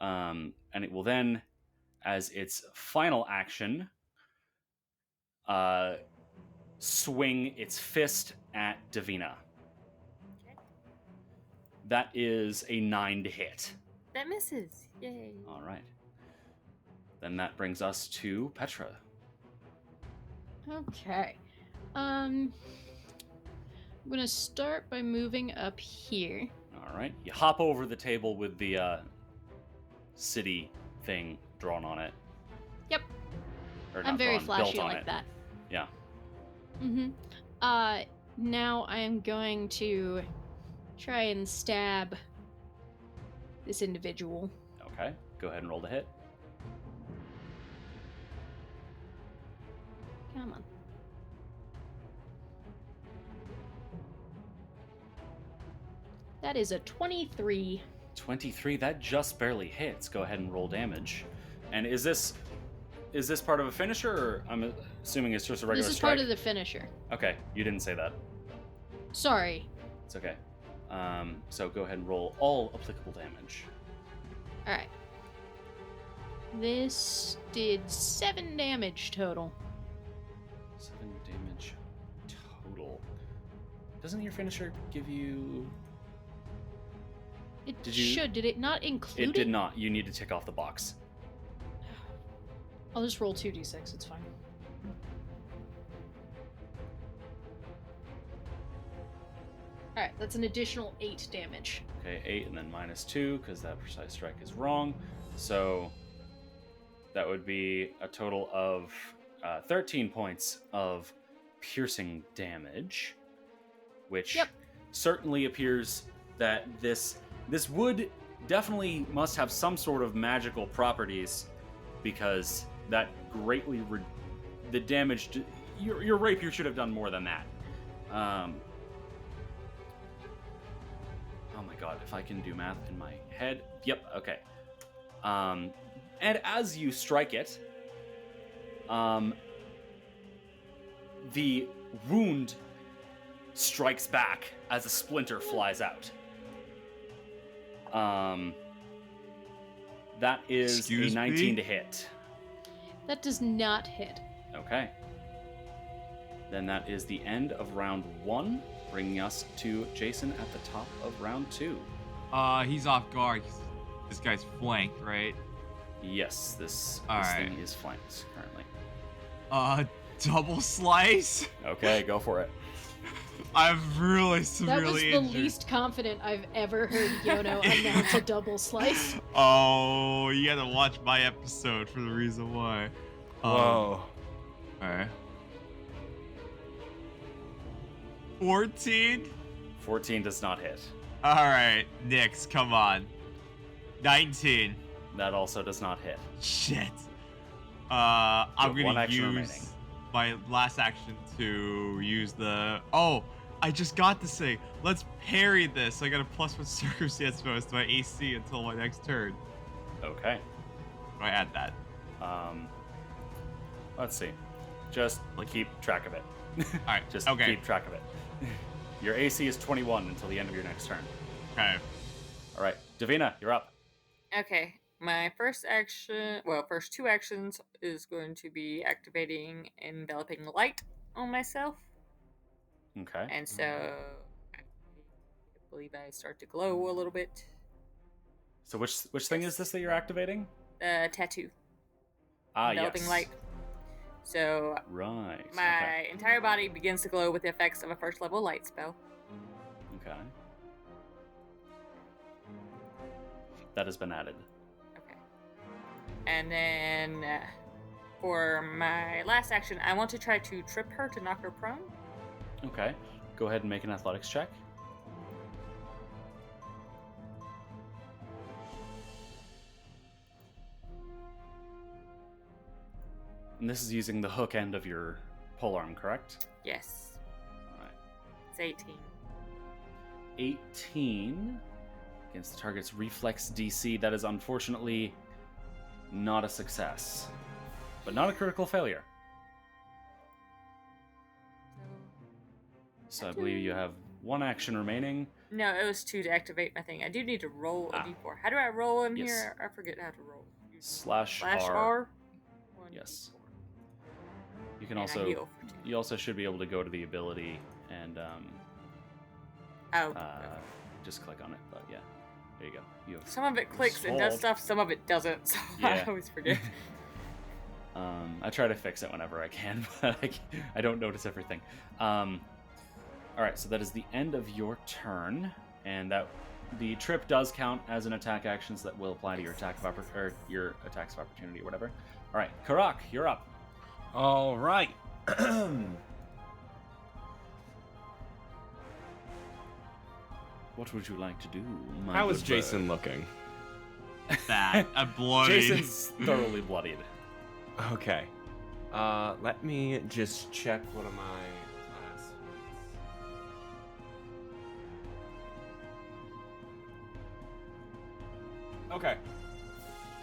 And it will then, as its final action, swing its fist at Davina. Okay. That is a 9 to hit. That misses. Yay. All right. Then that brings us to Petra. Okay. I'm gonna start by moving up here. All right. You hop over the table with the city thing drawn on it. Yep. Or I'm not very drawn, flashy built on like it. that. Yeah. Mm-hmm. Now I am going to try and stab this individual. Okay. Go ahead and roll the hit. Come on. That is a 23. 23. That just barely hits. Go ahead and roll damage. And is this part of a finisher, or I'm assuming it's just a regular This is strike? part of the finisher. Okay, you didn't say that. Sorry. It's okay. So go ahead and roll all applicable damage. Alright. This did 7 damage total. 7 damage total. Doesn't your finisher give you... It Did you- should. Did it not include It did not. You need to tick off the box. I'll just roll 2d6. It's fine. Alright, that's an additional 8 damage. Okay, 8 and then minus 2, because that precise strike is wrong. So that would be a total of 13 points of piercing damage, which Yep. certainly appears that this wood definitely must have some sort of magical properties, because that greatly the damage your rapier should have done more than that. Oh my god, if I can do math in my head. Yep, okay. And as you strike it, the wound strikes back as a splinter flies out. That is Excuse a 19 me? to hit. That does not hit. Okay. Then that is the end of round 1, bringing us to Jason at the top of round 2. He's off guard. This guy's flanked, right? Yes, this Alright. thing is flanked currently. Double slice? Okay, go for it. I'm really That was severely the injured. least confident I've ever heard Yono announce a double slice. Oh, you gotta watch my episode for the reason why. Whoa. Alright. 14? 14 does not hit. Alright, Nyx, come on. 19. That also does not hit. Shit. I'm have one gonna action use remaining. my last action to use the... Oh, I just got this thing. Let's parry this. I got a +1 circumstance bonus to my AC until my next turn. Okay. Do I add that? Let's see. Just keep track of it. Alright, Just okay. keep track of it. Your AC is 21 until the end of your next turn. Okay. All right, Davina, you're up. Okay, my first first 2 actions is going to be activating enveloping light on myself. Okay. And so I believe I start to glow a little bit. So which thing is this that you're activating? Tattoo. Enveloping Yes. light. So Right. my entire body begins to glow with the effects of a first level light spell. Okay. That has been added. Okay. And then for my last action, I want to try to trip her to knock her prone. Okay. Go ahead and make an athletics check. And this is using the hook end of your polearm, correct? Yes. All right. It's 18. 18 against the target's reflex DC. That is unfortunately not a success, but not a critical failure. So I believe you have one action remaining. No, it was 2 to activate my thing. I do need to roll a Ah. d4. How do I roll in Yes. here? I forget how to roll. Slash Slash R. R. Yes. You can And I also heal for 2. you also should be able to go to the ability and Oh. just click on it. But yeah, there you go. You have Some of it clicks and does sword. stuff, some of it doesn't, so I Yeah. always forget. I try to fix it whenever I can, but I don't notice everything. All right, so that is the end of your turn, and that the trip does count as an attack action, so that will apply to your attack of your attacks of opportunity or whatever. All right, Karak, you're up. All right. What would you like to do? My How is good Jason bird? looking? That. I'm bloody. Jason's thoroughly bloodied. Okay. Let me just check one of my last ones. Okay.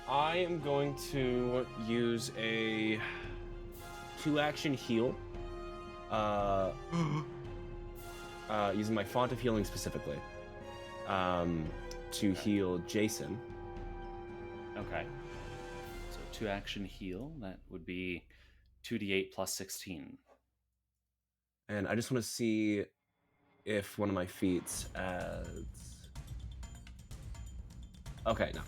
I am going to use a 2-action heal. Using my font of healing specifically. To heal Jason. Okay. So 2-action heal. That would be 2d8 plus 16. And I just want to see if one of my feats adds... Okay, no.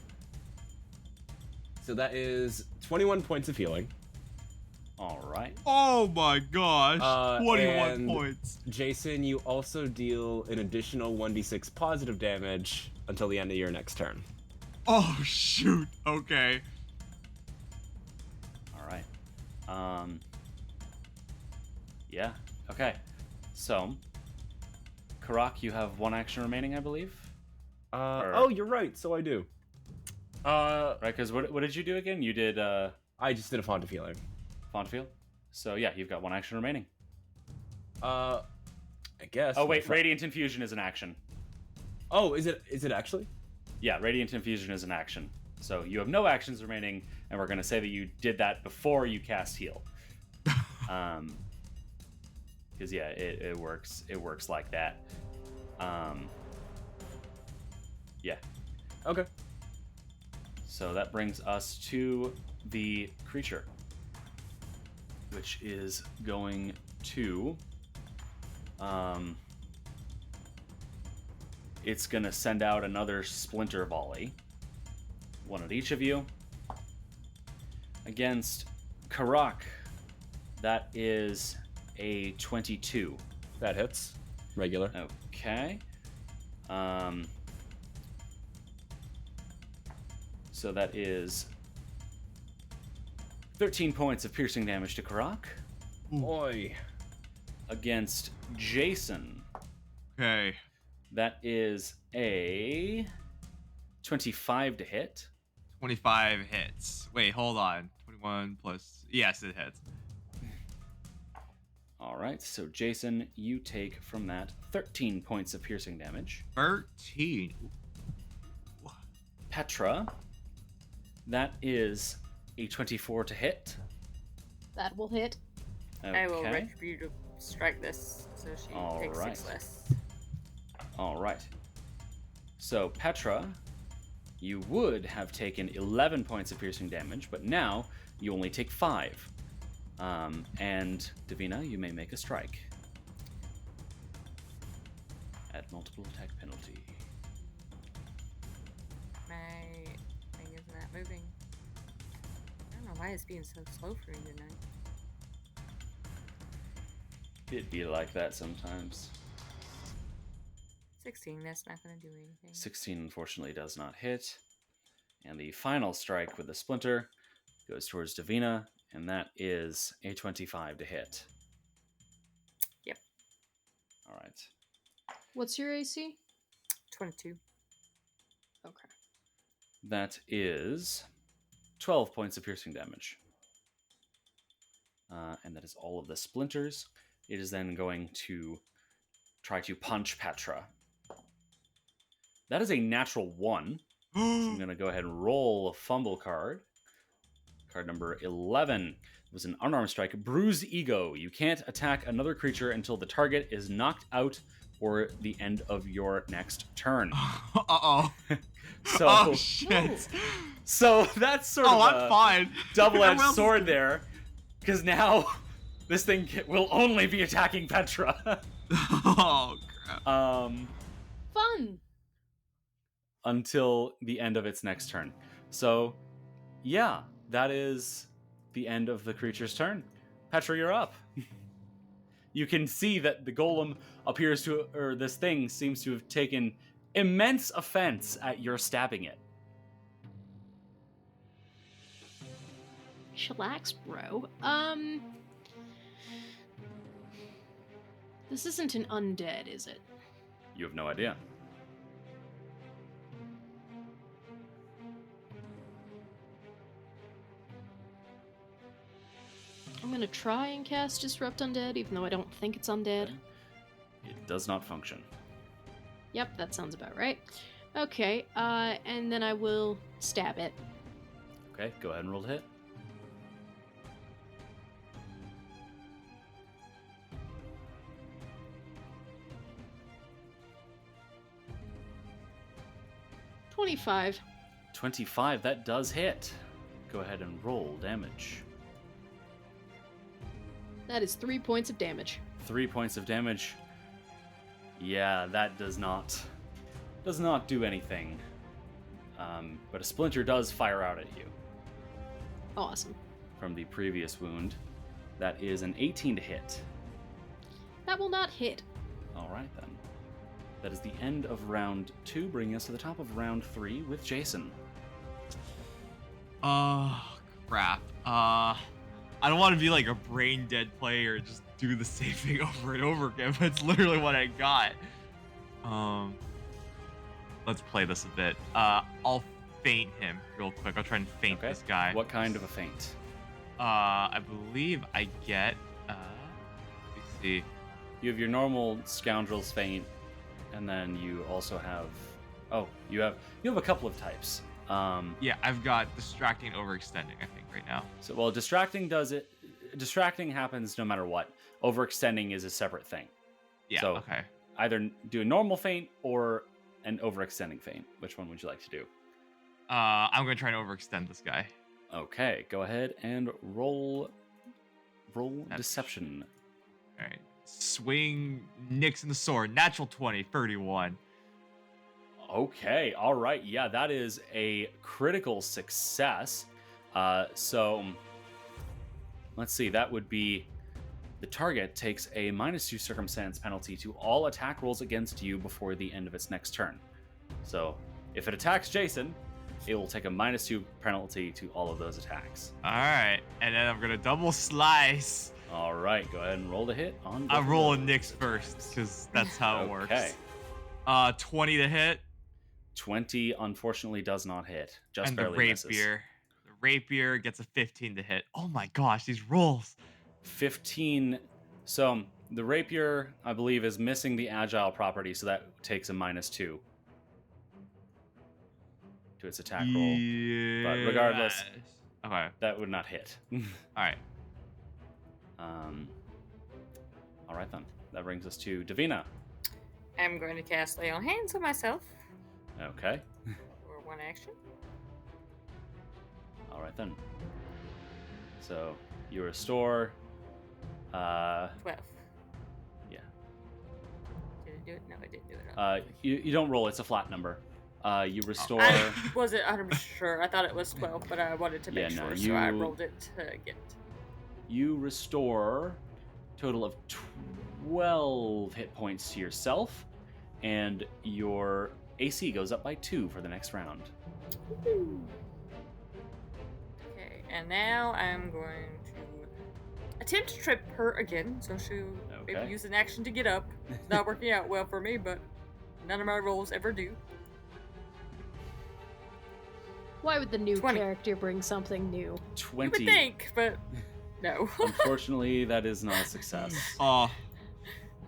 So that is 21 points of healing. All right. Oh my gosh. 21 and points. Jason, you also deal an additional 1d6 positive damage until the end of your next turn. Oh shoot. Okay. All right. Yeah. Okay. So, Karak, you have 1 action remaining, I believe. Oh, you're right. So I do. Right? Because what did you do again? You did I just did a font of healing. Fontfield. So yeah, you've got 1 action remaining. I guess. Oh wait, Radiant Infusion is an action. Oh, is it actually? Yeah, Radiant Infusion is an action. So you have no actions remaining, and we're gonna say that you did that before you cast heal. Because yeah, it works. It works like that. Yeah. Okay. So that brings us to the creature, which is going to it's gonna send out another splinter volley, one at each of you, against Karak. That is a 22. That hits. Regular. Okay. So that is 13 points of piercing damage to Karak. Oi. Against Jason. Okay. That is a 25 to hit. 25 hits. Wait, hold on. 21 plus... Yes, it hits. All right, so Jason, you take from that 13 points of piercing damage. 13. Petra, that is a 24 to hit. That will hit. Okay. I will retribute to strike this, so she All takes right. 6 less. All right. So Petra, you would have taken 11 points of piercing damage, but now you only take 5. And Davina, you may make a strike. At multiple attack penalty. My thing is not moving. I don't know why it's being so slow for me tonight. It'd be like that sometimes. 16, that's not going to do anything. 16 unfortunately does not hit. And the final strike with the splinter goes towards Davina, and that is a 25 to hit. Yep. All right. What's your AC? 22. Okay. That is 12 points of piercing damage. And that is all of the splinters. It is then going to try to punch Petra. That is a natural 1. So I'm going to go ahead and roll a fumble card. Card number 11. It was an unarmed strike. Bruised Ego. You can't attack another creature until the target is knocked out or the end of your next turn. Uh-oh. So, Oh, shit. So that's sort Oh, of I'm fine. double-edged Well, sword there. Because now this thing will only be attacking Petra. Oh, crap. Fun! Until the end of its next turn. So, yeah, that is the end of the creature's turn. Petra, you're up. You can see that the golem appears to, or this thing seems to have taken immense offense at your stabbing it. Chillax, bro. This isn't an undead, is it? You have no idea. I'm gonna try and cast Disrupt Undead, even though I don't think it's undead. It does not function. Yep, that sounds about right. Okay, and then I will stab it. Okay, go ahead and roll to hit. $25. 25, that does hit. Go ahead and roll damage. That is 3 points of damage. 3 points of damage. Yeah, that does not do anything. But a splinter does fire out at you Awesome. from the previous wound. That is an 18 to hit. That will not hit. All right, then. That is the end of round 2, bringing us to the top of round 3 with Jason. Oh, crap. I don't want to be like a brain dead player and just do the same thing over and over again, but it's literally what I got. Let's play this a bit. I'll feint him real quick. I'll try and feint this guy. What kind of a feint? I believe I get, let me see. You have your normal scoundrel's feint, and then you also have, you have a couple of types. Yeah, I've got distracting, overextending, I think, right now. So, well, distracting happens no matter what. Overextending is a separate thing. Yeah, so okay. Either do a normal feint or an overextending feint. Which one would you like to do? I'm going to try and overextend this guy. Okay, go ahead and roll deception. All right. Swing, Nyx in the sword. Natural 20, 31. Okay, all right. Yeah, that is a critical success. So let's see. That would be the target takes a -2 circumstance penalty to all attack rolls against you before the end of its next turn. So if it attacks Jason, it will take a -2 penalty to all of those attacks. All right, and then I'm gonna double slice. All right, go ahead and roll the hit on. I'm rolling Nyx first because that's how it Okay. works. 20 to hit. 20 unfortunately does not hit. Just And the barely misses. rapier gets a 15 to hit. Oh my gosh, these rolls. 15. So the rapier, I believe, is missing the agile property, so that takes a -2 to its attack roll. But regardless, okay, that would not hit. all right. All right then. That brings us to Davina. I'm going to cast Lay on Hands on myself Okay. for 1 action. All right then. So you restore. 12. Yeah. Did it do it? No, I didn't do it. You don't roll. It's a flat number. You restore. I wasn't 100% sure. I thought it was 12, but I wanted to make Yeah, no, sure, so I you- rolled it to get it. You restore total of 12 hit points to yourself, and your AC goes up by 2 for the next round. Okay, and now I'm going to attempt to trip her again, so she'll Okay. maybe use an action to get up. It's not working out well for me, but none of my rolls ever do. Why would the new 20. character bring something new? You 20. would think, but no. Unfortunately, that is not a success. Oh,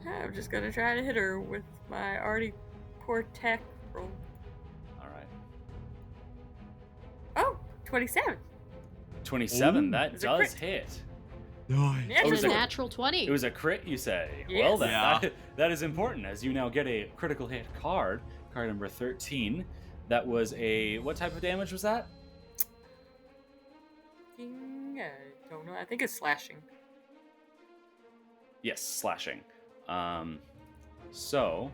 I'm just gonna try to hit her with my already poor tech roll. All right. Oh, 27. 27. Ooh. That It's a does crit. hit. nice. Natural was It's a a- 20. natural 20. It was a crit, you say? Yes. Well then, Yeah. that is important, as you now get a critical hit card number 13. That was a, what type of damage was that? I don't know. I think it's slashing. Yes, slashing. So,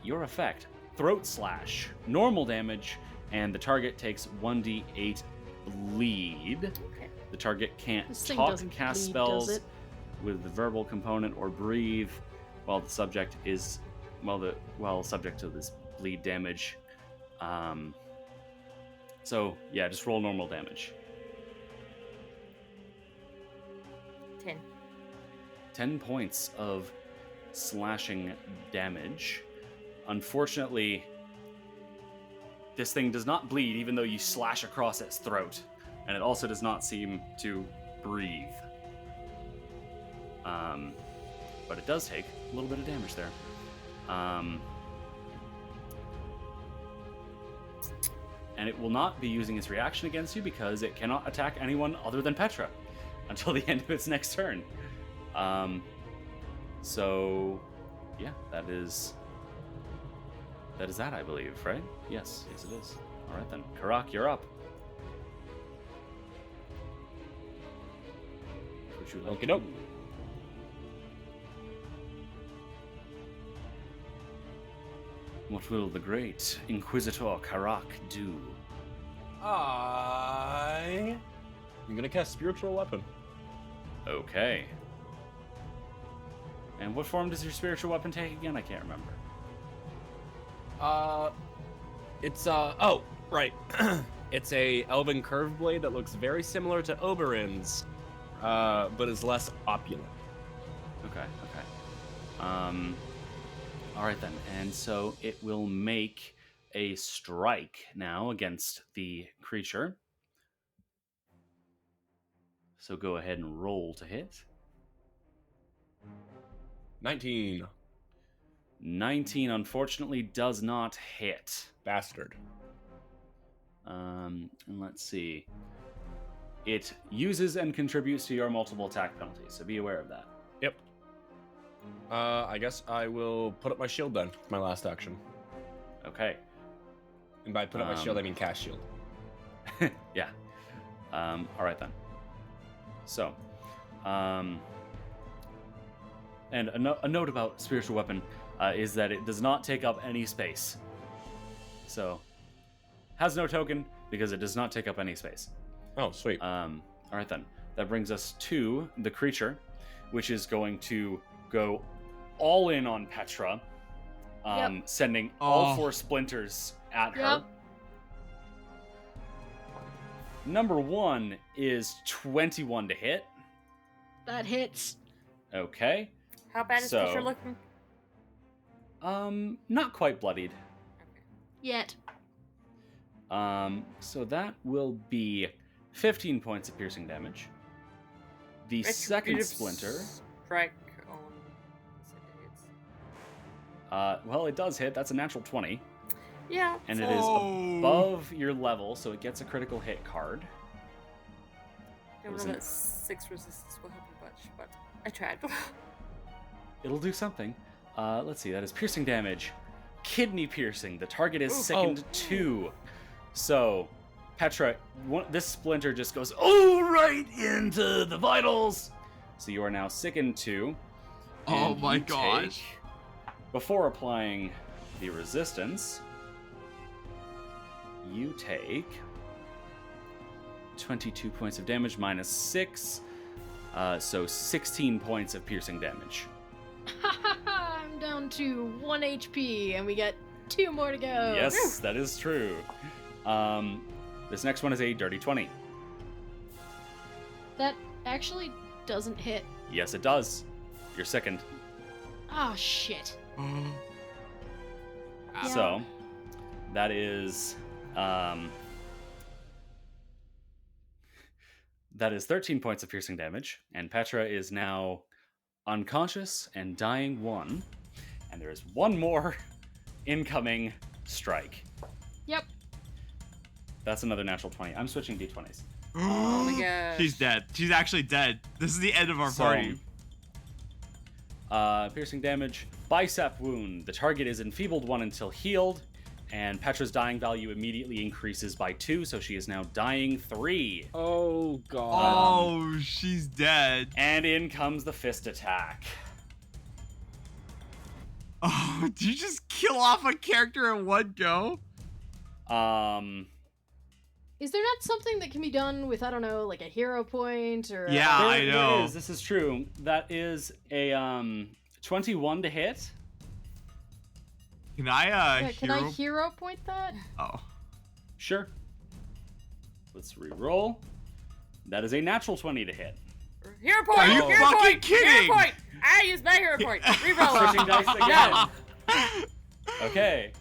your effect, throat slash, normal damage, and the target takes 1d8 bleed. Okay. The target can't This thing talk, doesn't cast bleed, spells does it? with the verbal component, or breathe while the subject is while subject to this bleed damage. So yeah, just roll normal damage. 10. 10 points of slashing damage. Unfortunately, this thing does not bleed even though you slash across its throat, and it also does not seem to breathe. But it does take a little bit of damage there. and it will not be using its reaction against you because it cannot attack anyone other than Petra until the end of its next turn. So, yeah, that is that, I believe, right? Yes, it is. All right then, Karak, you're up. Would you like Okie doke. to- What will the great Inquisitor Karak do? I'm gonna cast Spiritual Weapon. Okay. And what form does your spiritual weapon take again? I can't remember. It's oh, right. It's a elven curved blade that looks very similar to Oberyn's, but is less opulent. Okay. All right then. And so it will make a strike now against the creature. So go ahead and roll to hit. 19. 19 unfortunately does not hit. Bastard. And let's see. It uses and contributes to your multiple attack penalties, so be aware of that. Yep. I guess I will put up my shield then. My last action. Okay. And by put up my shield, I mean cast shield. Yeah. All right then. So, and a note about spiritual weapon is that it does not take up any space. So, has no token because it does not take up any space. Oh, sweet. All right then. That brings us to the creature, which is going to go all in on Petra, sending all 4 splinters at her. Number 1 is 21 to hit. That hits. Okay. How bad is Fisher looking? Not quite bloodied. Yet. So that will be 15 points of piercing damage. The second splinter. Strike on. Well, it does hit. That's a natural 20. Yeah. And it is above your level, so it gets a critical hit card. I don't know that 6 resistance will help me much, but I tried. It'll do something. Let's see. That is piercing damage. Kidney piercing. The target is sickened 2. So, Petra, this splinter just goes right into the vitals. So you are now sickened 2. Oh my gosh. Before applying the resistance, you take 22 points of damage minus 6. So 16 points of piercing damage. I'm down to 1 HP, and we got 2 more to go. Yes, that is true. This next one is a dirty 20. That actually doesn't hit. Yes, it does. You're sickened. Oh, shit. So, that is... that is 13 points of piercing damage, and Petra is now unconscious and dying 1. And there is 1 more incoming strike. Yep. That's another natural 20. I'm switching d20s. Oh my gosh. She's dead. She's actually dead. This is the end of our party. Piercing damage. Bicep wound. The target is enfeebled 1 until healed, and Petra's dying value immediately increases by 2, so she is now dying 3. Oh, God. Oh, she's dead. And in comes the fist attack. Oh, did you just kill off a character in one go? Is there not something that can be done with, I don't know, like a hero point or... Yeah, I know. There is. This is true. That is a 21 to hit. Can I Can I hero point that? Oh. Sure. Let's re-roll. That is a natural 20 to hit. Hero point! Are you hero fucking point, kidding? Hero point! I use my hero point. Reroll. Switching dice again. Okay.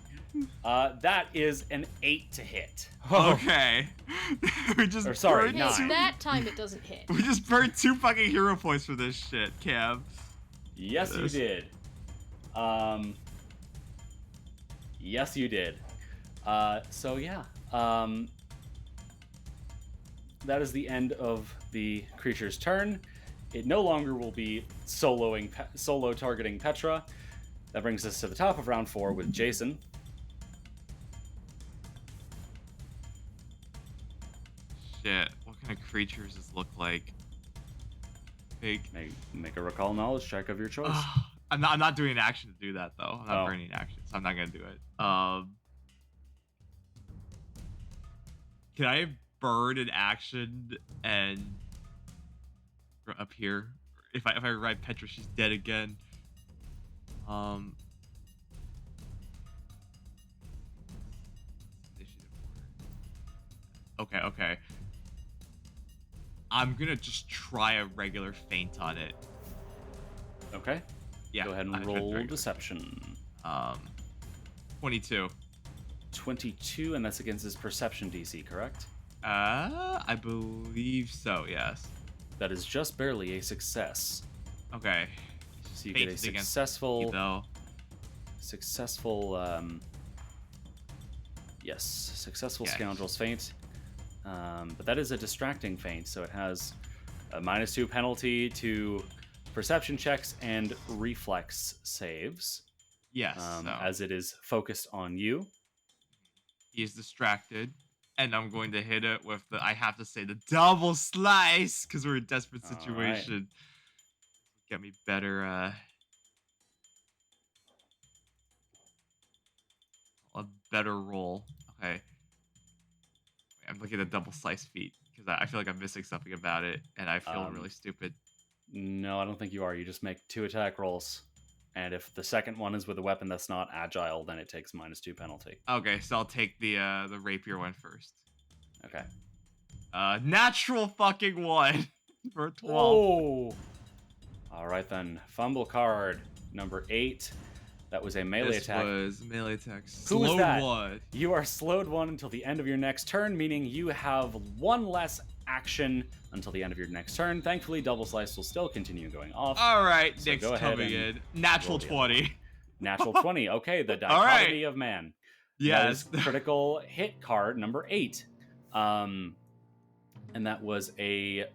That is an 8 to hit. Okay. We just Or sorry, burned 9. That time it doesn't hit. We just burned 2 fucking hero points for this shit, Cam. Yes, you did. Yes, you did. So yeah, that is the end of the creature's turn. It no longer will be solo targeting Petra. That brings us to the top of round 4 with Jason. Shit. What kind of creatures does this look like? Big. Make a recall knowledge check of your choice. I'm not doing an action to do that though. I'm not Oh. burning action, so I'm not gonna do it. Can I burn an action and up here? If I ride Petra, she's dead again. Okay. I'm gonna just try a regular feint on it. Okay. Yeah. Go ahead and roll deception. 22. 22, and that's against his perception DC, correct? I believe so. Yes. That is just barely a success. Okay. So you get a successful scoundrel's feint. But that is a distracting feint, so it has a -2 penalty to perception checks and reflex saves. Yes. As it is focused on you. He is distracted, and I'm going to hit it with I have to say, the double slice, because we're in a desperate situation. Right. Get me better, a better roll. Okay. I'm looking at the double slice feat, because I feel like I'm missing something about it, and I feel really stupid. No, I don't think you are. You just make 2 attack rolls. And if the second one is with a weapon that's not agile, then it takes -2 penalty. Okay, so I'll take the rapier one first. Okay. Natural fucking 1 for 12. Oh! Alright then. Fumble card number 8. That was a melee attack. This was melee attack. Who was that? 1. You are slowed 1 until the end of your next turn, meaning you have 1 less action until the end of your next turn. Thankfully, double slice will still continue going off. All right, So Nick's go ahead coming and in. Natural 20. Natural 20. Okay, the dichotomy of man. Yes. That is critical hit card number 8. And that was a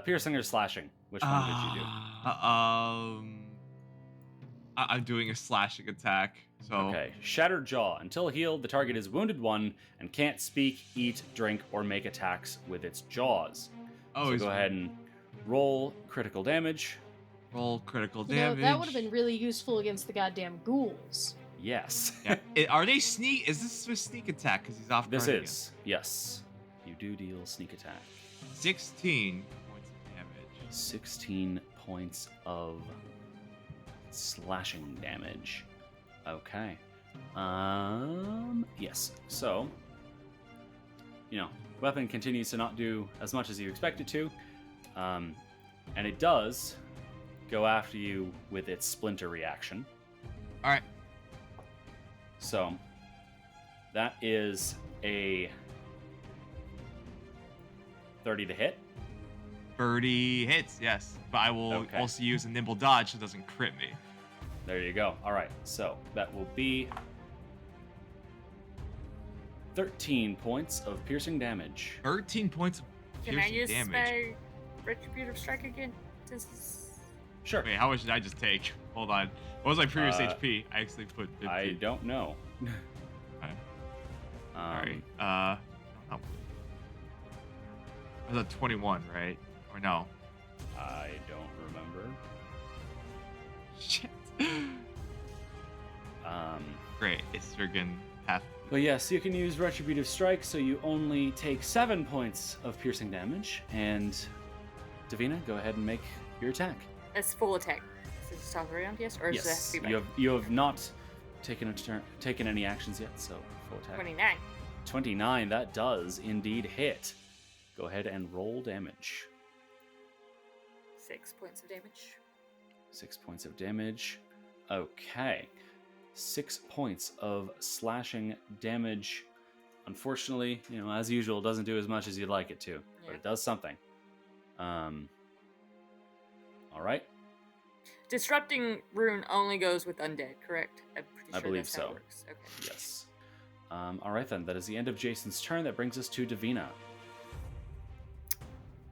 piercing or slashing. Which one did you do? I'm doing a slashing attack. So Okay. Shattered jaw. Until healed, the target is wounded 1 and can't speak, eat, drink, or make attacks with its jaws. So go ahead and roll critical damage. Roll critical You know, damage. that would have been really useful against the goddamn ghouls. Yes. Yeah. Are they sneak? Is this a sneak attack? Because he's off. This guard is. Yes. You do deal sneak attack. again. 16 points of damage. 16 points of slashing damage. Okay. Yes. So, weapon continues to not do as much as you expect it to. And it does go after you with its splinter reaction. All right. So, that is a 30 to hit. 30 hits, yes. But I will also use a nimble dodge so it doesn't crit me. There you go. All right. So, that will be 13 points of piercing damage. 13 points of Can I piercing use damage. my retributive strike again? Since it's... Sure. Wait, how much did I just take? Hold on. What was my previous HP? I actually put 50. I don't know. Okay. Alright. I was at 21, right? Or no? I don't remember. Shit. Great. It's friggin' half. But yes, you can use Retributive Strike, so you only take 7 points of piercing damage. And Davina, go ahead and make your attack. It's full attack. Is it top round, yes? Or does it have Yes, to be you have not taken any actions yet, so full attack. 29. 29, that does indeed hit. Go ahead and roll damage. 6 points of damage. 6 points of damage. Okay. 6 points of slashing damage. Unfortunately, as usual, it doesn't do as much as you'd like it to, but it does something. All right. Disrupting rune only goes with undead, correct? I'm pretty sure I believe that's how so. it works. Okay. Yes. All right, then. That is the end of Jason's turn. That brings us to Davina.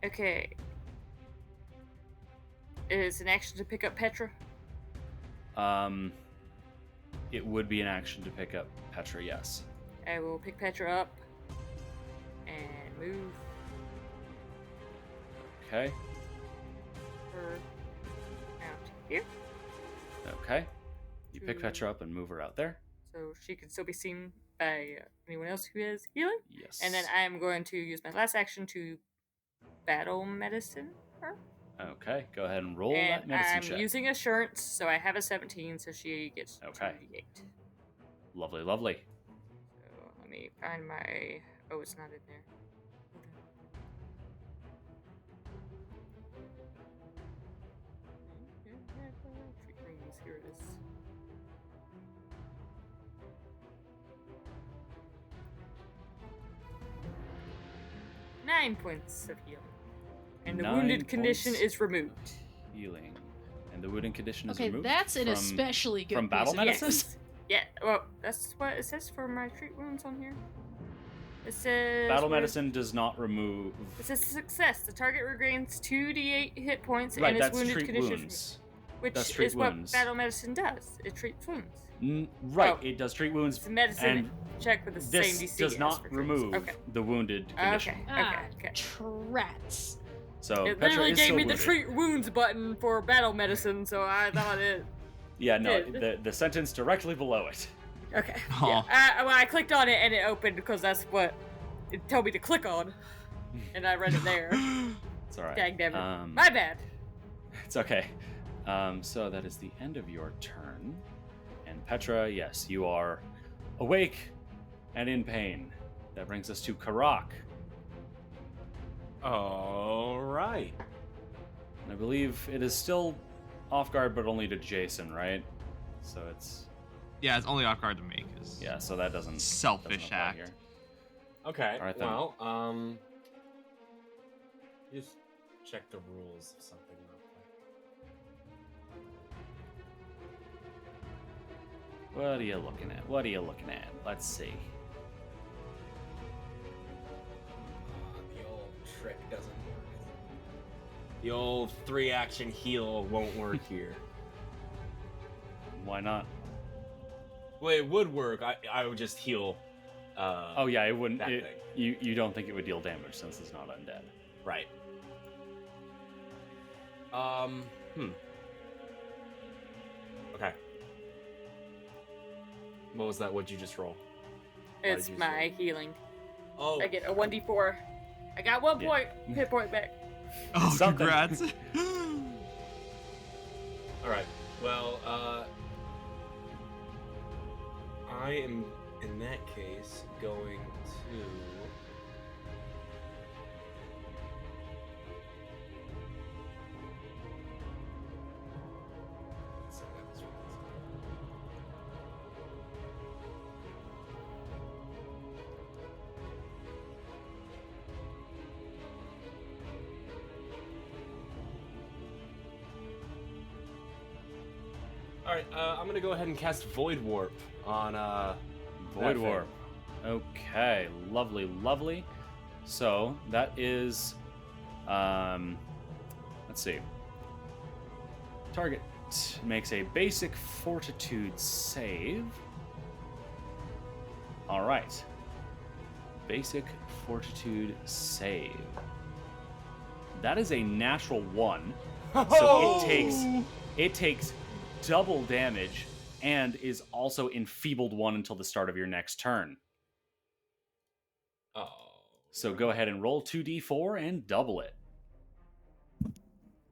Okay. Is an action to pick up Petra? It would be an action to pick up Petra, yes. I will pick Petra up and move Okay. her out here. Okay. You pick Petra up and move her out there. So she can still be seen by anyone else who has healing. Yes. And then I am going to use my last action to battle medicine her. Okay, go ahead and roll And that medicine I'm check. using assurance, so I have a 17, so she gets Okay. 2d8. Lovely, lovely. So let me find my... Oh, it's not in there. Treat rooms, here it is. Nine points of healing. And the 9 wounded condition points. is removed. Healing. And the wounding condition is Okay, removed that's an from- especially good from battle piece of medicine? news. Yeah, well, that's what it says for my treat wounds on here. It says... Battle where- medicine does not remove... It says success. The target regains 2d8 hit points Right, and its that's wounded treat condition. wounds. Which That's treat is wounds. what battle medicine does. It treats wounds. Right, Oh. it does treat wounds, It's a medicine and check with the same this DC. does as not for treats. remove Okay. the wounded condition. Okay. Ah, Okay. trats. So It Petra literally is gave still me the wounded. treat wounds button for battle medicine, so I thought it. Yeah, no, did. the sentence directly below it. Okay. Oh. Yeah. Well, I clicked on it and it opened because that's what it told me to click on, and I read it there. It's all right. Dang damn it. My bad. It's okay. So that is the end of your turn. And Petra, yes, you are awake and in pain. That brings us to Karak. All right. I believe it is still off guard, but only to Jason, right? So it's... Yeah, it's only off guard to me, because... Yeah, so that doesn't... Selfish doesn't apply act. here. Okay. All right, then. Well, just check the rules of something real quick. What are you looking at? What are you looking at? Let's see. The old trick doesn't work. The old 3-action heal won't work here. Why not? Well, it would work. I would just heal. Oh yeah, it wouldn't. That It, thing. you don't think it would deal damage since it's not undead? Right. Okay. What was that? What'd you just roll? Why It's did you my say- healing. Oh. I get a 1d4. I got 1 Yeah. point hit point back. Oh, Something. congrats. All right. Well, I am in that case going to. All right, I'm gonna go ahead and cast Void Warp on Void that Warp. Okay, lovely, lovely. So that is, let's see. Target makes a basic Fortitude save. All right. Basic Fortitude save. That is a natural 1. So it takes double damage and is also enfeebled 1 until the start of your next turn. Oh. So go ahead and roll 2d4 and double it.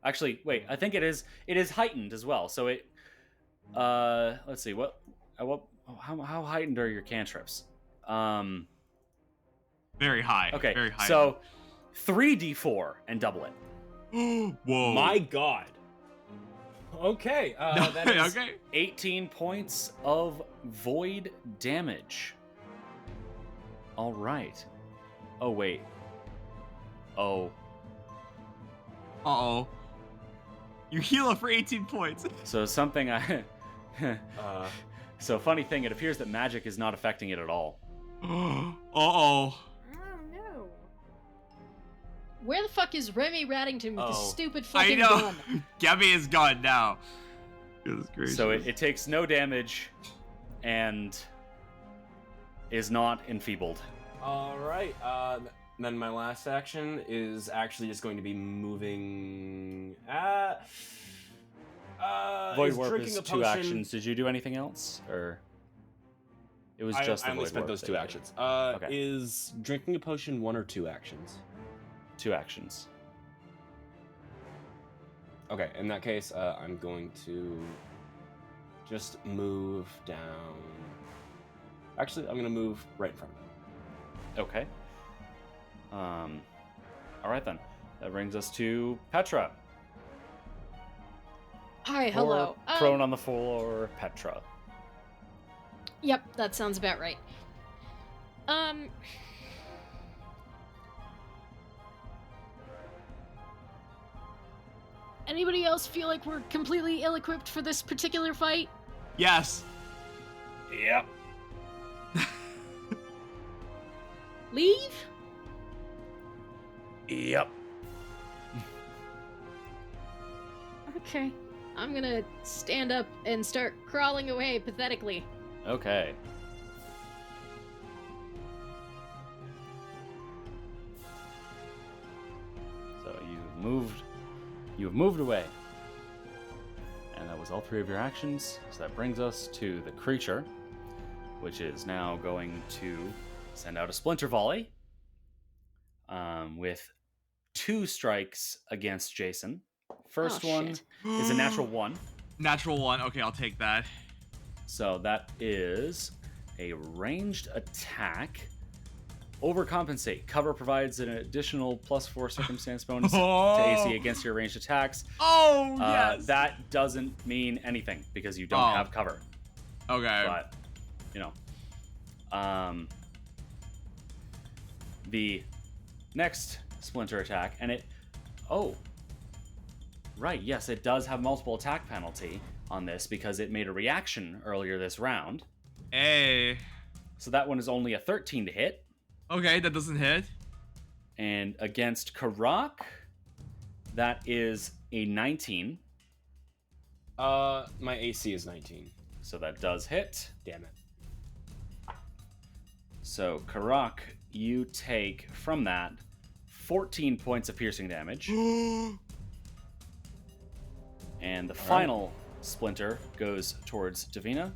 Actually, wait, I think it is heightened as well. So it let's see, how heightened are your cantrips? Very high. Okay. Very high. So 3d4 and double it. Whoa. My God. Okay. That is Okay. 18 points of void damage. All right. Oh wait. Oh. Uh-oh. You heal it for 18 points. So something I Uh, So funny thing, it appears that magic is not affecting it at all. Uh-oh. Oh no. Where the fuck is Remy Raddington with his Oh. stupid I fucking know. gun? Gabby is gone now. Goodness gracious. So it takes no damage and is not enfeebled. All right. Then my last action is actually just going to be moving. Void Warp drinking is a 2 potion- actions. Did you do anything else, or it was I just the only Void spent Warp those that 2 you did? actions. Okay. Is drinking a potion 1 or 2 actions? 2 actions. Okay, in that case, I'm going to just move down. Actually, I'm going to move right in front of him. Okay. All right then. That brings us to Petra. Hi, hello. Or prone on the floor, Petra. Yep, that sounds about right. Anybody else feel like we're completely ill-equipped for this particular fight? Yes. Yep. Leave? Yep. Okay. I'm gonna stand up and start crawling away pathetically. Okay. So you've moved away. And that was all 3 of your actions. So that brings us to the creature, which is now going to send out a splinter volley with 2 strikes against Jason. First Oh, one shit. is a natural 1. Natural 1. Okay, I'll take that. So that is a ranged attack. Overcompensate. Cover provides an additional +4 circumstance bonus to AC against your ranged attacks. Oh, yes. That doesn't mean anything because you don't Oh. have cover. Okay. But, the next splinter attack, and it... Oh. Right, yes, it does have multiple attack penalty on this because it made a reaction earlier this round. Hey. So that one is only a 13 to hit. Okay, that doesn't hit. And against Karak, that is a 19. My AC is 19. So that does hit. Damn it. So Karak, you take from that 14 points of piercing damage. And the final splinter goes towards Davina,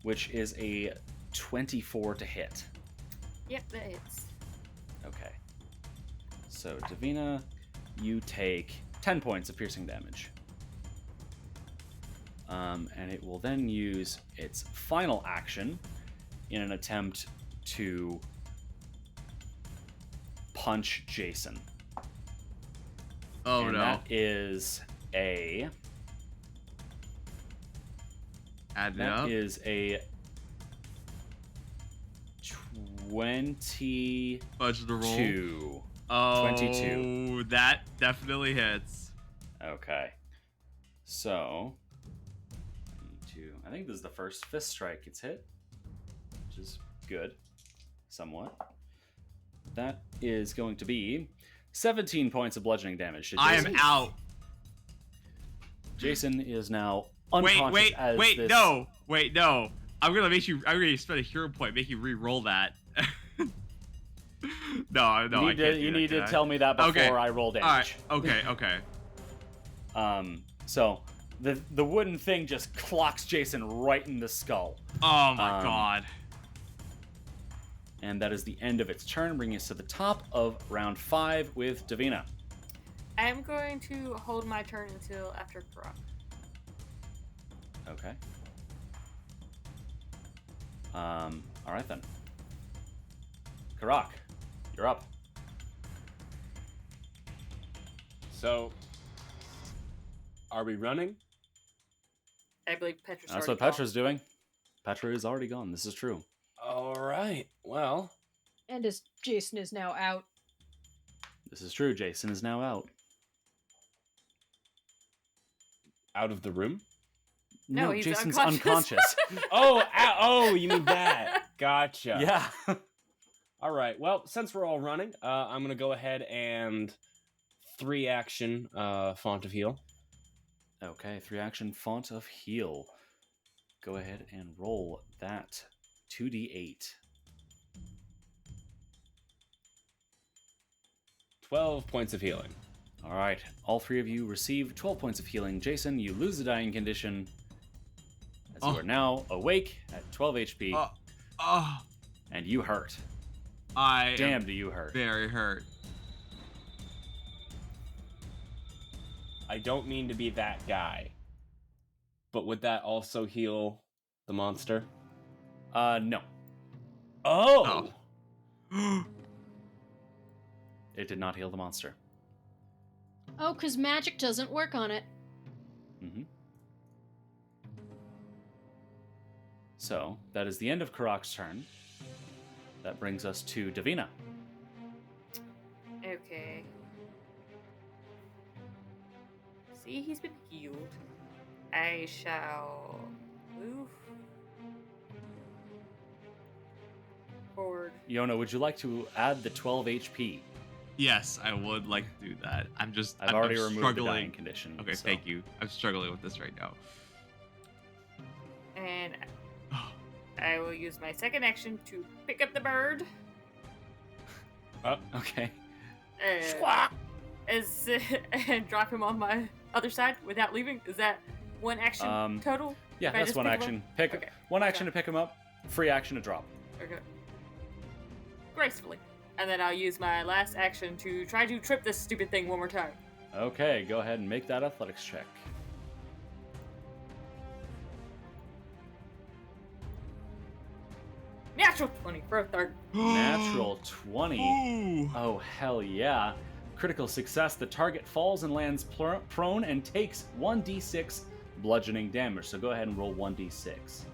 which is a 24 to hit. Yep, that hits. Okay. So Davina, you take 10 points of piercing damage. And it will then use its final action in an attempt to punch Jason. Oh, and no. that is a... Add it That up. is a 22. Budget the roll. Oh, 22. That definitely hits. Okay. So, I think this is the first fist strike it's hit, which is good, somewhat. That is going to be 17 points of bludgeoning damage to I Jason. am out. Jason is now unconscious Wait, as this... no. I'm gonna spend a hero point, make you re-roll that. No, I can't do that, You need can to I? tell me that before Okay. I roll damage. Alright, okay. So the wooden thing just clocks Jason right in the skull. Oh my god. And that is the end of its turn, bringing us to the top of round 5 with Davina. I'm going to hold my turn until after Karak. Okay. All right then. Karak, you're up. So, are we running? I believe Petra's That's already what gone. Petra's doing. Petra is already gone. This is true. All right. Well, And as Jason is now out. This is true. Jason is now out. out of the room? No, he's Jason's unconscious. unconscious. Oh, you mean that? Gotcha. Yeah. All right. Well, since we're all running, I'm gonna go ahead and 3 action font of heal. Okay, 3 action font of heal. Go ahead and roll that 2d8. 12 points of healing. All right, all 3 of you receive 12 points of healing. Jason, you lose the dying condition as you are now awake at 12 HP, and you hurt. Damn, do you hurt. Very hurt. I don't mean to be that guy, but would that also heal the monster? No. Oh! It did not heal the monster. Oh, because magic doesn't work on it. Mm-hmm. So, that is the end of Karak's turn. That brings us to Davina. Okay. See, he's been healed. I shall move forward. Yona, would you like to add the 12 HP? Yes, I would like to do that. I'm I've already I'm removed the struggling. dying condition. Okay, so- thank you. I'm struggling with this right now. And I will use my second action to pick up the bird. Oh, okay. And drop him on my other side without leaving. Is that one action total? Yeah, If I that's just one pick him action. up? Pick Okay. one action to pick him up, free action to drop. Okay. Gracefully. And then I'll use my last action to try to trip this stupid thing one more time. Okay, go ahead and make that athletics check. Natural 20 for a third. Natural 20. Ooh. Oh, hell yeah. Critical success. The target falls and lands prone and takes 1d6 bludgeoning damage. So go ahead and roll 1d6.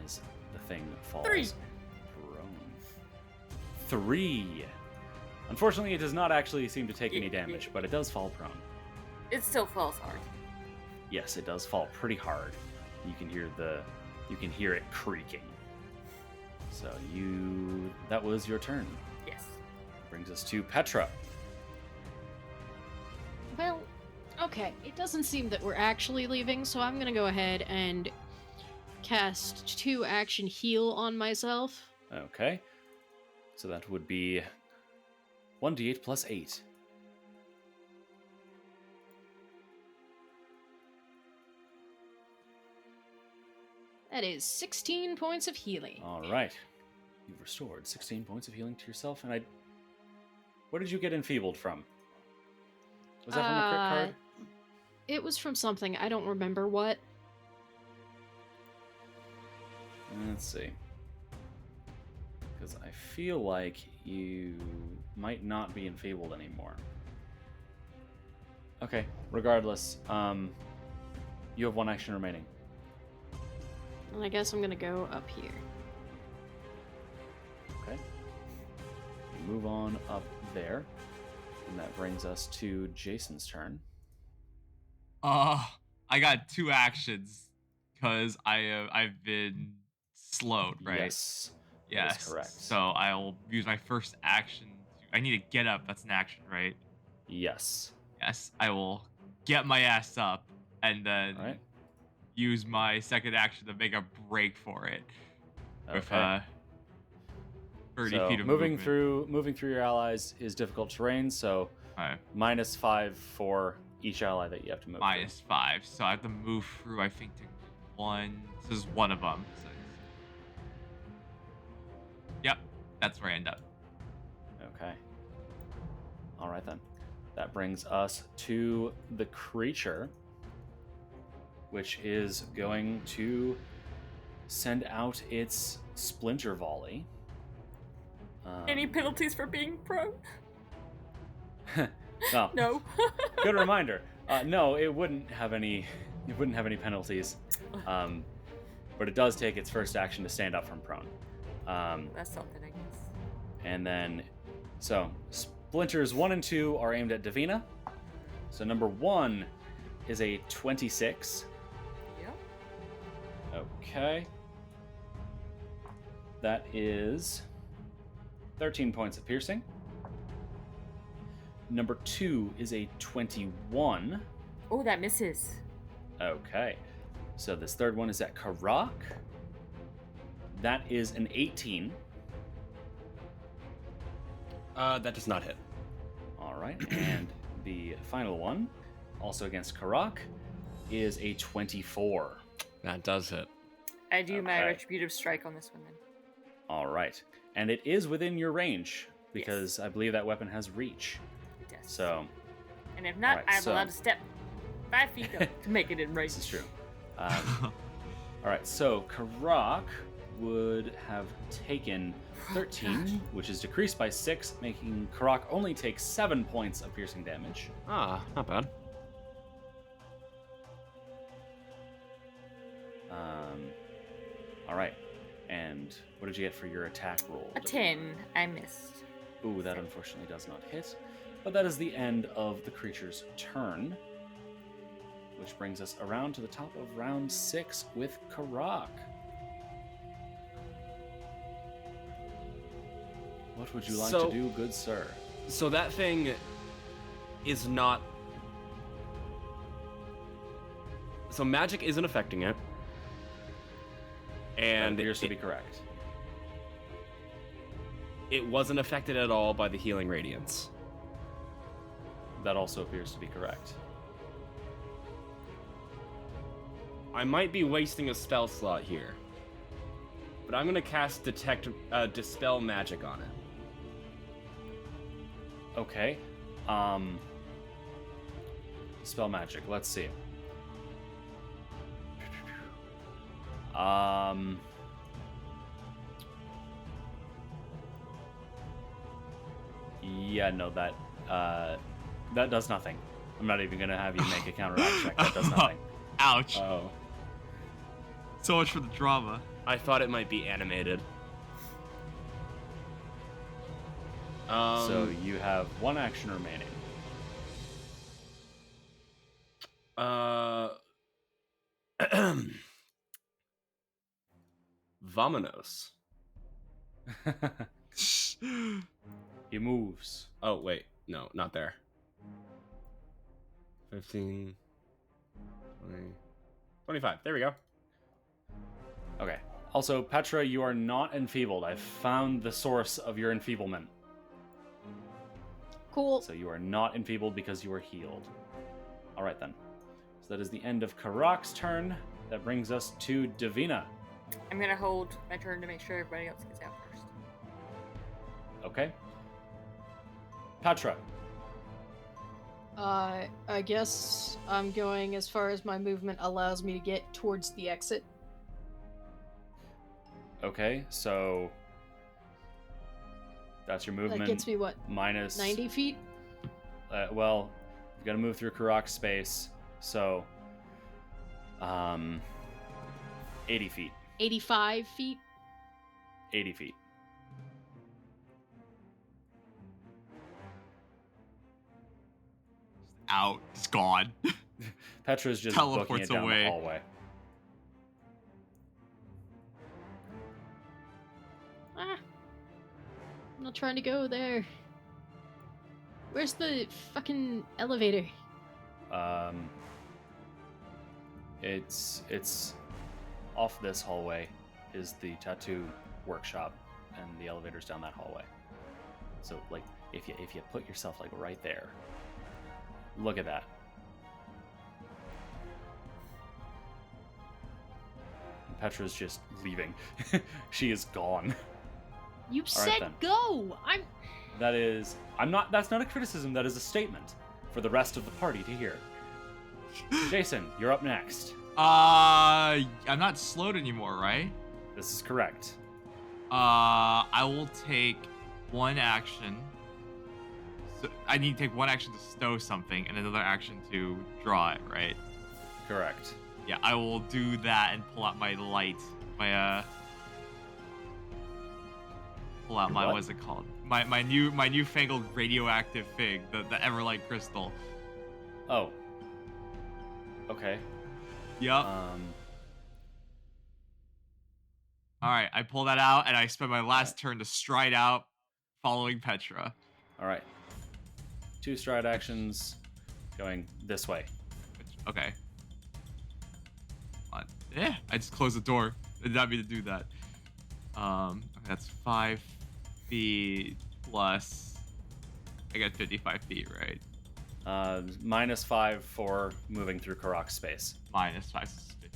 As the thing falls 3. prone. 3. Unfortunately, it does not actually seem to take any damage, but it does fall prone. It still falls hard. Yes, it does fall pretty hard. You can hear it creaking. So that was your turn. Yes. Brings us to Petra. Well, okay. It doesn't seem that we're actually leaving, so I'm gonna go ahead and cast 2 action heal on myself. Okay. So that would be 1d8 plus 8. That is 16 points of healing. All right. You've restored 16 points of healing to yourself, and Where did you get enfeebled from? Was that from a crit card? It was from something. I don't remember what. Let's see. Because I feel like you might not be enfeebled anymore. Okay, regardless, you have 1 action remaining. And I guess I'm gonna go up here. Okay. You move on up there. And that brings us to Jason's turn. I got 2 actions because I've been slowed, right? Yes. That Yes. is correct. So I'll use my first action. I need to get up. That's an action, right? Yes. Yes. I will get my ass up and then All right. use my second action to make a break for it. With Okay. 30 So feet of moving movement. through your allies is difficult terrain, so Alright, -5 for each ally that you have to move. -5. So I have to move through, I think, to 1. This is one of them. So yep, that's where I end up. Through. Okay. All right then. That brings us to the creature, which is going to send out its splinter volley. Any penalties for being prone? Oh, No. good reminder. No, it wouldn't have any. It wouldn't have any penalties. But it does take its first action to stand up from prone. That's something, I guess. And then, so splinters 1 and 2 are aimed at Davina. So number 1 is a 26. Yep. Okay. That is 13 points of piercing. Number 2 is a 21. Oh, that misses. Okay. So this third one is at Karak. That is an 18. That does not hit. All right. And the final one, also against Karak, is a 24. That does hit. I do my Okay. retributive strike on this one then. All right. And it is within your range because I believe that weapon has reach. It does. So And if not, Alright, I'm so- allowed to step 5 feet up to make it in range. this is true. All right. So Karak would have taken 13, which is decreased by 6, making Karak only take 7 points of piercing damage. Ah, not bad. All right. And what did you get for your attack roll? A 10. I missed. Ooh, that unfortunately does not hit. But that is the end of the creature's turn. Which brings us around to the top of round 6 with Karak. What would you like So- to do, good sir? So that thing is not. So magic isn't affecting it. That And appears to be correct. it wasn't affected at all by the healing radiance. That also appears to be correct. I might be wasting a spell slot here, but I'm gonna cast dispel magic on it. Okay. Spell magic. Let's see. Yeah, no, that does nothing. I'm not even gonna have you make a counteract check. That does nothing. Ouch. Oh. So much for the drama. I thought it might be animated. So you have one action remaining. Vamonos. He moves. Oh, wait. No, not there. 15, 20, 25. There we go. Okay. Also, Petra, you are not enfeebled. I've found the source of your enfeeblement. Cool. So you are not enfeebled because you are healed. All right, then. So that is the end of Karak's turn. That brings us to Davina. I'm gonna hold my turn to make sure everybody else gets out first. Okay. Petra. I guess I'm going as far as my movement allows me to get towards the exit. Okay, so that's your movement. That gets me, what, minus 90 feet? Well, you've got to move through Karak's space, so 80 feet. 85 feet? 80 feet. Out. It's gone. Petra's just booking it Teleports down away. the hallway. Ah. I'm not trying to go there. Where's the fucking elevator? It's off this hallway is the tattoo workshop, and the elevator's down that hallway. So like if you put yourself like right there, look at that. And Petra's just leaving. She is gone. You right, said then. go! That's not a criticism, that is a statement for the rest of the party to hear. Jason, you're up next. I'm not slowed anymore, right? This is correct. I will take one action. So I need to take one action to stow something and another action to draw it, right? Correct. Yeah, I will do that and pull out my light. Pull out my What? what's it called? My newfangled radioactive fig, the Everlight crystal. Oh. Okay. Yup. All right, I pull that out, and I spend my last turn to stride out, following Petra. All right. 2 stride actions going this way. Okay. Yeah, I just closed the door. I did not mean to do that. That's 5 feet plus. I got 55 feet, right? -5 for moving through Karak's space. -5 is 50 feet.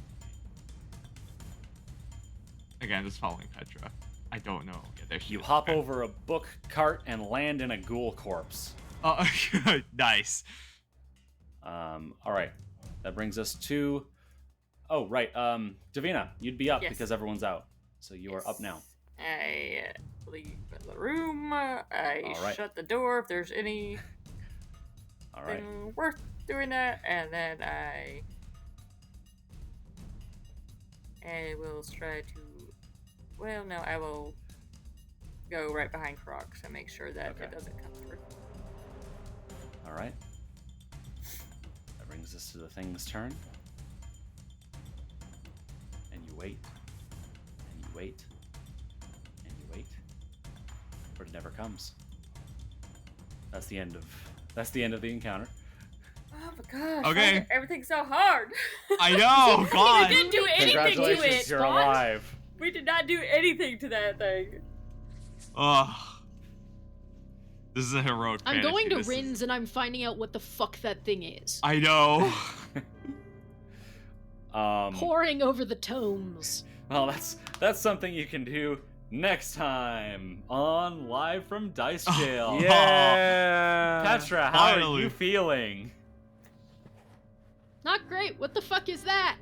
Again, just following Petra. I don't know. Yeah, there she You is. hop Okay. over a book cart and land in a ghoul corpse. Oh, nice. All right. That brings us to... Oh, right. Davina, you'd be up Yes. because everyone's out. So you are up now. I leave the room. I All right. shut the door if there's anything All right. worth doing that, and then I will try to. Well, no, I will go right behind Crocs and make sure that Okay. it doesn't come through. All right. That brings us to the thing's turn. And you wait. And you wait. And you wait. But it never comes. That's the end of the encounter. Oh my gosh! Okay. why is everything's so hard. I know, God. We didn't do anything to Congratulations, it. you're Spawn. alive. We did not do anything to that thing. Ugh. This is a heroic I'm fantasy. going to This is- Rin's and I'm finding out what the fuck that thing is. I know. Poring over the tomes. Well, that's something you can do next time on Live from Dice Jail. Yeah. Petra, how are Finally. you feeling? Not great. What the fuck is that?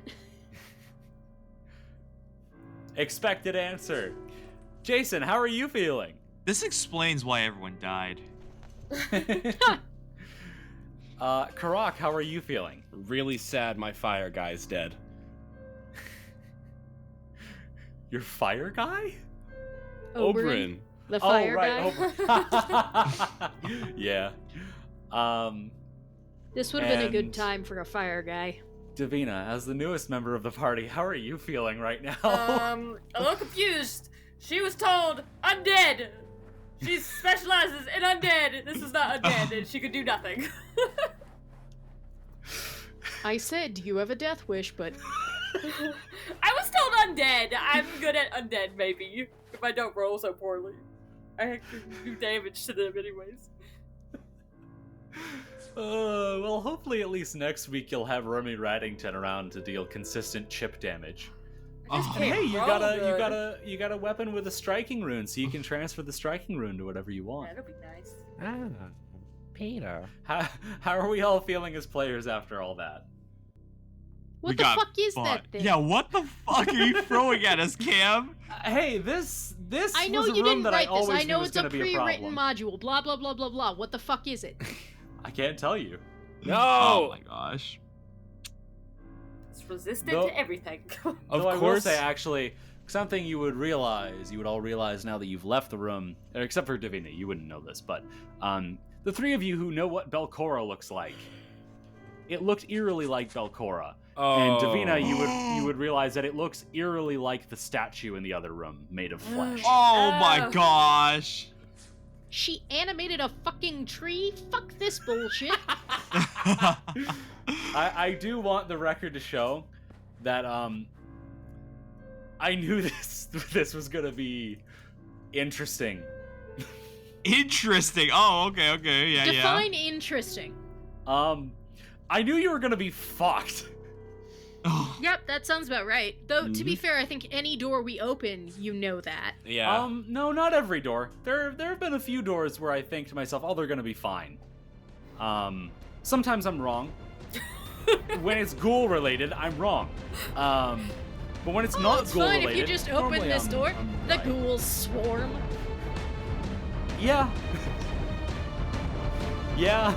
Expected answer. Jason, how are you feeling? This explains why everyone died. Karak, how are you feeling? Really sad my fire guy's dead. Your fire guy? Oberyn. The fire right. guy. Yeah. This would have been a good And- time for a fire guy. Davina, as the newest member of the party, how are you feeling right now? A little confused. She was told undead. She specializes in undead. This is not undead, and she could do nothing. I said, do you have a death wish, but I was told undead. I'm good at undead, maybe. If I don't roll so poorly. I can do damage to them anyways. Well, hopefully at least next week you'll have Remy Raddington around to deal consistent chip damage. I just Oh. can't Hey, you roll got good. a weapon with a striking rune, so you can transfer the striking rune to whatever you want. That'll be nice. Peter. How are we all feeling as players after all that? what We the got fuck is fought. that thing? Yeah, what the fuck are you throwing at us, Cam? Hey, this I know was a you room didn't that I write this. always I know knew was it's a gonna be a pre-written problem. module. Blah blah blah blah blah. What the fuck is it? I can't tell you. No. Oh my gosh. It's resistant No. to everything. Of Though I will course. say, actually, something you would all realize now that you've left the room, except for Davina, you wouldn't know this, but the three of you who know what Belcora looks like, it looked eerily like Belcora. And Davina, you would realize that it looks eerily like the statue in the other room, made of flesh. Oh my Oh. gosh. She animated a fucking tree? Fuck this bullshit. I do want the record to show that I knew this was gonna be interesting. Interesting. Oh, okay, yeah, Define interesting. I knew you were gonna be fucked. Oh, Yep, that sounds about right. Though, to be fair, I think any door we open, you know that. Yeah. No, not every door. There have been a few doors where I think to myself, oh, they're gonna be fine. Sometimes I'm wrong. When it's ghoul related, I'm wrong. But when it's not It's ghoul fine related, if you just open normally this I'm- door. I'm The right. ghouls swarm. Yeah. Yeah.